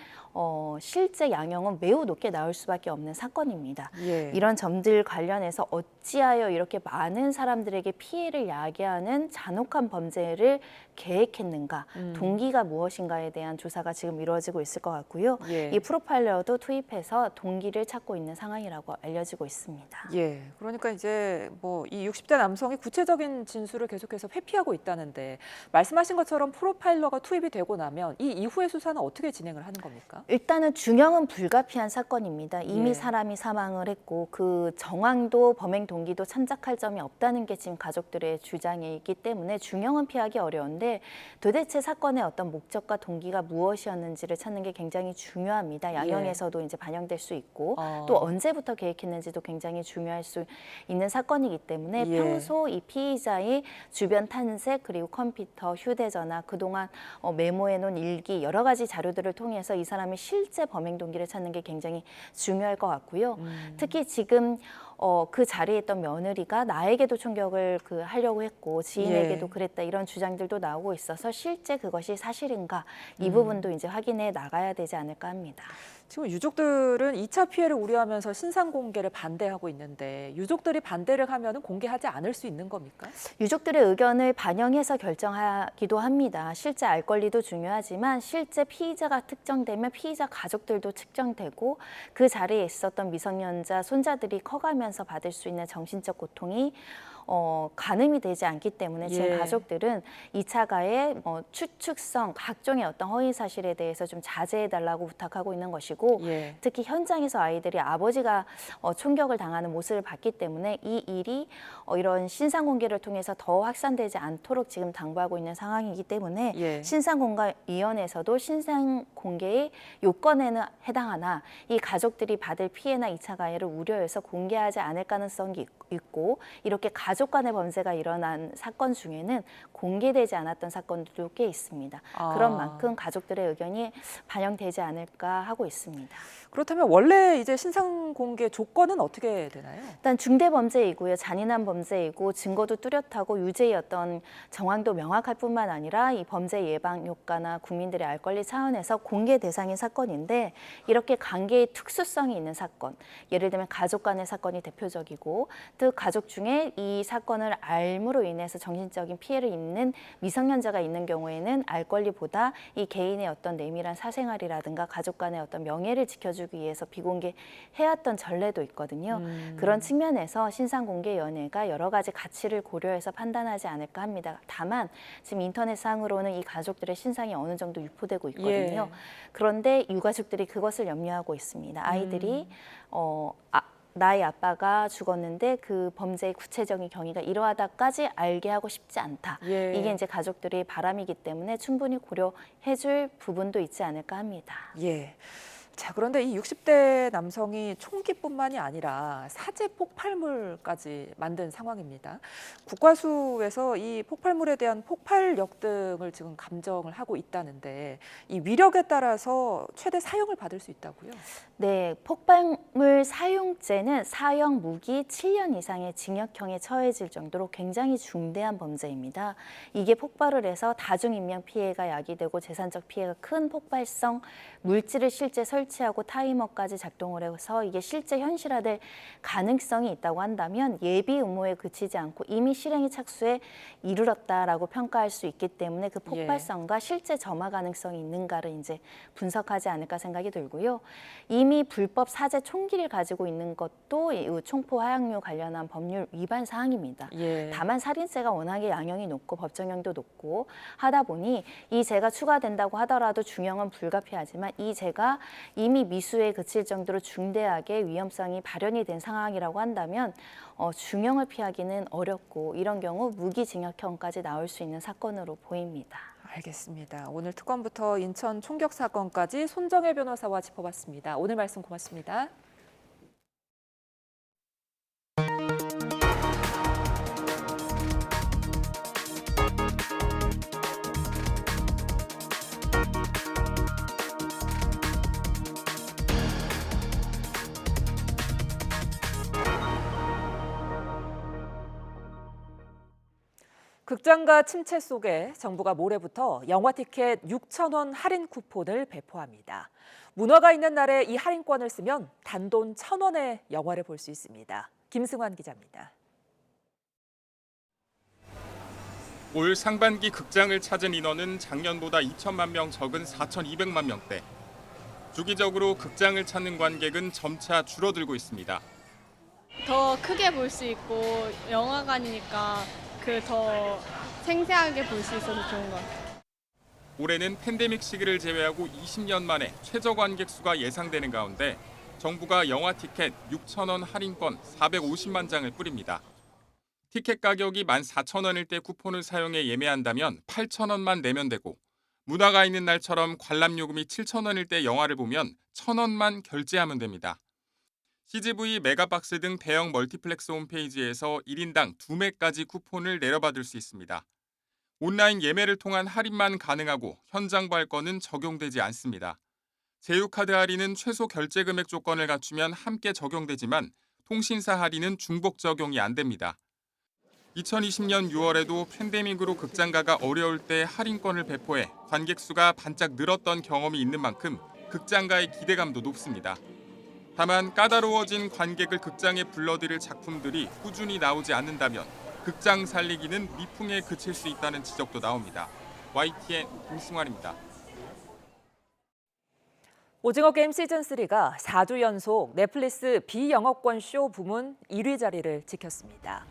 실제 양형은 매우 높게 나올 수밖에 없는 사건입니다. 예. 이런 점들 관련해서 어찌하여 이렇게 많은 사람들에게 피해를 야기하는 잔혹한 범죄를 계획했는가, 동기가 무엇인가에 대한 조사가 지금 이루어지고 있을 것 같고요. 예. 이 프로파일러도 투입해서 동기를 찾고 있는 상황이라고 알려지고 있습니다. 예, 그러니까 이제 뭐 이 60대 남성이 구체적인 진술을 계속해서 회피하고 있다는데 말씀하신 것처럼 프로파일러가 투입이 되고 나면 이 이후의 수사는 어떻게 진행을 하는 겁니까? 일단은 중형은 불가피한 사건입니다. 이미 예. 사람이 사망을 했고 그 정황도 범행 동기도 참작할 점이 없다는 게 지금 가족들의 주장이기 때문에 중형은 피하기 어려운데 도대체 사건의 어떤 목적과 동기가 무엇이었는지를 찾는 게 굉장히 중요합니다. 양형에서도 이제 반영될 수 있고 또 언제부터 계획했는지도 굉장히 중요할 수 있는 사건이기 때문에 예. 평소 이 피의자의 주변 탐색 그리고 컴퓨터, 휴대전화 그동안 메모해 놓은 일기 여러 가지 자료들을 통해서 이 사람의 실제 범행 동기를 찾는 게 굉장히 중요할 것 같고요. 특히 지금 그 자리에 있던 며느리가 나에게도 총격을 하려고 했고 지인에게도 그랬다 이런 주장들도 나오고 있어서 실제 그것이 사실인가 이 부분도 이제 확인해 나가야 되지 않을까 합니다. 지금 유족들은 2차 피해를 우려하면서 신상 공개를 반대하고 있는데 유족들이 반대를 하면 공개하지 않을 수 있는 겁니까? 유족들의 의견을 반영해서 결정하기도 합니다. 실제 알 권리도 중요하지만 실제 피의자가 특정되면 피의자 가족들도 측정되고 그 자리에 있었던 미성년자 손자들이 커가면서 받을 수 있는 정신적 고통이 가늠이 되지 않기 때문에 지금 예. 가족들은 2차 가해 추측성 각종의 어떤 허위 사실에 대해서 좀 자제해달라고 부탁하고 있는 것이고 예. 특히 현장에서 아이들이 아버지가 총격을 당하는 모습을 봤기 때문에 이 일이 이런 신상 공개를 통해서 더 확산되지 않도록 지금 당부하고 있는 상황이기 때문에 예. 신상공개위원회에서도 신상 공개의 요건에는 해당하나 이 가족들이 받을 피해나 2차 가해를 우려해서 공개하지 않을 가능성이 있고 이렇게 가족 간의 범죄가 일어난 사건 중에는 공개되지 않았던 사건들도 꽤 있습니다. 그런 만큼 가족들의 의견이 반영되지 않을까 하고 있습니다. 그렇다면 원래 이제 신상 공개 조건은 어떻게 되나요? 일단 중대 범죄이고요. 잔인한 범죄이고 증거도 뚜렷하고 유죄의 어떤 정황도 명확할 뿐만 아니라 이 범죄 예방 효과나 국민들의 알 권리 차원에서 공개 대상인 사건인데 이렇게 관계의 특수성이 있는 사건, 예를 들면 가족 간의 사건이 대표적이고 또 가족 중에 이 사건을 알므로 인해서 정신적인 피해를 입는 미성년자가 있는 경우에는 알 권리보다 이 개인의 어떤 내밀한 사생활이라든가 가족 간의 어떤 명예를 지켜주기 위해서 비공개해왔던 전례도 있거든요. 그런 측면에서 신상공개위원회가 여러 가지 가치를 고려해서 판단하지 않을까 합니다. 다만 지금 인터넷상으로는 이 가족들의 신상이 어느 정도 유포되고 있거든요. 예. 그런데 유가족들이 그것을 염려하고 있습니다. 아이들이 나의 아빠가 죽었는데 그 범죄의 구체적인 경위가 이러하다까지 알게 하고 싶지 않다. 예. 이게 이제 가족들의 바람이기 때문에 충분히 고려해줄 부분도 있지 않을까 합니다. 예. 자, 그런데 이 60대 남성이 총기뿐만이 아니라 사제 폭발물까지 만든 상황입니다. 국과수에서 이 폭발물에 대한 폭발력 등을 지금 감정을 하고 있다는데 이 위력에 따라서 최대 사형을 받을 수 있다고요? 네, 폭발물 사용죄는 사형 무기 7년 이상의 징역형에 처해질 정도로 굉장히 중대한 범죄입니다. 이게 폭발을 해서 다중인명 피해가 야기되고 재산적 피해가 큰 폭발성 물질을 실제 설치하고 타이머까지 작동을 해서 이게 실제 현실화될 가능성이 있다고 한다면 예비 의무에 그치지 않고 이미 실행에 착수에 이르렀다라고 평가할 수 있기 때문에 그 폭발성과 실제 점화 가능성이 있는가를 이제 분석하지 않을까 생각이 들고요. 이미 불법 사제 총기를 가지고 있는 것도 이 총포 화약류 관련한 법률 위반 사항입니다. 다만 살인죄가 워낙에 양형이 높고 법정형도 높고 하다 보니 이 죄가 추가된다고 하더라도 중형은 불가피하지만 이 죄가 이미 미수에 그칠 정도로 중대하게 위험성이 발현이 된 상황이라고 한다면 중형을 피하기는 어렵고 이런 경우 무기징역형까지 나올 수 있는 사건으로 보입니다. 알겠습니다. 오늘 특검부터 인천 총격 사건까지 손정혜 변호사와 짚어봤습니다. 오늘 말씀 고맙습니다. 극장가 침체 속에 정부가 모레부터 영화 티켓 6,000원 할인 쿠폰을 배포합니다. 문화가 있는 날에 이 할인권을 쓰면 단돈 1,000원에 영화를 볼 수 있습니다. 김승환 기자입니다. 올 상반기 극장을 찾은 인원은 작년보다 2천만 명 적은 4,200만 명대. 주기적으로 극장을 찾는 관객은 점차 줄어들고 있습니다. 더 크게 볼 수 있고 영화관이니까 더 생생하게 볼 수 있어서 좋은 것 같아요. 올해는 팬데믹 시기를 제외하고 20년 만에 최저 관객 수가 예상되는 가운데 정부가 영화 티켓 6,000원 할인권 450만 장을 뿌립니다. 티켓 가격이 14,000원일 때 쿠폰을 사용해 예매한다면 8,000원만 내면 되고 문화가 있는 날처럼 관람요금이 7,000원일 때 영화를 보면 1,000원만 결제하면 됩니다. CGV, 메가박스 등 대형 멀티플렉스 홈페이지에서 1인당 2매까지 쿠폰을 내려받을 수 있습니다. 온라인 예매를 통한 할인만 가능하고 현장 발권은 적용되지 않습니다. 제휴카드 할인은 최소 결제 금액 조건을 갖추면 함께 적용되지만 통신사 할인은 중복 적용이 안 됩니다. 2020년 6월에도 팬데믹으로 극장가가 어려울 때 할인권을 배포해 관객 수가 반짝 늘었던 경험이 있는 만큼 극장가의 기대감도 높습니다. 다만 까다로워진 관객을 극장에 불러들일 작품들이 꾸준히 나오지 않는다면 극장 살리기는 미풍에 그칠 수 있다는 지적도 나옵니다. YTN 김승환입니다. 오징어 게임 시즌3가 4주 연속 넷플릭스 비영업권 쇼 부문 1위 자리를 지켰습니다.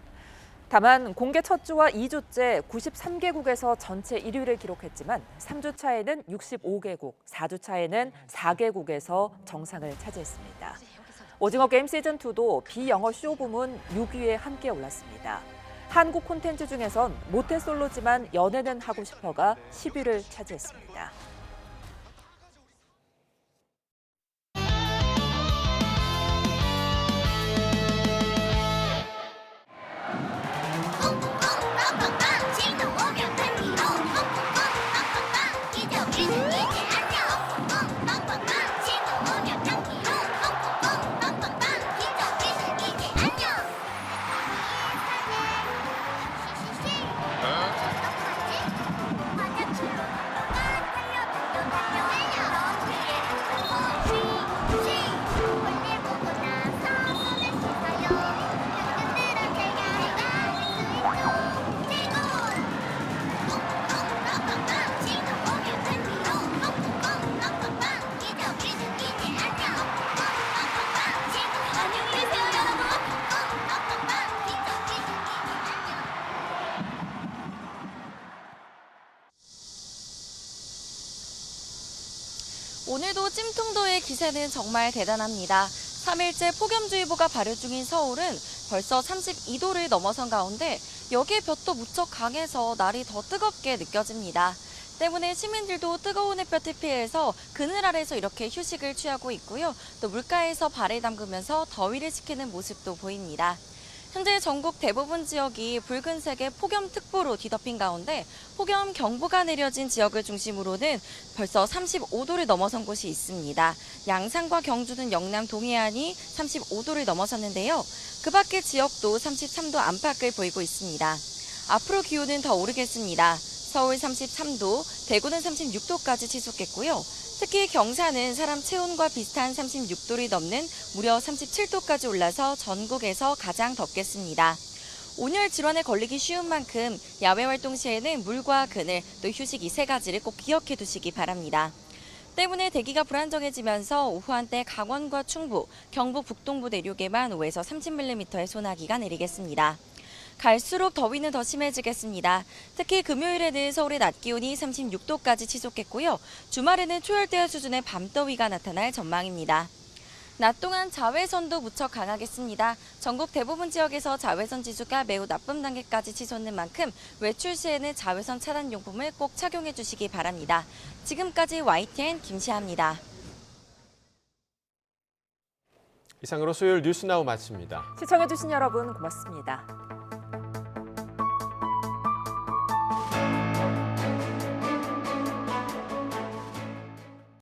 다만 공개 첫 주와 2주째 93개국에서 전체 1위를 기록했지만 3주 차에는 65개국, 4주 차에는 4개국에서 정상을 차지했습니다. 오징어 게임 시즌2도 비영어 쇼 부문 6위에 함께 올랐습니다. 한국 콘텐츠 중에선 모태솔로지만 연애는 하고 싶어가 10위를 차지했습니다. 오늘도 찜통도의 기세는 정말 대단합니다. 3일째 폭염주의보가 발효 중인 서울은 벌써 32도를 넘어선 가운데 여기에 볕도 무척 강해서 날이 더 뜨겁게 느껴집니다. 때문에 시민들도 뜨거운 햇볕을 피해서 그늘 아래서 이렇게 휴식을 취하고 있고요. 또 물가에서 발을 담그면서 더위를 식히는 모습도 보입니다. 현재 전국 대부분 지역이 붉은색의 폭염특보로 뒤덮인 가운데 폭염 경보가 내려진 지역을 중심으로는 벌써 35도를 넘어선 곳이 있습니다. 양산과 경주는 영남 동해안이 35도를 넘어섰는데요. 그 밖의 지역도 33도 안팎을 보이고 있습니다. 앞으로 기온은 더 오르겠습니다. 서울 33도, 대구는 36도까지 치솟겠고요. 특히 경산은 사람 체온과 비슷한 36도를 넘는 무려 37도까지 올라서 전국에서 가장 덥겠습니다. 온열 질환에 걸리기 쉬운 만큼 야외 활동 시에는 물과 그늘, 또 휴식 이 세 가지를 꼭 기억해 두시기 바랍니다. 때문에 대기가 불안정해지면서 오후 한때 강원과 충북, 경북 북동부 내륙에만 5에서 30mm의 소나기가 내리겠습니다. 갈수록 더위는 더 심해지겠습니다. 특히 금요일에는 서울의 낮 기온이 36도까지 치솟겠고요. 주말에는 초열대야 수준의 밤더위가 나타날 전망입니다. 낮 동안 자외선도 무척 강하겠습니다. 전국 대부분 지역에서 자외선 지수가 매우 나쁨 단계까지 치솟는 만큼 외출 시에는 자외선 차단 용품을 꼭 착용해 주시기 바랍니다. 지금까지 YTN 김시아입니다. 이상으로 수요일 뉴스나우 마칩니다. 시청해주신 여러분 고맙습니다.